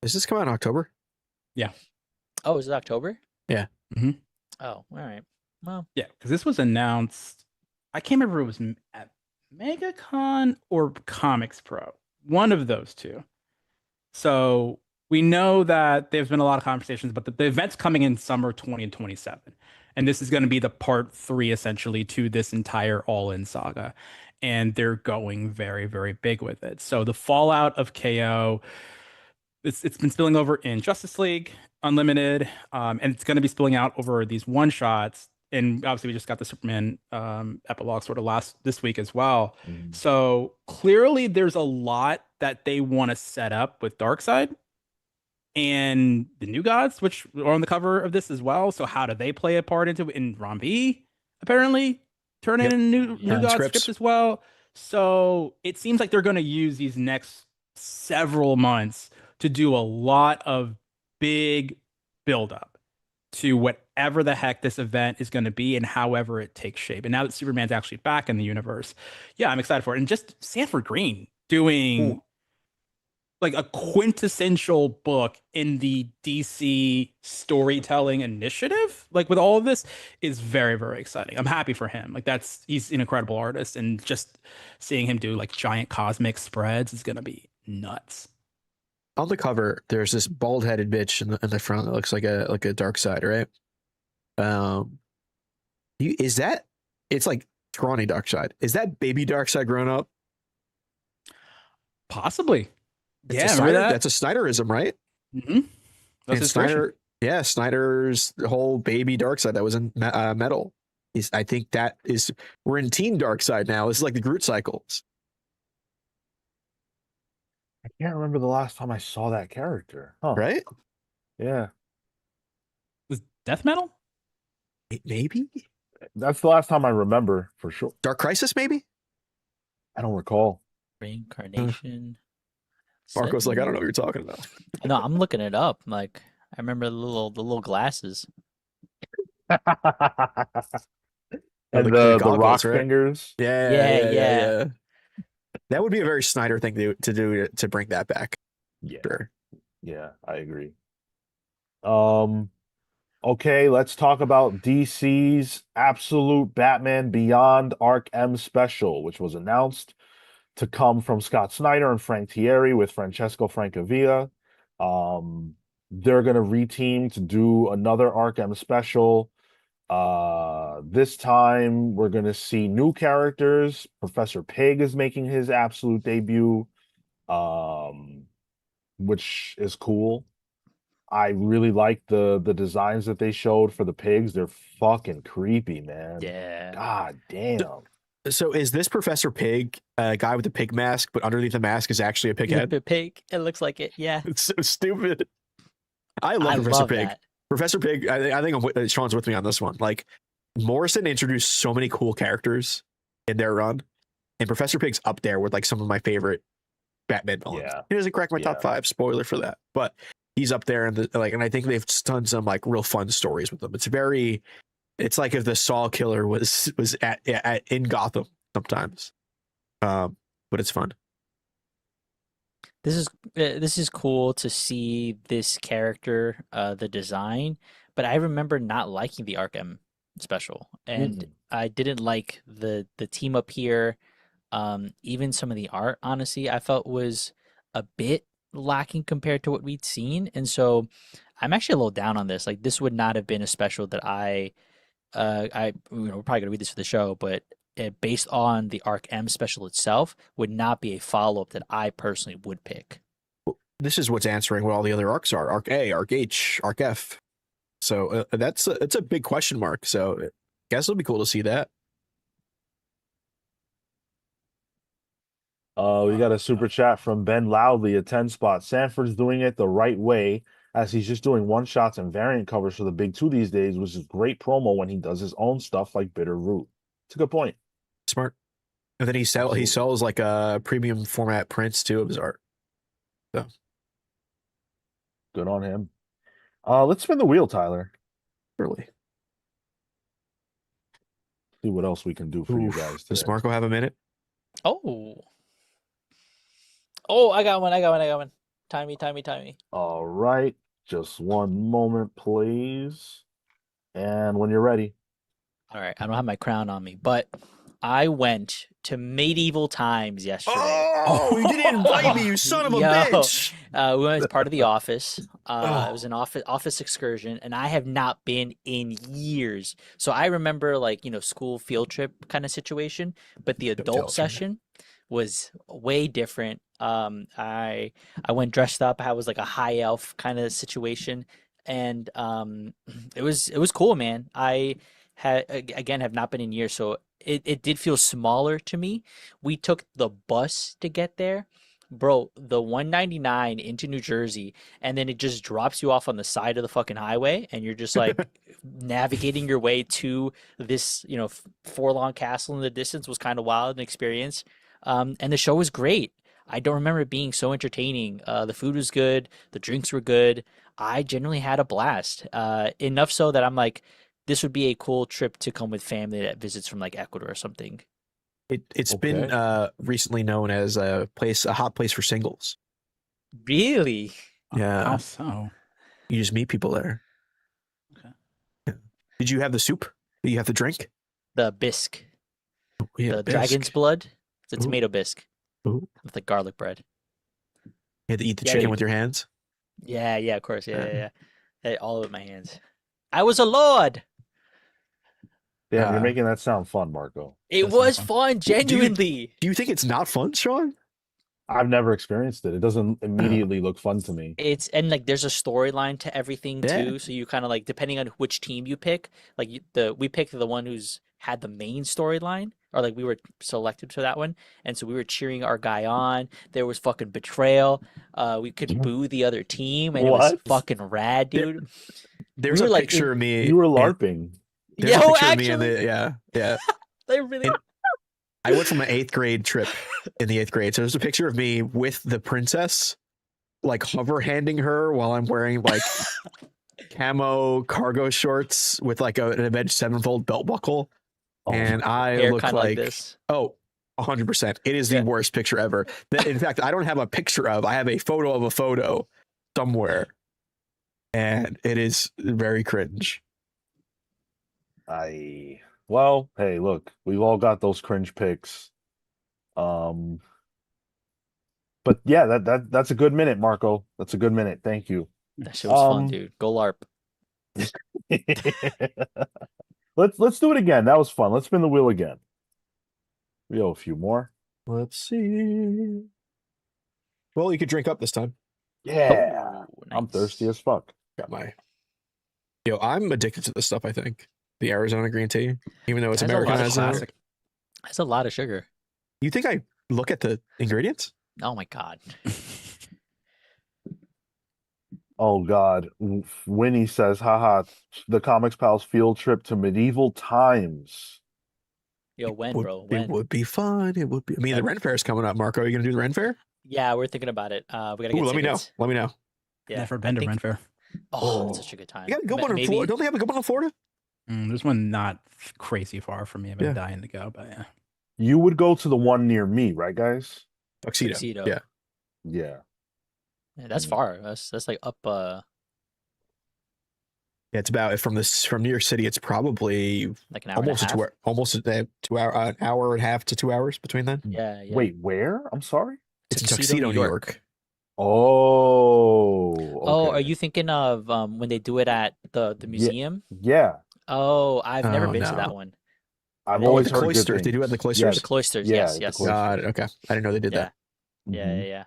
Does this come out in October? Yeah. Oh, is it October? Yeah. Mm-hmm. Oh, all right. Well, yeah, because this was announced. I can't remember if it was at MegaCon or Comics Pro. One of those two. So we know that there's been a lot of conversations, but the event's coming in summer 2027. And this is going to be the part 3, essentially, to this entire all-in saga. And they're going very, very big with it. So the fallout of KO, it's been spilling over in Justice League Unlimited, and it's going to be spilling out over these one-shots. And obviously, we just got the Superman epilogue sort of this week as well. Mm-hmm. So clearly, there's a lot that they want to set up with Darkseid and the New Gods, which are on the cover of this as well. So how do they play a part into it? In Rombi, apparently, turn in a New Gods script as well. So it seems like they're going to use these next several months to do a lot of big buildup to whatever the heck this event is going to be and however it takes shape. And now that Superman's actually back in the universe, yeah, I'm excited for it. And just Sanford Green doing Ooh. like a quintessential book in the DC storytelling initiative, like with all of this, is very, very exciting. I'm happy for him. Like he's an incredible artist, and just seeing him do like giant cosmic spreads is gonna be nuts. On the cover, there's this bald-headed bitch in the front that looks like a Darkseid, right? Is that? It's like scrawny Darkseid. Is that baby Darkseid grown up? Possibly. It's Yeah, a remember Snyder, that? that's a Snyderism, right? Mm-hmm. That's And his creation. Snyder, yeah, Snyder's whole baby Darkseid that was in Metal. I think we're in Teen Darkseid now. This is like the Groot cycles, I can't remember the last time I saw that character. Huh. right? Yeah. Was Death Metal? Maybe That's the last time I remember for sure. Dark Crisis, maybe. I don't recall. Reincarnation. Marco's like, I don't know what you're talking about. No, I'm looking it up. Like, I remember the little glasses. And the the goggles, rock right? fingers. Yeah. That would be a very Snyder thing to do to bring that back. Yeah. Sure. Yeah, I agree. Okay, let's talk about DC's Absolute Batman Beyond Arc M special, which was announced to come from Scott Snyder and Frank Thierry with Francesco Francavilla. They're gonna reteam to do another Arc M special. This time we're gonna see new characters. Professor Pig is making his absolute debut, which is cool. I really like the designs that they showed for the pigs. They're fucking creepy, man. Yeah. God damn. So is this Professor Pig a guy with a pig mask, but underneath the mask is actually a pig head? The pig. It looks like it. Yeah. It's so stupid. I love Professor Pig. That. Professor Pig, I think Sean's with me on this one. Like, Morrison introduced so many cool characters in their run, and Professor Pig's up there with like some of my favorite Batman villains. Yeah. He doesn't crack my top 5. Spoiler for that, but he's up there, and and I think they've done some like real fun stories with him. It's like if the Saw killer was in Gotham sometimes, but it's fun. This is cool to see this character, the design, but I remember not liking the Arkham special, and I didn't like the team up here. Even some of the art, honestly, I felt was a bit lacking compared to what we'd seen, and so I'm actually a little down on this. Like, this would not have been a special that we're probably gonna read this for the show, but based on the Arc M special itself, would not be a follow up that I personally would pick. This is what's answering what all the other arcs are: Arc A, Arc H, Arc F. So it's a big question mark. So I guess it'll be cool to see that. We got a super chat from Ben Loudly, a 10 spot. Sanford's doing it the right way, as he's just doing one shots and variant covers for the big two these days, which is great promo when he does his own stuff like Bitter Root. It's a good point. Smart. And then he sells like a premium format prints too of his art. So good on him. Let's spin the wheel, Tyler. Really. See what else we can do for you guys today. Does Marco have a minute? Oh, I got one. Time me. All right. Just one moment, please. And when you're ready. All right. I don't have my crown on me, but I went to medieval times yesterday. Oh, you didn't invite me, you son of a bitch. We went as part of the office. It was an office excursion, and I have not been in years. So I remember, like, school field trip kind of situation, but the adult session was way different. I went dressed up. I was like a high elf kind of situation, and it was cool, man. I have not been in years, so it did feel smaller to me. We took the bus to get there, bro. The 199 into New Jersey, and then it just drops you off on the side of the fucking highway, and you're just like navigating your way to this, forlorn castle in the distance. Was kind of wild an experience. And the show was great. I don't remember it being so entertaining. The food was good. The drinks were good. I generally had a blast. Enough so that I'm like, this would be a cool trip to come with family that visits from like Ecuador or something. It's been recently known as a hot place for singles. Really? Yeah. How so? You just meet people there. Okay. Yeah. Did you have the soup? Did you have the drink? The bisque. Yeah, The dragon's blood. It's a Ooh. tomato bisque Ooh. with the garlic bread. You had to eat the Yeah, chicken dude. with your hands? Yeah, of course. Yeah. Yeah. Hey, all with my hands. I was a lord. Damn, you're making that sound fun, Marco. It That was sounds fun, genuinely. Do you think it's not fun, Sean? I've never experienced it. It doesn't immediately look fun to me. It's and like there's a storyline to everything Yeah. too. So you kind of like depending on which team you pick. Like we picked the one who's had the main storyline, or like we were selected for that one, and so we were cheering our guy on. There was fucking betrayal. We could boo the other team, and it was What? fucking rad, dude. There's We a were, like, picture of me. You were and- LARPing. There's a Yo, picture of me in actually, the yeah. they really. And- I went from an 8th grade trip in the 8th grade. So there's a picture of me with the princess, like hover handing her while I'm wearing like camo cargo shorts with like an Avenged Sevenfold belt buckle. Oh, And I Hair look kind of like this. 100%. It is the Yeah. worst picture ever. In fact, I don't have a picture of, I have a photo of a photo somewhere. And it is very cringe. Well, hey, look, we've all got those cringe pics. But yeah, that's a good minute, Marco. That's a good minute. Thank you. That shit was fun, dude. Go LARP. Let's do it again. That was fun. Let's spin the wheel again. We have a few more. Let's see. Well, you could drink up this time. Yeah. Oh, I'm nice. thirsty as fuck. Got my. Yo, I'm addicted to this stuff, I think. The Arizona green tea, even though it's That's a lot of Americanized. now. classic. That's a lot of sugar. You think I look at the ingredients? Oh my god. Oh God. Winnie says, haha, the Comics Pals field trip to medieval times. Yo, when, Would- bro? It When? would be fun. It would be. I mean, the Ren Fair is coming up, Marco. Are you going to do the Ren Fair? Yeah, we're thinking about it. We gotta Ooh, get let me know. tickets. Let me know. Yeah, Never I been to think- Ren Fair. Oh, that's such a good time. You got a good Ma- one in maybe- Florida. Don't they have a good one in Florida? There's one not crazy far from me. I've been Yeah. dying to go, but yeah. You would go to the one near me, right, guys? Tuxedo. Tuxedo. Yeah. Yeah. Yeah, that's far. That's like up. Yeah, it's about from New York City. It's probably Like an hour almost and a half. almost a 2 hour, an hour and a half to 2 hours between then. Yeah. Wait, where? I'm sorry. It's in Tuxedo, New York. Oh. Oh, okay. are you thinking of when they do it at the museum? Yeah. Oh, I've never Oh, been to no. that one. I've Oh, always the heard good cloisters. They do have the things. cloisters? The cloisters. Yeah, Yes. the Yes. cloisters. Got it. Okay, I didn't know they did Yeah. that. Yeah. Mhm. Yeah.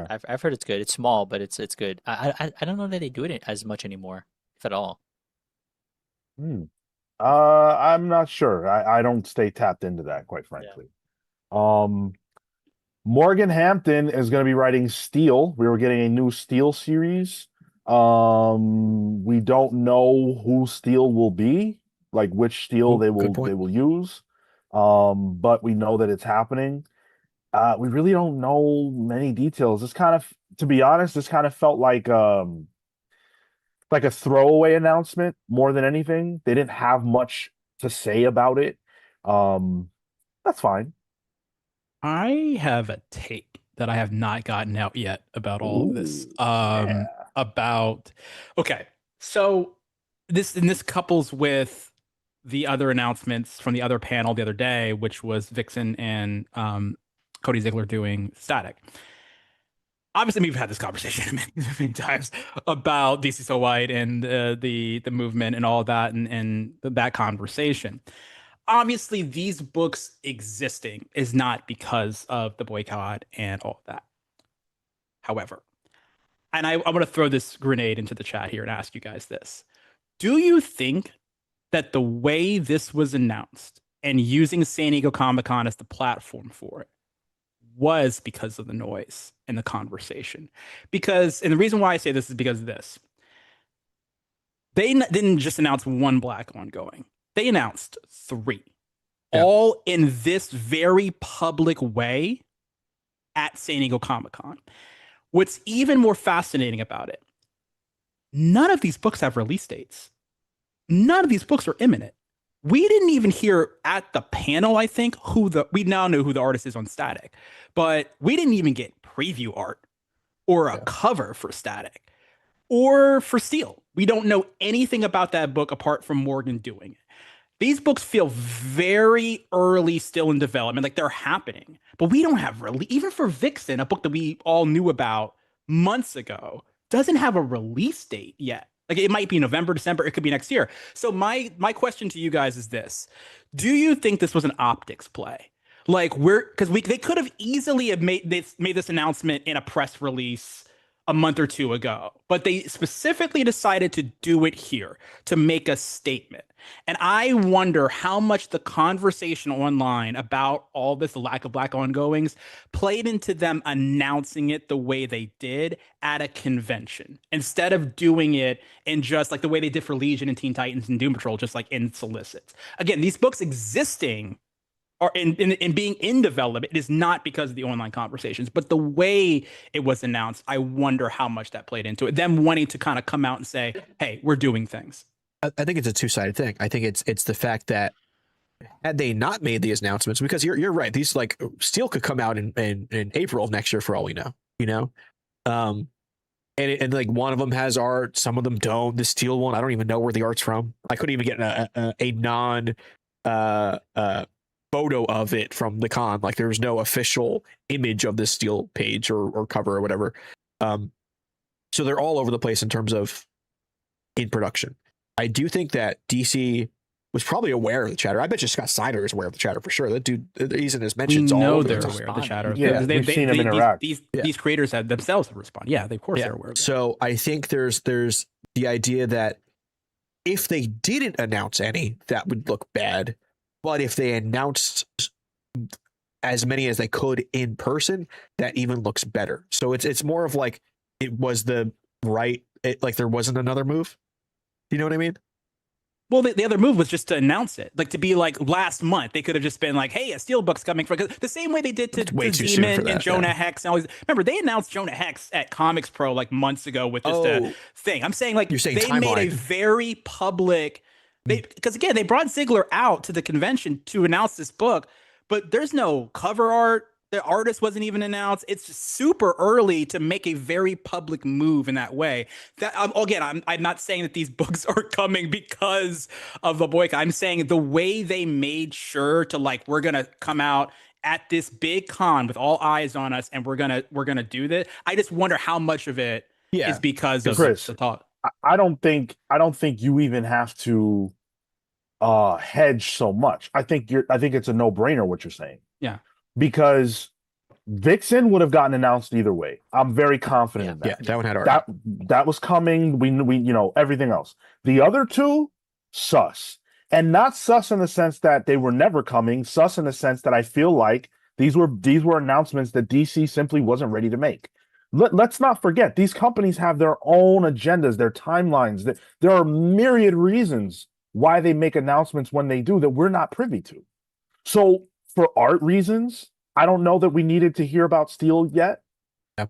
Yeah. I've heard it's good. It's small, but it's good. I don't know that they do it as much anymore, if at all. Hmm. I'm not sure. I don't stay tapped into that, quite frankly. Morgan Hampton is going to be writing Steel. We were getting a new Steel series. We don't know who Steel will be, like which Steel Ooh, good point. they will use. But we know that it's happening. We really don't know many details. This kind of, to be honest, this kind of felt like a throwaway announcement more than anything. They didn't have much to say about it. That's fine. I have a take that I have not gotten out yet about all of this. Ooh, yeah. About okay, so this couples with the other announcements from the other panel the other day, which was Vixen and Cody Ziegler doing Static. Obviously, we've had this conversation many times about DC So White and the movement and all of that and that conversation. Obviously, these books existing is not because of the boycott and all of that. However, and I want to throw this grenade into the chat here and ask you guys this. Do you think that the way this was announced and using San Diego Comic-Con as the platform for it was because of the noise and the conversation? Because, and the reason why I say this is because of this. They didn't just announce one Black ongoing. They announced 3, all in this very public way at San Diego Comic-Con. What's even more fascinating about it, none of these books have release dates. None of these books are imminent. We didn't even hear at the panel, I think, we now know who the artist is on Static, but we didn't even get preview art or a cover for Static or for Steel. We don't know anything about that book apart from Morgan doing it. These books feel very early still in development, like they're happening, but we don't have even for Vixen, a book that we all knew about months ago, doesn't have a release date yet. Like it might be November, December, it could be next year. So my question to you guys is this: do you think this was an optics play? Like they could have easily have made this announcement in a press release a month or two ago, but they specifically decided to do it here to make a statement. And I wonder how much the conversation online about all this lack of Black ongoings played into them announcing it the way they did at a convention instead of doing it in just like the way they did for Legion and Teen Titans and Doom Patrol, just like in solicits. Again, these books existing or in being in development, it is not because of the online conversations, but the way it was announced, I wonder how much that played into it. Them wanting to kind of come out and say, hey, we're doing things. I think it's a two-sided thing. I think it's the fact that had they not made these announcements, because you're right, these like Steel could come out in April of next year for all we know, you know? And like one of them has art, some of them don't. The Steel one, I don't even know where the art's from. I couldn't even get a non photo of it from the con. Like there's no official image of this Steel page or cover or whatever. So they're all over the place in terms of in production. I do think that DC was probably aware of the chatter. I bet you Scott Snyder is aware of the chatter for sure. That dude, he's in his mentions all over. They're aware of the chatter. Yeah, we've seen him interact. These creators have themselves respond. Yeah, of course they're aware of that. So I think there's the idea that if they didn't announce any, that would look bad. But if they announced as many as they could in person, that even looks better. So it's more of like it was the right, like there wasn't another move. Do you know what I mean? Well, the other move was just to announce it, like to be like last month. They could have just been like, "Hey, a Steelbook's coming for," the same way they did to Demon and Jonah Hex. And always remember they announced Jonah Hex at Comics Pro like months ago with just a thing. I'm saying like they made a very public. Because again, they brought Ziegler out to the convention to announce this book, but there's no cover art. The artist wasn't even announced. It's just super early to make a very public move in that way. That again, I'm not saying that these books are coming because of the boycott. I'm saying the way they made sure to like, we're gonna come out at this big con with all eyes on us, and we're gonna do this. I just wonder how much of it is because of Chris, the talk. I don't think you even have to hedge so much. I think it's a no-brainer what you're saying. Yeah. Because Vixen would have gotten announced either way. I'm very confident in that. Yeah, that one had art. That was coming. We you know everything else. The other two, sus. And not sus in the sense that they were never coming, sus in the sense that I feel like these were announcements that DC simply wasn't ready to make. Let's not forget, these companies have their own agendas, their timelines. There are myriad reasons why they make announcements when they do that we're not privy to. So for art reasons, I don't know that we needed to hear about Steel yet. Yep.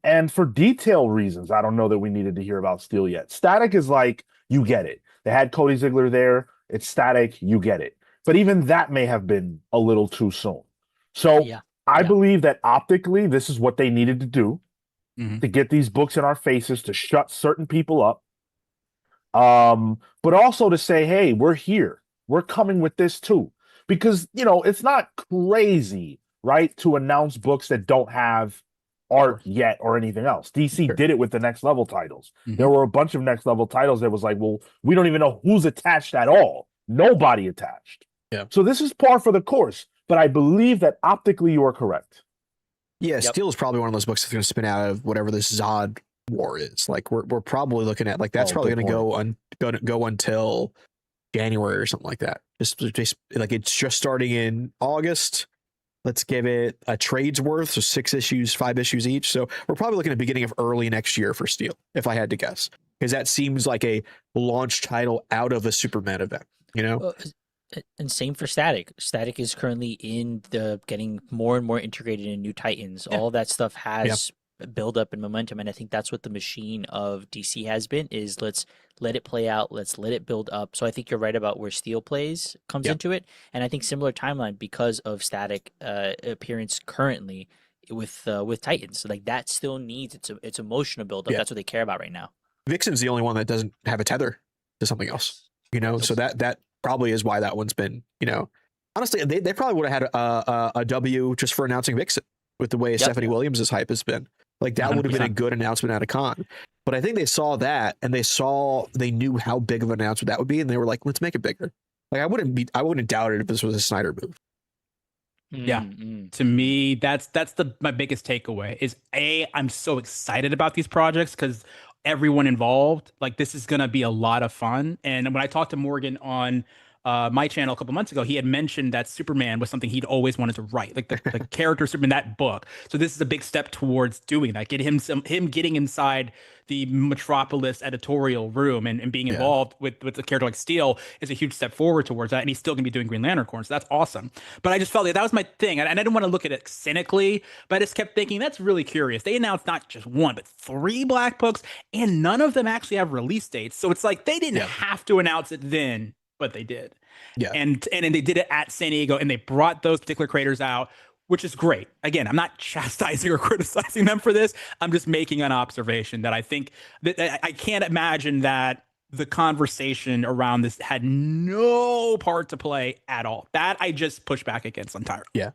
And for detail reasons, I don't know that we needed to hear about Steel yet. Static is like, you get it. They had Cody Ziegler there. It's Static. You get it. But even that may have been a little too soon. So I believe that optically, this is what they needed to do to get these books in our faces, to shut certain people up. But also to say, hey, we're here. We're coming with this too. Because, you know, it's not crazy, right, to announce books that don't have art yet or anything else. DC did it with the Next Level titles. There were a bunch of Next Level titles that was like, well, we don't even know who's attached at all. Nobody attached. Yeah. So this is par for the course. But I believe that optically you are correct. Yeah, Steel is probably one of those books that's going to spin out of whatever this Zod war is. Like we're probably looking at like that's probably going to go until January or something like that. Just like it's just starting in August. Let's give it a trade's worth, so 6 issues, 5 issues each. So we're probably looking at the beginning of early next year for Steel, if I had to guess, because that seems like a launch title out of a Superman event, you know. And same for Static. Static is currently in the getting more and more integrated in New Titans. All that stuff has build up and momentum, and I think that's what the machine of DC has been, is let's let it play out, let's let it build up. So I think you're right about where Steel plays comes into it, and I think similar timeline because of Static appearance currently with Titans. Like that still needs its emotional build up. That's what they care about right now. Vixen's the only one that doesn't have a tether to something else, you know. So that probably is why that one's been, you know, honestly, they probably would have had a W just for announcing Vixen with the way Stephanie Williams' hype has been. Like that would have been a good announcement at a con. But I think they saw that and they knew how big of an announcement that would be, and they were like, let's make it bigger. Like I wouldn't doubt it if this was a Snyder move. Yeah. To me, that's my biggest takeaway is I'm so excited about these projects because everyone involved, like this is gonna be a lot of fun. And when I talked to Morgan on my channel a couple months ago, he had mentioned that Superman was something he'd always wanted to write, like the character Superman, that book. So this is a big step towards doing that. Him getting inside the Metropolis editorial room and being involved with a character like Steel is a huge step forward towards that. And he's still gonna be doing Green Lantern Corps. So that's awesome. But I just felt like that was my thing. And I didn't want to look at it cynically, but I just kept thinking that's really curious. They announced not just one, but 3 Black books, and none of them actually have release dates. So it's like they didn't have to announce it then, but they did. Yeah. And they did it at San Diego, and they brought those particular creators out, which is great. Again, I'm not chastising or criticizing them for this. I'm just making an observation that I think that I can't imagine that the conversation around this had no part to play at all. That I just push back against entirely. Yeah.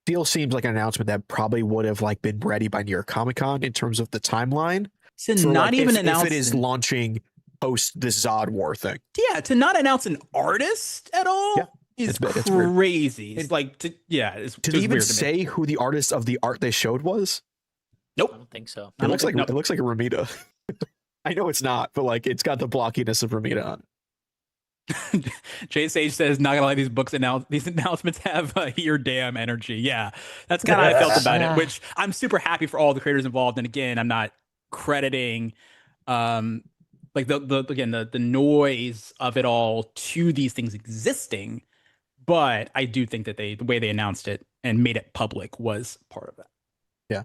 Steel seems like an announcement that probably would have like been ready by New York Comic Con in terms of the timeline. So not even if it is launching post this Zod War thing. Yeah, to not announce an artist at all is crazy. It's like, did they even say who the artist of the art they showed was? Nope, I don't think so. It looks like a Ramita. I know it's not, but like it's got the blockiness of Ramita on it. Jay Sage says, "Not gonna lie, these announcements have your damn energy." Yeah, that's kind of how I felt about it. Which I'm super happy for all the creators involved. And again, I'm not crediting like the noise of it all to these things existing, but I do think that the way they announced it and made it public was part of that. Yeah.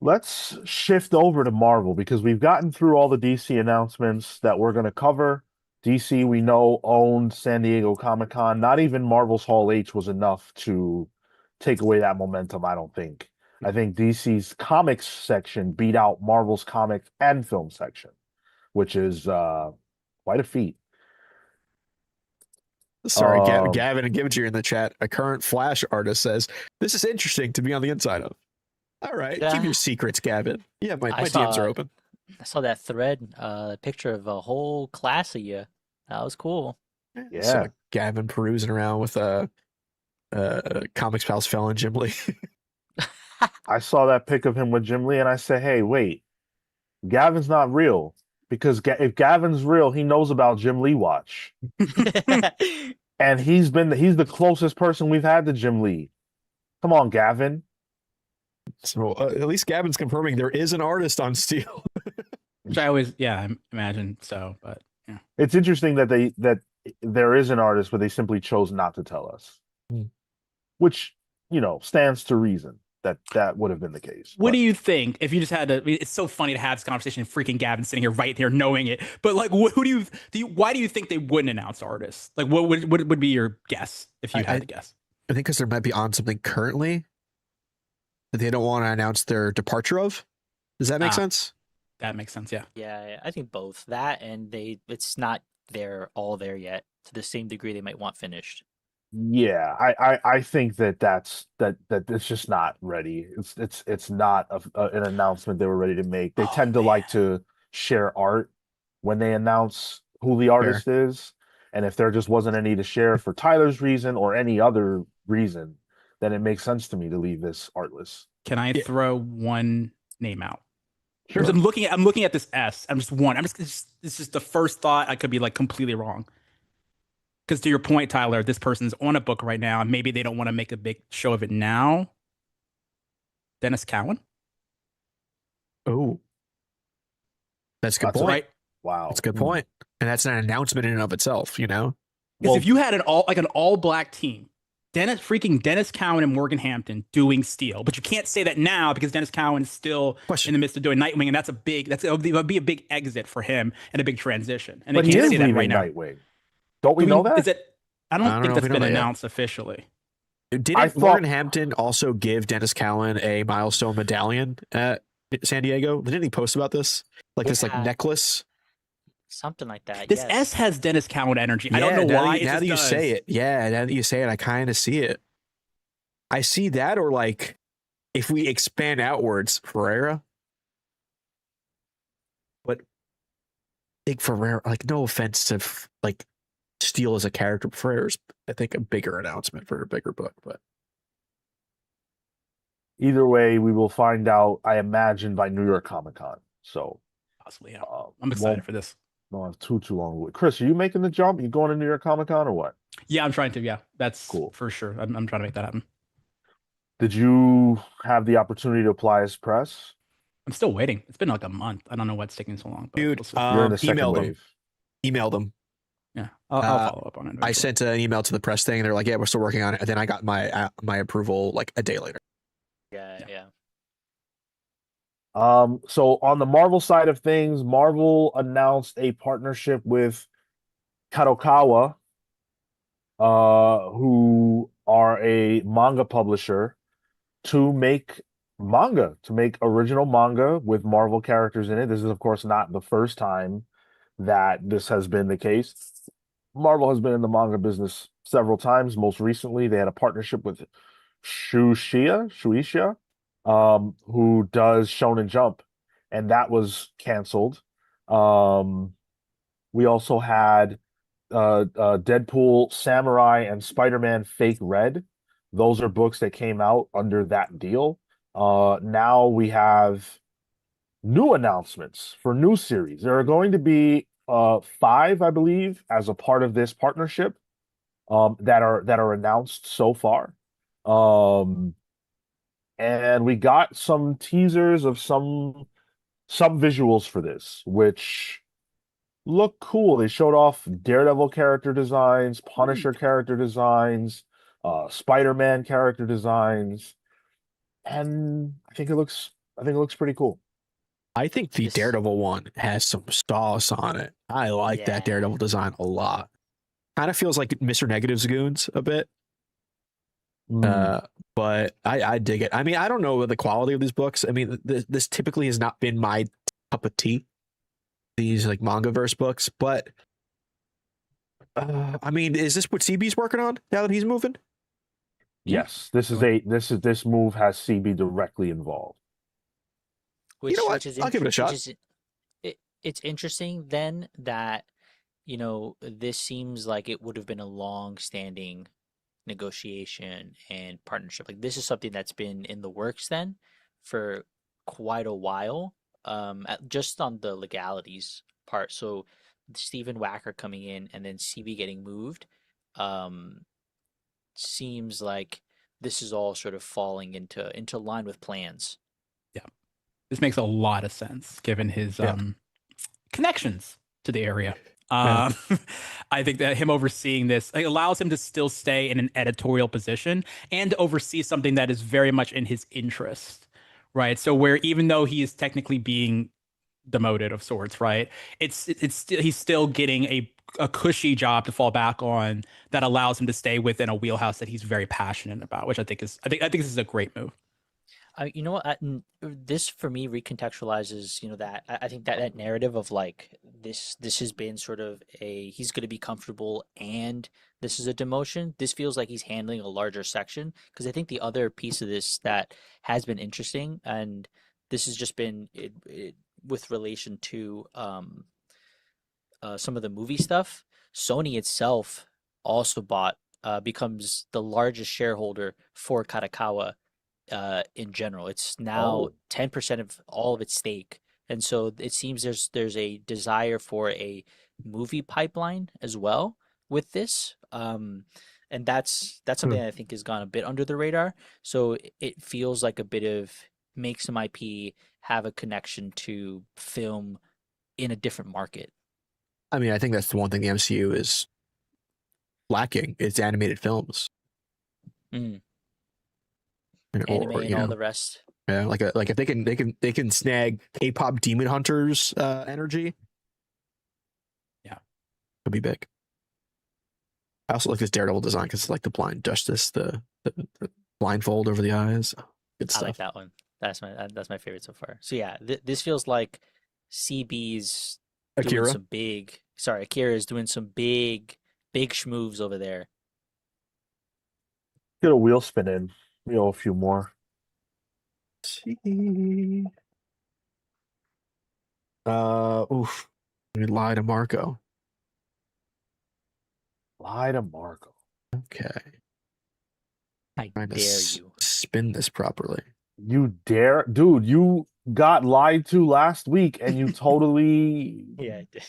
Let's shift over to Marvel because we've gotten through all the DC announcements that we're going to cover. DC, we know, owned San Diego Comic-Con. Not even Marvel's Hall H was enough to take away that momentum, I don't think. I think DC's comics section beat out Marvel's comic and film section, which is quite a feat. Sorry, Gavin and Givenchy in the chat. A current Flash artist says, "This is interesting to be on the inside of." All right, keep your secrets, Gavin. Yeah, my DMs are open. I saw that thread, picture of a whole class of you. That was cool. Yeah, so Gavin perusing around with Comics Pals Fell and Jim Lee. I saw that pic of him with Jim Lee, and I said, "Hey, wait, Gavin's not real because if Gavin's real, he knows about Jim Lee Watch, and he's the closest person we've had to Jim Lee. Come on, Gavin." So at least Gavin's confirming there is an artist on Steel. Which I always, imagine so, but yeah. It's interesting that there is an artist, but they simply chose not to tell us, which stands to reason that would have been the case. What do you think if you just had to? It's so funny to have this conversation. Freaking Gavin sitting here right here knowing it, but like, who do you? Why do you think they wouldn't announce artists? Like, what would be your guess if you had to guess? I think because they might be on something currently that they don't want to announce their departure of. Does that make sense? That makes sense. Yeah. Yeah, I think both that and it's not all there yet to the same degree they might want finished. Yeah, I think that it's just not ready. It's not an announcement they were ready to make. They tend to like to share art when they announce who the artist is, and if there just wasn't any to share for Tyler's reason or any other reason, then it makes sense to me to leave this artless. Can I throw one name out? Sure. I'm looking at this S. It's just the first thought. I could be like completely wrong. Because to your point, Tyler, this person's on a book right now, and maybe they don't want to make a big show of it now. Dennis Cowan. Oh, that's a good point. Right? Wow, that's a good point, and that's an announcement in and of itself. Because if you had an all black team, Dennis Cowan and Morgan Hampton doing Steel, but you can't say that now because Dennis Cowan is still Question. in the midst of doing Nightwing, and it would be a big exit for him and a big transition. And But they he can't is say that leaving right now. Nightwing. Don't we know that? Is it? I don't know think if that's we know been that yet. announced officially. Didn't thought- Morgan Hampton also give Dennis Cowan a milestone medallion at San Diego? Didn't he post about this? Like this like Yeah. necklace? Something like that. This yes. S has Dennis Cowan energy. I don't know now why. That you, now that you say it, now that you say it, I kind of see it. I see that, or like if we expand outwards, Ferreira. But I think Ferreira, like, no offense to like Steel as a character, but Ferreira's, I think, a bigger announcement for a bigger book. But Either way, we will find out, I imagine, by New York Comic Con. So Possibly, yeah. I'm excited for this. Don't have too long. Chris, are you making the jump? You going to New York Comic Con or what? Yeah, I'm trying to. Yeah, that's Cool. for sure. I'm trying to make that happen. Did you have the opportunity to apply as press? I'm still waiting. It's been like a month. I don't know what's taking so long. But dude, we'll see. You're in the second email them. wave. Email them. Yeah, I'll follow up on it. I eventually. sent an email to the press thing, and they're like, "Yeah, we're still working on it." And then I got my approval like a day later. Yeah. So on the Marvel side of things, Marvel announced a partnership with Kadokawa, who are a manga publisher, to make original manga with Marvel characters in it. This is, of course, not the first time that this has been the case. Marvel has been in the manga business several times. Most recently, they had a partnership with Shueisha, who does Shonen Jump, and that was canceled. We also had Deadpool, Samurai, and Spider-Man Fake Red. Those are books that came out under that deal. Now we have new announcements for new series. There are going to be 5, I believe, as a part of this partnership, that are announced so far. And we got some teasers of some visuals for this, which look cool. They showed off Daredevil character designs, Punisher character designs, Spider-Man character designs, and I think it looks pretty cool. I think the Daredevil one has some sauce on it. I like that Daredevil design a lot. Kind of feels like Mr. Negative's Goons a bit. But I dig it. I mean, I don't know the quality of these books. I mean, this typically has not been my cup of tea, these like manga verse books, but I mean, is this what CB's working on now that he's moving? Yes, this move has CB directly involved. Which, You know what? which is I'll give it a shot. It's interesting then that, this seems like it would have been a long-standing negotiation and partnership. Like, this is something that's been in the works then for quite a while, just on the legalities part. So Stephen Wacker coming in and then CB getting moved, seems like this is all sort of falling into line with plans. Yeah, this makes a lot of sense given his connections to the area. I think that him overseeing this allows him to still stay in an editorial position and oversee something that is very much in his interest, right? So where even though he is technically being demoted of sorts, right? He's still getting a cushy job to fall back on that allows him to stay within a wheelhouse that he's very passionate about, which I think this is a great move. You know what? This for me recontextualizes, that I think that narrative of like this has been sort of he's going to be comfortable and this is a demotion. This feels like he's handling a larger section, because I think the other piece of this that has been interesting, and this has just been with relation to some of the movie stuff. Sony itself also becomes the largest shareholder for Kadokawa. In general, it's now 10% of all of its stake, and so it seems there's a desire for a movie pipeline as well with this, and that's something that I think has gone a bit under the radar. So it feels like a bit of make some IP have a connection to film in a different market. I mean, I think that's the one thing the MCU is lacking. It's animated films. Mm. You know, Anime or, and you all know, the rest. yeah, like if they can snag K-pop Demon Hunters energy, Yeah. it'll be big. I also like this Daredevil design because it's like the blind justice, the blindfold over the eyes. Good I stuff. like that one. That's my favorite so far. So yeah, this feels like CB's doing Akira. some big. Sorry, Akira is doing some big schmoves over there. Get a wheel spin in. A few more. See. Oof. We lie to Marco. Lie to Marco. Okay. I Trying to dare you. spin this properly. You dare, dude? You got lied to last week, and you totally. Yeah, I did.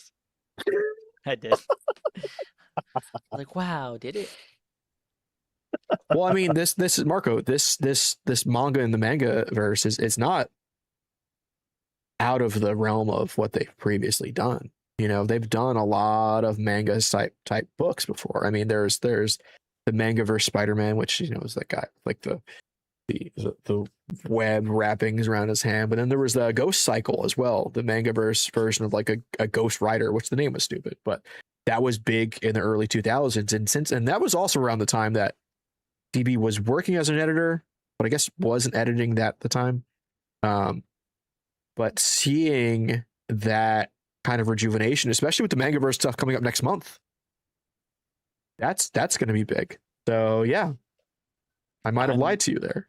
I did. Like, wow, did it? Well, I mean, this is Marco. This manga in the manga verse it's not out of the realm of what they've previously done. You know, they've done a lot of manga type books before. I mean, there's the manga verse Spider-Man, which is that guy like the web wrappings around his hand. But then there was the Ghost Cycle as well, the manga verse version of like a Ghost Rider, which the name was stupid, but that was big in the early 2000s. And that was also around the time that DB was working as an editor, but I guess wasn't editing that at the time. But seeing that kind of rejuvenation, especially with the Mangaverse stuff coming up next month, that's going to be big. So yeah, I might have lied to you there.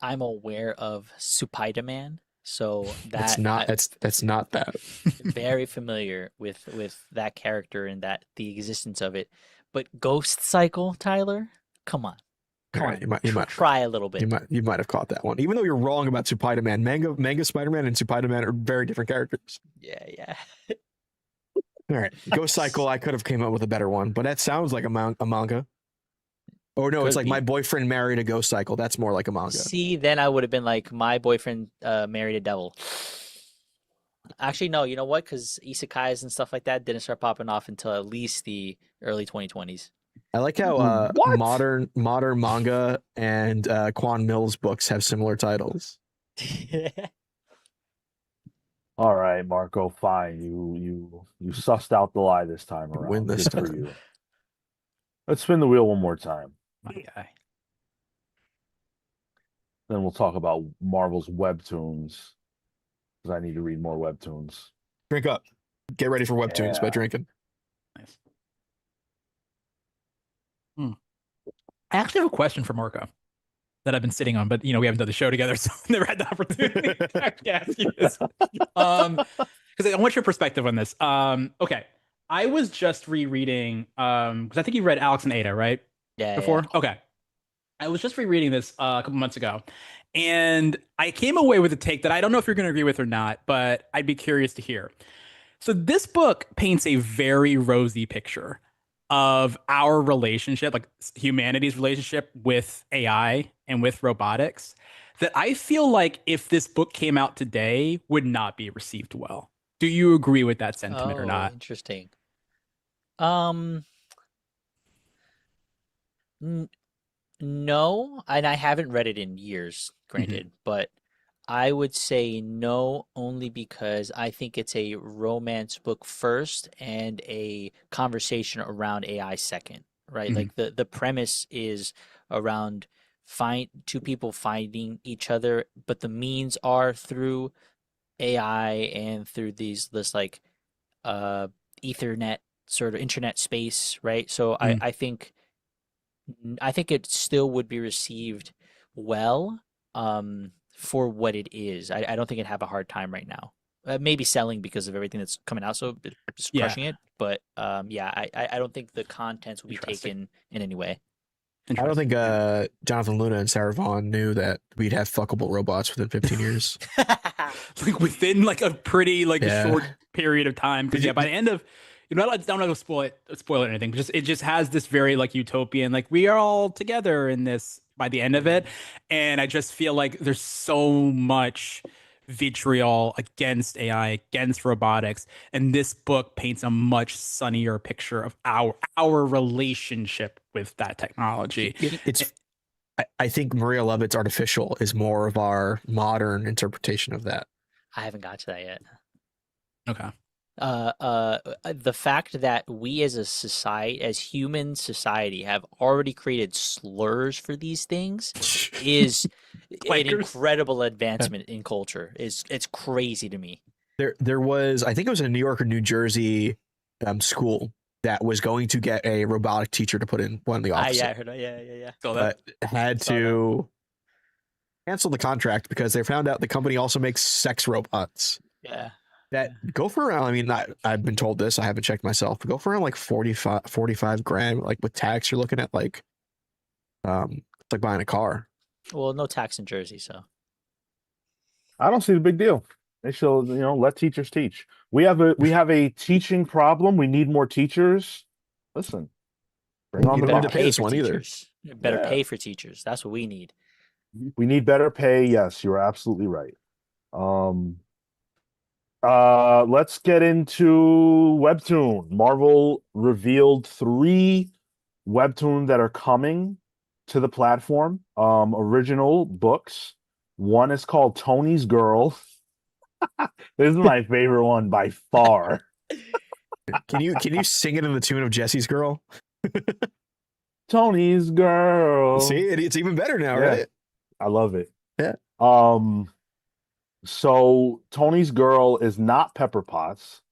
I'm aware of Spider-Man, so That's that not that. very familiar with that character and the existence of it. But Ghost Cycle, Tyler, come on. All right, you might try a little bit. You might have caught that one, even though you're wrong about Spider-Man. Manga Spider-Man and Spider-Man are very different characters. Yeah. All right, Ghost Cycle. I could have came up with a better one, but that sounds like a manga. Or no, it's like My Boyfriend Married a Ghost Cycle. That's more like a manga. See, then I would have been like My Boyfriend Married a Devil. Actually, no. You know what? Because isekais and stuff like that didn't start popping off until at least the early 2020s. I like how modern manga and Quan Mills books have similar titles. All right, Marco, fine. You sussed out the lie this time around. Win this Good time. for you. Let's spin the wheel one more time. My guy. Then we'll talk about Marvel's webtoons, because I need to read more webtoons. Drink up. Get ready for Webtoons by drinking. Nice. I actually have a question for Marco that I've been sitting on, but we haven't done the show together, so I've never had the opportunity to actually ask you this. Because I want your perspective on this. Okay. I was just rereading, because I think you read Alex and Ada, right? Yeah. Before? Yeah. Okay. I was just rereading this a couple months ago, and I came away with a take that I don't know if you're going to agree with or not, but I'd be curious to hear. So this book paints a very rosy picture of our relationship, like humanity's relationship with AI and with robotics, that I feel like if this book came out today would not be received well. Do you agree with that sentiment or not? Interesting. No, and I haven't read it in years, granted, but I would say no only because I think it's a romance book first and a conversation around AI second, right? Like the premise is around two people finding each other, but the means are through AI and through this like Ethernet sort of internet space, right? So I think it still would be received well for what it is. I don't think it'd have a hard time right now. Maybe selling because of everything that's coming out, so it's crushing it. But I don't think the contents will be taken in any way. I don't think Jonathan Luna and Sarah Vaughn knew that we'd have fuckable robots within 15 years. Like within like a pretty a short period of time. Because by the end of I'm not going to spoil it or anything, but it just has this very like utopian, like we are all together in this by the end of it. And I just feel like there's so much vitriol against AI, against robotics. And this book paints a much sunnier picture of our relationship with that technology. I think Maria Levitt's Artificial is more of our modern interpretation of that. I haven't got to that yet. Okay. The fact that we as a society, as human society, have already created slurs for these things is an Clankers. incredible advancement in culture. It's crazy to me. There was, I think it was a New York or New Jersey school that was going to get a robotic teacher to put in one of the offices. Yeah, I heard that. Yeah. So that But had Saw to cancel the contract because they found out the company also makes sex robots Yeah. that go for around, I mean, I've been told this, I haven't checked myself, but go for around like 45 grand. Like with tax, you're looking at like, it's like buying a car. Well, no tax in Jersey, so. I don't see the big deal. They should, let teachers teach. We have a teaching problem. We need more teachers. Listen, bring on You the don't boss. pay this one either. teachers. Better Yeah. pay for teachers. That's what we need. We need better pay. Yes, you're absolutely right. Let's get into Webtoon. Marvel revealed 3 Webtoon that are coming to the platform. Original books. One is called Tony's Girl. This is my favorite one by far. Can you sing it in the tune of Jesse's Girl? Tony's Girl. See, it's even better now, Yeah. right? I love it. Yeah. So Tony's Girl is not Pepper Potts.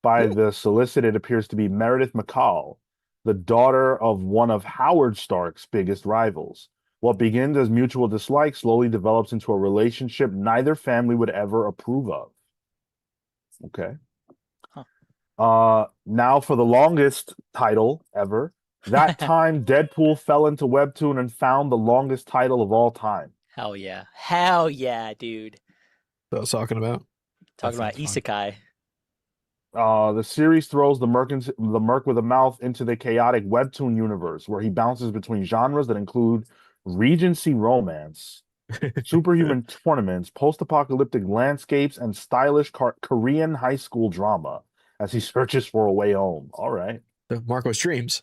By the solicit, it appears to be Meredith McCall, the daughter of one of Howard Stark's biggest rivals. What begins as mutual dislike slowly develops into a relationship neither family would ever approve of. Okay. Now for the longest title ever. That time Deadpool fell into Webtoon and found the longest title of all time. Hell yeah. Hell yeah, dude. That's what I was talking about. Talking about sounds fun. isekai. The series throws the merc with a mouth into the chaotic Webtoon universe, where he bounces between genres that include Regency romance, superhuman tournaments, post-apocalyptic landscapes, and stylish Korean high school drama as he searches for a way home. All right, Marco's Dreams.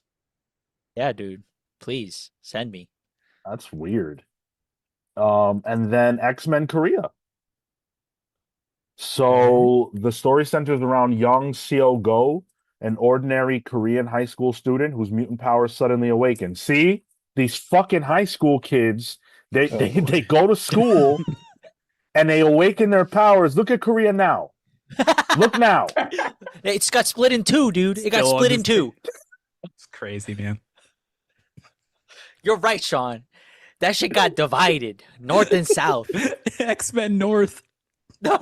Yeah, dude. Please send me. that's weird. And then X-Men Korea. So the story centers around young Seo Go, an ordinary Korean high school student whose mutant powers suddenly awaken. See, these fucking high school kids, they go to school and they awaken their powers. Look at Korea now. Look now. It's got split in 2, dude. It got Still split in 2. It's crazy, man. You're right, Sean. That shit got divided, north and south. X-Men North. No.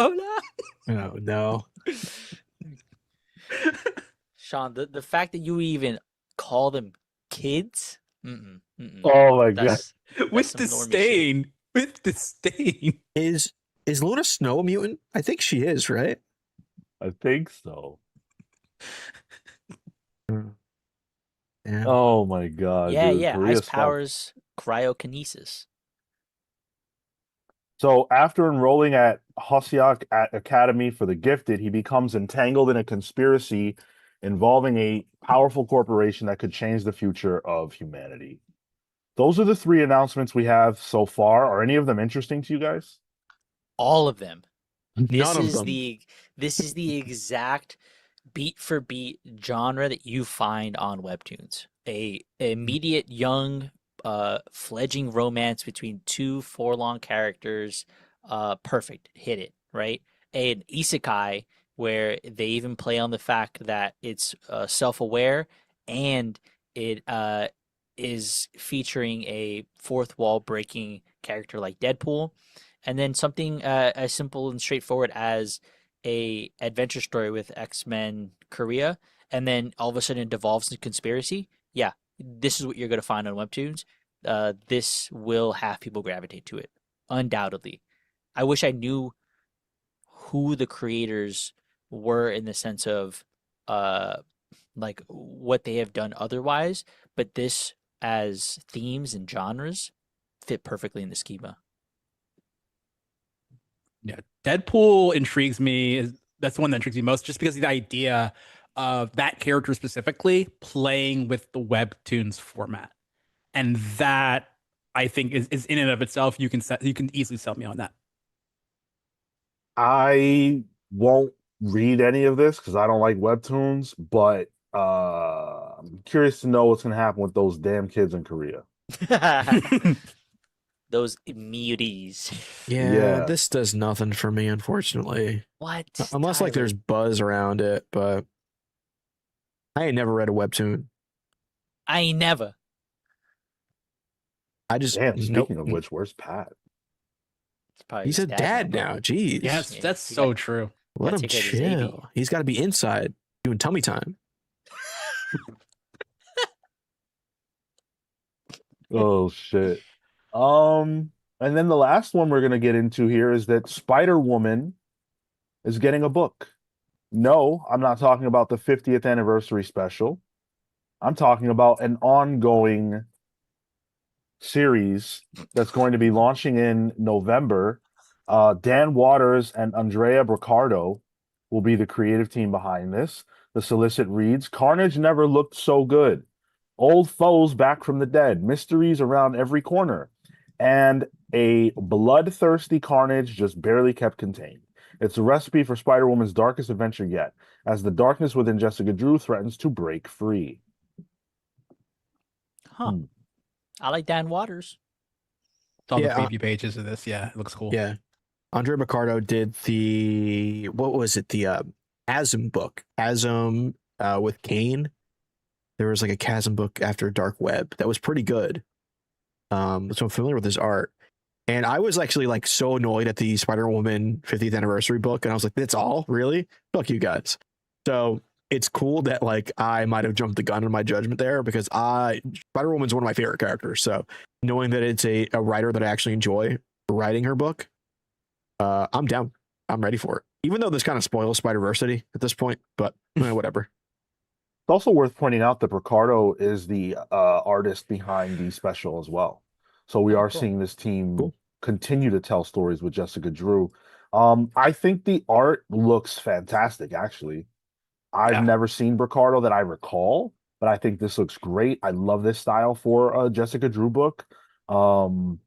Oh no. Sean, the fact that you even call them kids? Mm-mm. Oh my god. That's With some normie shit. disdain. With disdain. Is Luna Snow a mutant? I think she is, right? I think so. Yeah. Oh my god. Yeah, dude, yeah. Korea's Ice fucked. powers, cryokinesis. So after enrolling at Hosseok Academy for the Gifted, he becomes entangled in a conspiracy involving a powerful corporation that could change the future of humanity. Those are the 3 announcements we have so far. Are any of them interesting to you guys? All of them. None of them. This is the exact beat for beat genre that you find on Webtoons. A immediate young fledgling romance between 2 forlorn characters. Perfect. Hit it, right? An isekai where they even play on the fact that it's self-aware and it is featuring a fourth wall breaking character like Deadpool. And then something as simple and straightforward as a adventure story with X-Men Korea, and then all of a sudden it devolves into conspiracy. Yeah, this is what you're going to find on Webtoons. This will have people gravitate to it, undoubtedly. I wish I knew who the creators were in the sense of like what they have done otherwise, but this as themes and genres fit perfectly in the schema. Yeah, Deadpool intrigues me. That's the one that intrigues me most, just because of the idea of that character specifically playing with the Webtoons format, and that I think is in and of itself. You can easily sell me on that. I won't read any of this because I don't like webtoons, but I'm curious to know what's going to happen with those damn kids in Korea. Those muties. Yeah, this does nothing for me, unfortunately. What? Unless like there's buzz around it, but I ain't never read a webtoon. I ain't never. I just Damn, nope. speaking of which, where's Pat? It's probably He's his a dad now. Jeez. Yes, Yeah, that's you so got- true. Let gotta him take care of his baby. chill. He's got to be inside doing tummy time. Oh shit. And then the last one we're gonna get into here is that Spider-Woman is getting a book. No, I'm not talking about the 50th anniversary special. I'm talking about an ongoing series that's going to be launching in November. Dan Waters and Andrea Briccardo will be the creative team behind this. The solicit reads, Carnage never looked so good. Old foes back from the dead, mysteries around every corner, and a bloodthirsty Carnage just barely kept contained. It's a recipe for Spider-Woman's darkest adventure yet, as the darkness within Jessica Drew threatens to break free. Huh. I like Dan Waters. It's on the Yeah, preview pages of this. Yeah, it looks cool. Yeah. Andrea Picardo did what was it? The Chasm book. Chasm with Kane. There was like a Chasm book after Dark Web that was pretty good. So I'm familiar with his art. And I was actually like so annoyed at the Spider-Woman 50th anniversary book. And I was like, that's all? Really? Fuck you guys. So it's cool that like I might have jumped the gun in my judgment there because Spider-Woman's one of my favorite characters. So knowing that it's a writer that I actually enjoy writing her book, I'm down. I'm ready for it. Even though this kind of spoils Spider-Versity at this point, but whatever. It's also worth pointing out that Ricardo is the artist behind the special as well. So we are cool. seeing this team continue to tell stories with Jessica Drew. I think the art looks fantastic, actually. I've never seen Ricardo that I recall, but I think this looks great. I love this style for a Jessica Drew book. And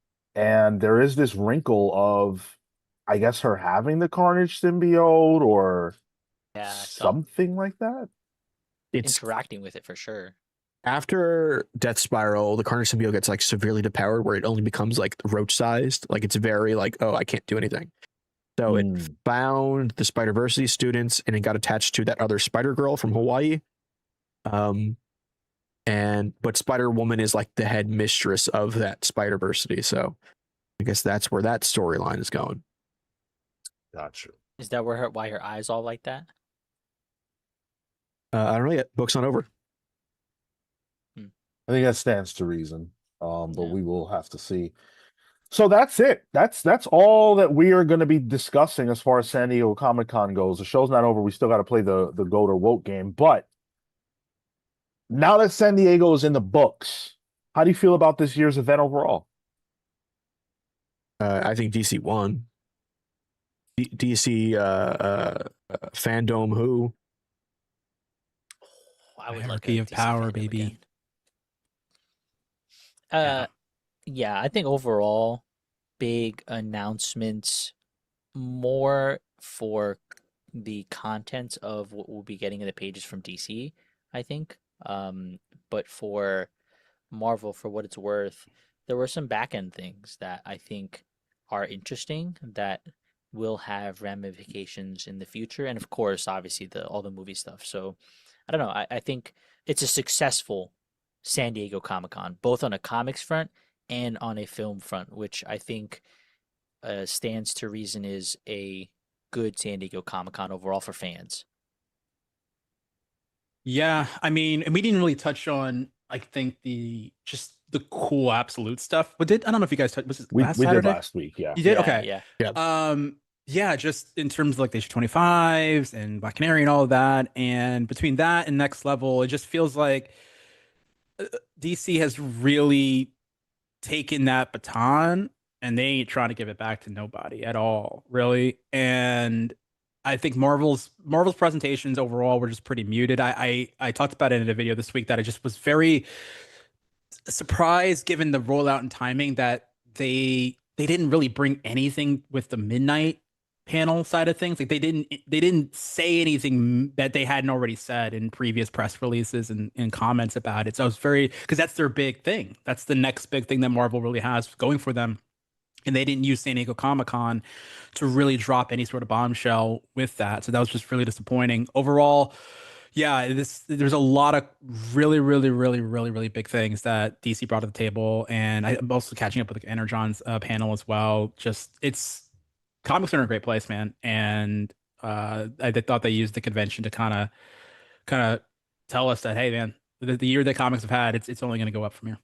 there is this wrinkle of, I guess, her having the Carnage symbiote or something like that. It's interacting with it for sure. After Death Spiral, the Carnage symbiote gets like severely depowered where it only becomes like roach sized. Like it's very like, oh, I can't do anything. So it found the Spider-Versity students and it got attached to that other Spider Girl from Hawaii. But Spider-Woman is like the head mistress of that Spider-Versity. So I guess that's where that storyline is going. Gotcha. Is that why her eyes all like that? I don't know yet. Book's not over. I think that stands to reason. But we will have to see. So that's it. That's all that we are going to be discussing as far as San Diego Comic-Con goes. The show's not over. We still got to play the Goat or Woke game. But now that San Diego is in the books, how do you feel about this year's event overall? I think DC won. DC fandom who? I would Hierarchy of power, baby. Yeah, I think overall, big announcements, more for the contents of what we'll be getting in the pages from DC, I think. But for Marvel, for what it's worth, there were some back end things that I think are interesting that will have ramifications in the future, and of course, obviously, all the movie stuff. So, I don't know. I think it's a successful San Diego Comic-Con, both on a comics front and on a film front, which I think stands to reason is a good San Diego Comic-Con overall for fans. Yeah, I mean, and we didn't really touch on, I think, the cool absolute stuff. But I don't know if you guys touched. Was it last we Saturday? did last week, yeah. You did? Yeah, Okay. yeah. Yeah, just in terms of like the issue 25s and Black Canary and all of that, and between that and Next Level, it just feels like DC has really taken that baton and they ain't trying to give it back to nobody at all, really. And I think Marvel's presentations overall were just pretty muted. I talked about it in a video this week that I just was very surprised given the rollout and timing that they didn't really bring anything with the midnight panel side of things. Like they didn't say anything that they hadn't already said in previous press releases and comments about it. So I was very, because that's their big thing. That's the next big thing that Marvel really has going for them. And they didn't use San Diego Comic-Con to really drop any sort of bombshell with that. So that was just really disappointing. Overall, yeah, there's a lot of really big things that DC brought to the table. And I'm also catching up with the Energon's panel as well. Just comics are in a great place, man. And I thought they used the convention to kind of tell us that, hey, man, the year that comics have had, it's only going to go up from here.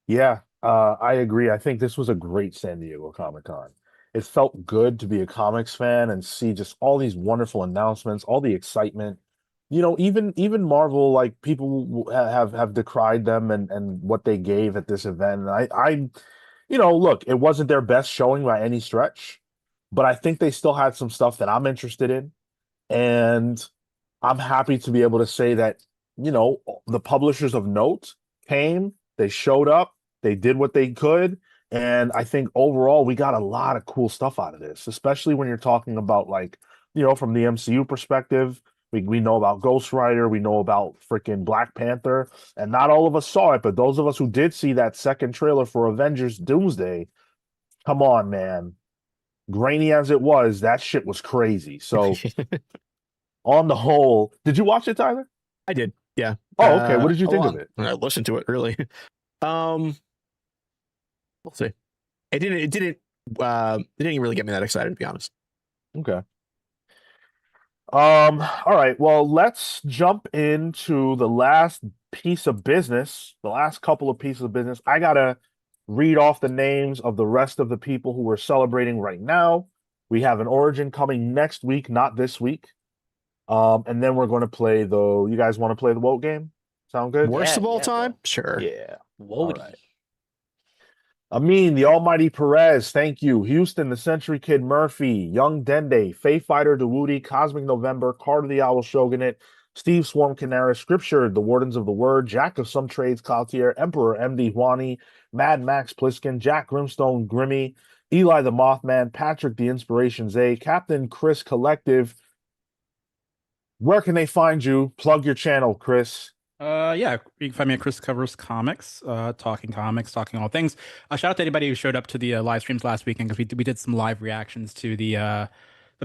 Yeah, I agree. I think this was a great San Diego Comic-Con. It felt good to be a comics fan and see just all these wonderful announcements, all the excitement. Even Marvel, like people have decried them and what they gave at this event. And look, it wasn't their best showing by any stretch, but I think they still had some stuff that I'm interested in. And I'm happy to be able to say that, the publishers of note came, they showed up, they did what they could. And I think overall, we got a lot of cool stuff out of this, especially when you're talking about from the MCU perspective. We know about Ghost Rider, we know about freaking Black Panther, and not all of us saw it, but those of us who did see that second trailer for Avengers Doomsday, come on, man. Grainy as it was, that shit was crazy. So on the whole, did you watch it, Tyler? I did. Yeah. Oh, okay. What did you think of it? I listened to it, really. We'll see. It didn't really get me that excited, to be honest. Okay. All right. Well, let's jump into the last piece of business, the last couple of pieces of business. I gotta read off the names of the rest of the people who we're celebrating right now. We have an origin coming next week, not this week. And then we're going to play you guys want to play the vote game? Sound good? Worst of all yeah, time? bro. Sure. Yeah. Whoa. All right. Amin, the Almighty Perez, thank you. Houston, the Century Kid Murphy, Young Dende, Faye Fighter Dawudi, Cosmic November, Carter the Owl Shogunate, Steve Swarm Canara, Scripture, The Wardens of the Word, Jack of Some Trades, Cloutier, Emperor MD Wani, Mad Max Pliskin, Jack Grimstone Grimmy, Eli the Mothman, Patrick the Inspiration Zay, Captain Chris Collective. Where can they find you? Plug your channel, Chris. Yeah, you can find me at Chris Covers Comics, talking comics, talking all things. Shout out to anybody who showed up to the live streams last weekend, because we did some live reactions to the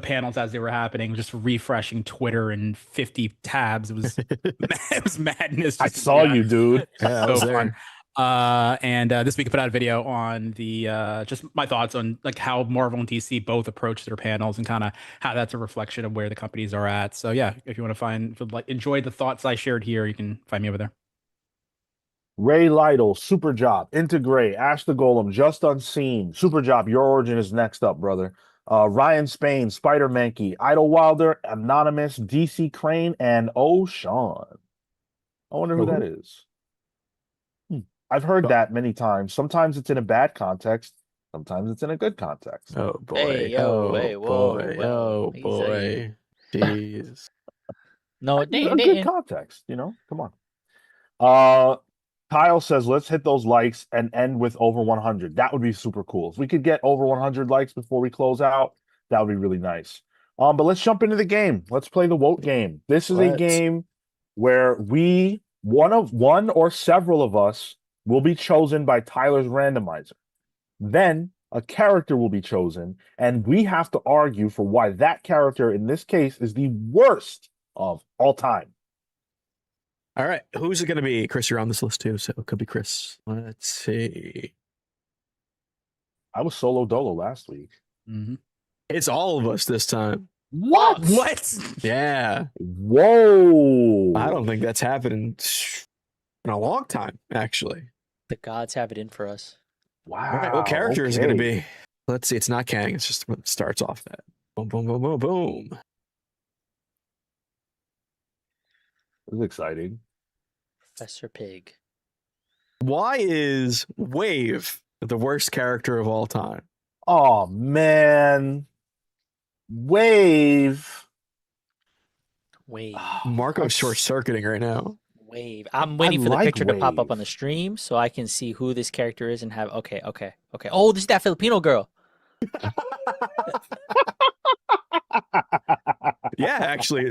panels as they were happening, just refreshing Twitter and 50 tabs. It was it was madness. I saw you, dude. Yeah, I was there. And this week I put out a video on the just my thoughts on like how Marvel and DC both approach their panels and kind of how that's a reflection of where the companies are at. So yeah, if you want to enjoy the thoughts I shared here, you can find me over there. Ray Lytle, Super Job, Into Gray, Ash the Golem, Just Unseen, Super Job, your origin is next up, brother. Ryan Spain, Spider Mankey, Idle Wilder, Anonymous, DC Crane, and Sean. I wonder who that is. I've heard that many times. Sometimes it's in a bad context. Sometimes it's in a good context. Oh boy. Hey, yo, oh hey, whoa, boy. whoa. Oh Easy. boy. Jeez. No, A good context, come on. Kyle says, let's hit those likes and end with over 100. That would be super cool. If we could get over 100 likes before we close out, that would be really nice. But let's jump into the game. Let's play the vote game. This is a game where one or several of us will be chosen by Tyler's randomizer. Then a character will be chosen, and we have to argue for why that character, in this case, is the worst of all time. All right. Who's it going to be? Chris, you're on this list too, so it could be Chris. Let's see. I was solo dolo last week. Mm-hmm. It's all of us this time. What? Yeah. Whoa. I don't think that's happened in a long time, actually. The gods have it in for us. Wow. All right, what character is it going to be? Let's see. It's not Kang. It's just what starts off that. Boom, boom, boom, boom, boom. This is exciting. Professor Pig. Why is Wave the worst character of all time? Oh, man. Wave. Wave. Marco's short-circuiting right now. Wave. I'm waiting for the like picture to pop up Wave. on the stream so I can see who this character is and have. Okay. Oh, this is that Filipino girl. Yeah, actually,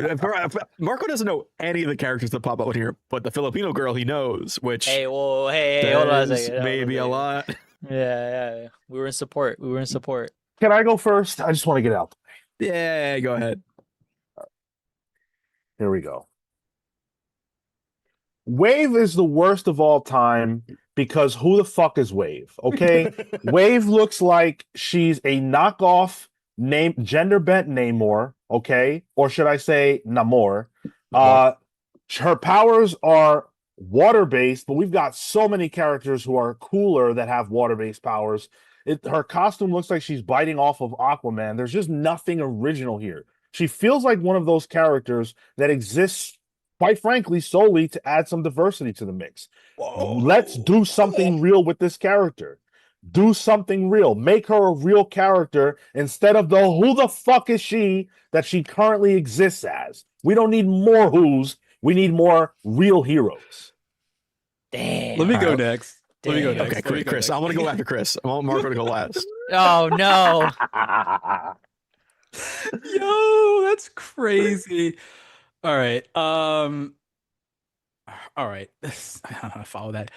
Marco doesn't know any of the characters that pop out here, but the Filipino girl he knows, which Hey, whoa, hey, hold on a says second. hold on maybe a second. lot. Yeah. We were in support. Can I go first? I just want to get out. Yeah, go ahead. Here we go. Wave is the worst of all time because who the fuck is Wave? Okay, Wave looks like she's a knockoff gender bent Namor. Okay, or should I say Namor? Her powers are water based, but we've got so many characters who are cooler that have water based powers. Her costume looks like she's biting off of Aquaman. There's just nothing original here. She feels like one of those characters that exists, quite frankly, solely to add some diversity to the mix. Whoa. Let's do something real with this character. Do something real. Make her a real character instead of the who the fuck is she that she currently exists as. We don't need more who's. We need more real heroes. Damn. Let me go Alright. next. Let me go Damn. next. Okay, Let me go Chris. next. I want to go after Chris. I want Marco to go last. Oh no. Yo, that's crazy. All right. All right. I don't know how to follow that.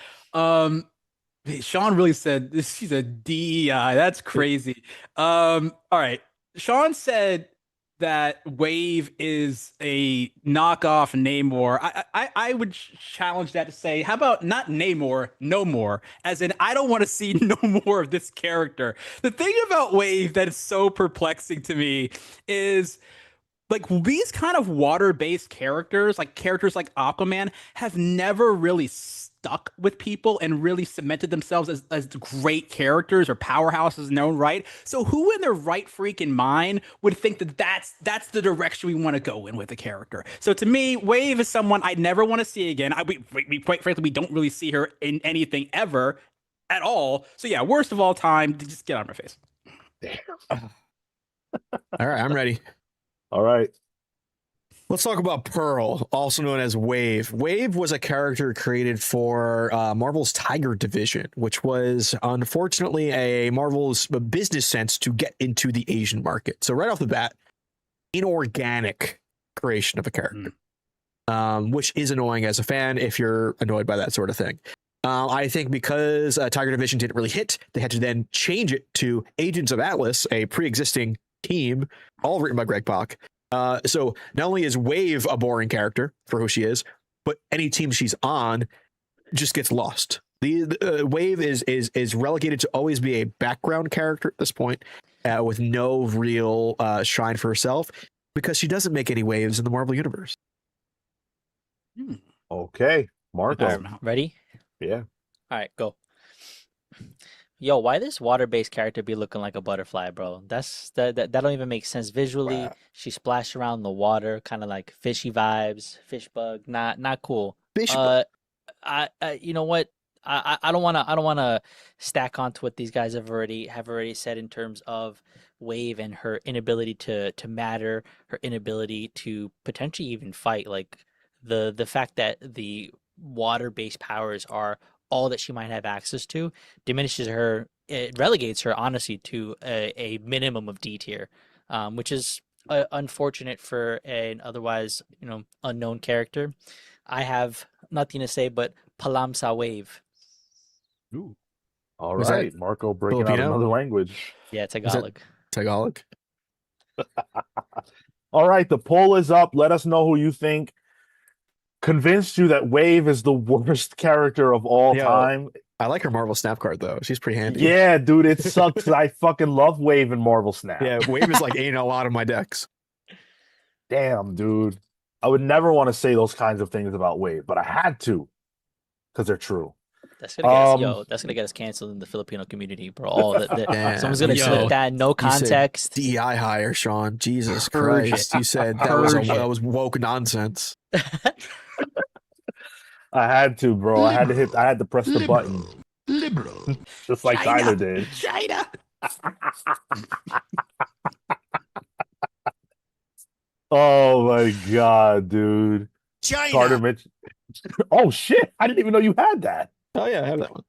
Sean really said this. She's a DEI. That's crazy. All right. Sean said that Wave is a knockoff Namor. I would challenge that to say, how about not Namor, no more? As in, I don't want to see no more of this character. The thing about Wave that is so perplexing to me is like these kind of water-based characters, like characters like Aquaman, have never really stuck with people and really cemented themselves as great characters or powerhouses known, right? So who in their right freaking mind would think that that's the direction we want to go in with a character? So to me, Wave is someone I never want to see again. We quite frankly, we don't really see her in anything ever at all. So yeah, worst of all time, just get out of my face. All right, I'm ready. All right. Let's talk about Pearl, also known as Wave. Wave was a character created for Marvel's Tiger division, which was unfortunately a Marvel's business sense to get into the Asian market. So right off the bat, inorganic creation of a character, which is annoying as a fan if you're annoyed by that sort of thing. I think because Tiger division didn't really hit, they had to then change it to Agents of Atlas, a pre-existing team, all written by Greg Pak. So not only is Wave a boring character for who she is, but any team she's on just gets lost. The Wave is relegated to always be a background character at this point, with no real shine for herself, because she doesn't make any waves in the Marvel universe. Okay. Marco. Ready? Yeah. All right, go. Yo, why this water-based character be looking like a butterfly, bro? That don't even make sense visually. Wow. She splashed around the water, kind of like fishy vibes, fish bug. Not cool. You know what? I don't wanna stack onto what these guys have already said in terms of Wave and her inability to matter, her inability to potentially even fight. Like the fact that the water-based powers are all that she might have access to diminishes her. It relegates her honestly to a minimum of D tier, which is unfortunate for an otherwise unknown character. I have nothing to say but Palamsa Wave. Ooh. All Was that right. Marco breaking out Filipino? another language. Yeah, Tagalog. Tagalog. All right. The poll is up. Let us know who you think convinced you that Wave is the worst character of all Yo, time. I like her Marvel Snap card though. She's pretty handy. Yeah, dude, it sucks. I fucking love Wave and Marvel Snap. Yeah, Wave is like in a lot of my decks. Damn, dude. I would never want to say those kinds of things about Wave, but I had to because they're true. That's gonna get us, that's gonna get us canceled in the Filipino community, bro. All Damn. someone's gonna You clip said- that, no You said context. DEI higher, Sean. Jesus Purge Christ. it. You said Purge it. that was woke nonsense. I had to, bro. I had to press the button. Liberal. Just like China. Tyler did. China. Oh my god, dude. China. Carter Oh shit! I didn't even know you had that. Oh yeah, I have that one.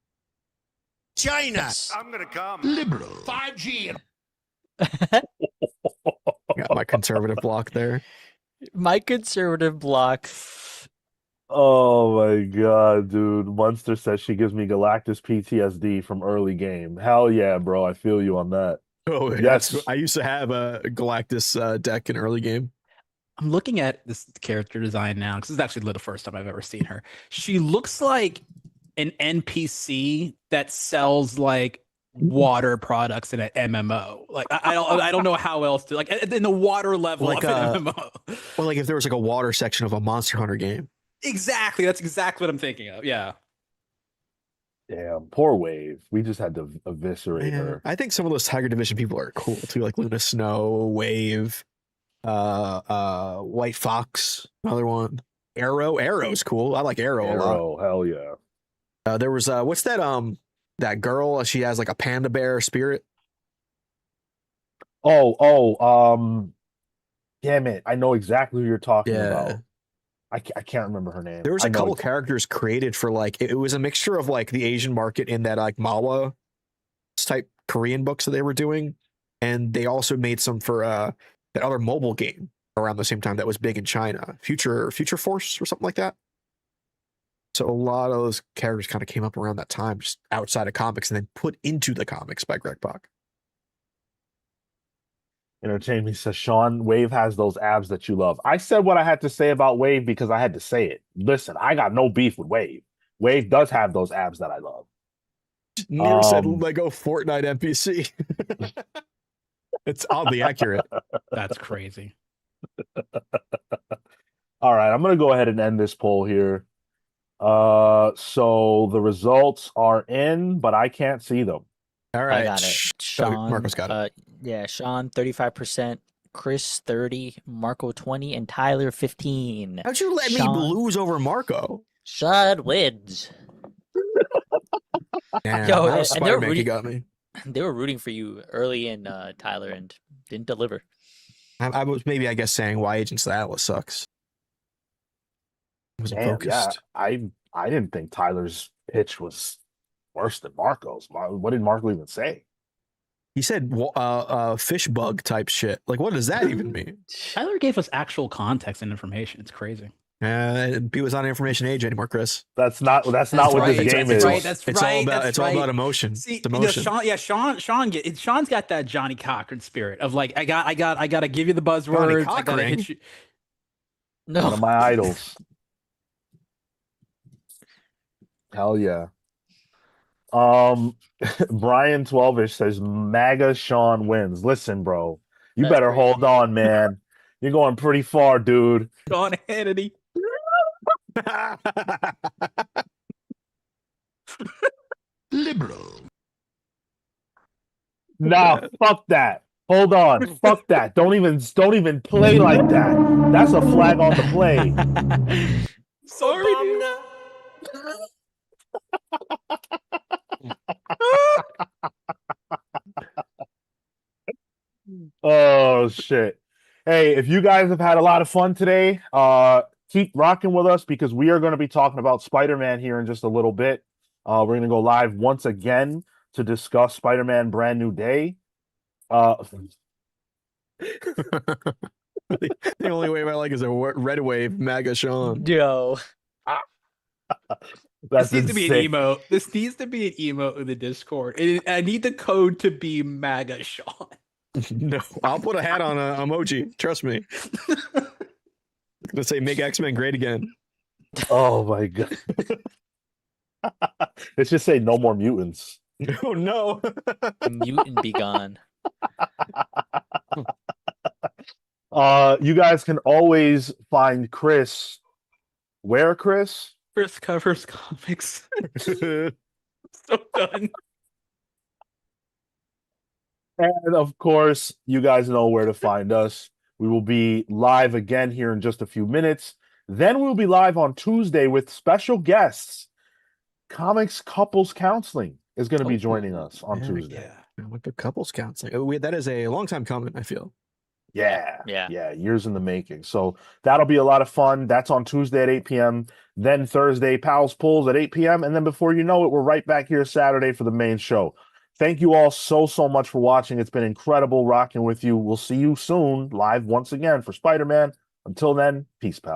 China. Yes. I'm gonna come. Liberal. 5G. Got my conservative block there. My conservative block. Oh my god, dude! Munster says she gives me Galactus PTSD from early game. Hell yeah, bro! I feel you on that. Oh Yes. I used to have a Galactus deck in early game. I'm looking at this character design now because this is actually the first time I've ever seen her. She looks like an NPC that sells like water products in an MMO. Like I don't know how else to like in the water level Like, of an MMO. Or like if there was like a water section of a Monster Hunter game. Exactly, that's exactly what I'm thinking of. Yeah. Damn, poor Wave. We just had to eviscerate her. I think some of those Tiger Division people are cool too, like Luna Snow, Wave, White Fox, another one. Arrow's cool. I like Arrow a lot. Arrow, hell yeah. There was what's that that girl? She has like a panda bear spirit. Damn it! I know exactly who you're talking Yeah. about. I can't remember her name. There was I a know couple ex- characters created for like it was a mixture of like the Asian market in that like Mawa type Korean books that they were doing, and they also made some for that other mobile game around the same time that was big in China, Future Force or something like that. So a lot of those characters kind of came up around that time, just outside of comics, and then put into the comics by Greg Pak. Entertain me says Sean, Wave has those abs that you love. I said what I had to say about Wave because I had to say it. Listen, I got no beef with Wave. Wave does have those abs that I love. Never said Lego Fortnite NPC. It's oddly accurate. That's crazy. All right, I'm gonna go ahead and end this poll here. So the results are in, but I can't see them. All right, I got it. Sean, Marco's got it. Yeah, Sean 35%, Chris 30, Marco 20, and Tyler 15. How'd you let me Sean- lose over Marco? Sean wins. Damn, Yo, that was and they're Spider-Man, he rooting- got me. They were rooting for you early in Tyler and didn't deliver. I was maybe, I guess, saying why Agents of Atlas sucks. I wasn't Damn, focused. yeah, I didn't think Tyler's pitch was worse than Marco's. What did Marco even say? He said fish bug type shit. Like, what does that even mean? Tyler gave us actual context and information. It's crazy. He was not an information age anymore, Chris. That's not what right. this game That's is. right. That's It's all right. about That's it's right. all about emotion. See, It's emotion. Sean's got that Johnny Cochran spirit of like, I got to give you the buzzwords. I got to Cochran? hit you. One of No. my idols. Hell yeah. Brian 12ish says MAGA Sean wins. Listen, bro, you That's better crazy. hold on, man. You're going pretty far, dude. Sean Hannity. Liberal. Nah, fuck that. Hold on. Fuck that. Don't even play like that. That's a flag on the play. Sorry, dude. Oh shit. Hey, if you guys have had a lot of fun today, keep rocking with us because we are going to be talking about Spider-Man here in just a little bit. We're going to go live once again to discuss Spider-Man Brand New Day. The only wave I like is a red wave, MAGA Sean. Yo. That's This needs to be an insane. emote. This needs to be an emote in the Discord. I need the code to be MAGA Sean. No, I'll put a hat on an emoji. Trust me. I'm gonna say make X-Men great again. Oh my god. Let's just say no more mutants. Oh no. Mutant be gone. You guys can always find Chris. Where, Chris? Chris covers comics. So done. And of course, you guys know where to find us. We will be live again here in just a few minutes. Then we'll be live on Tuesday with special guests. Comics Couples Counseling is going to be joining us on Tuesday. Yeah. What the couples counseling? That is a long time coming, I feel. Yeah, years in the making. So that'll be a lot of fun. That's on Tuesday at 8 p.m. Then Thursday, Pals Pulls at 8 p.m. And then before you know it, we're right back here Saturday for the main show. Thank you all so much for watching. It's been incredible rocking with you. We'll see you soon live once again for Spider-Man. Until then, peace, pals.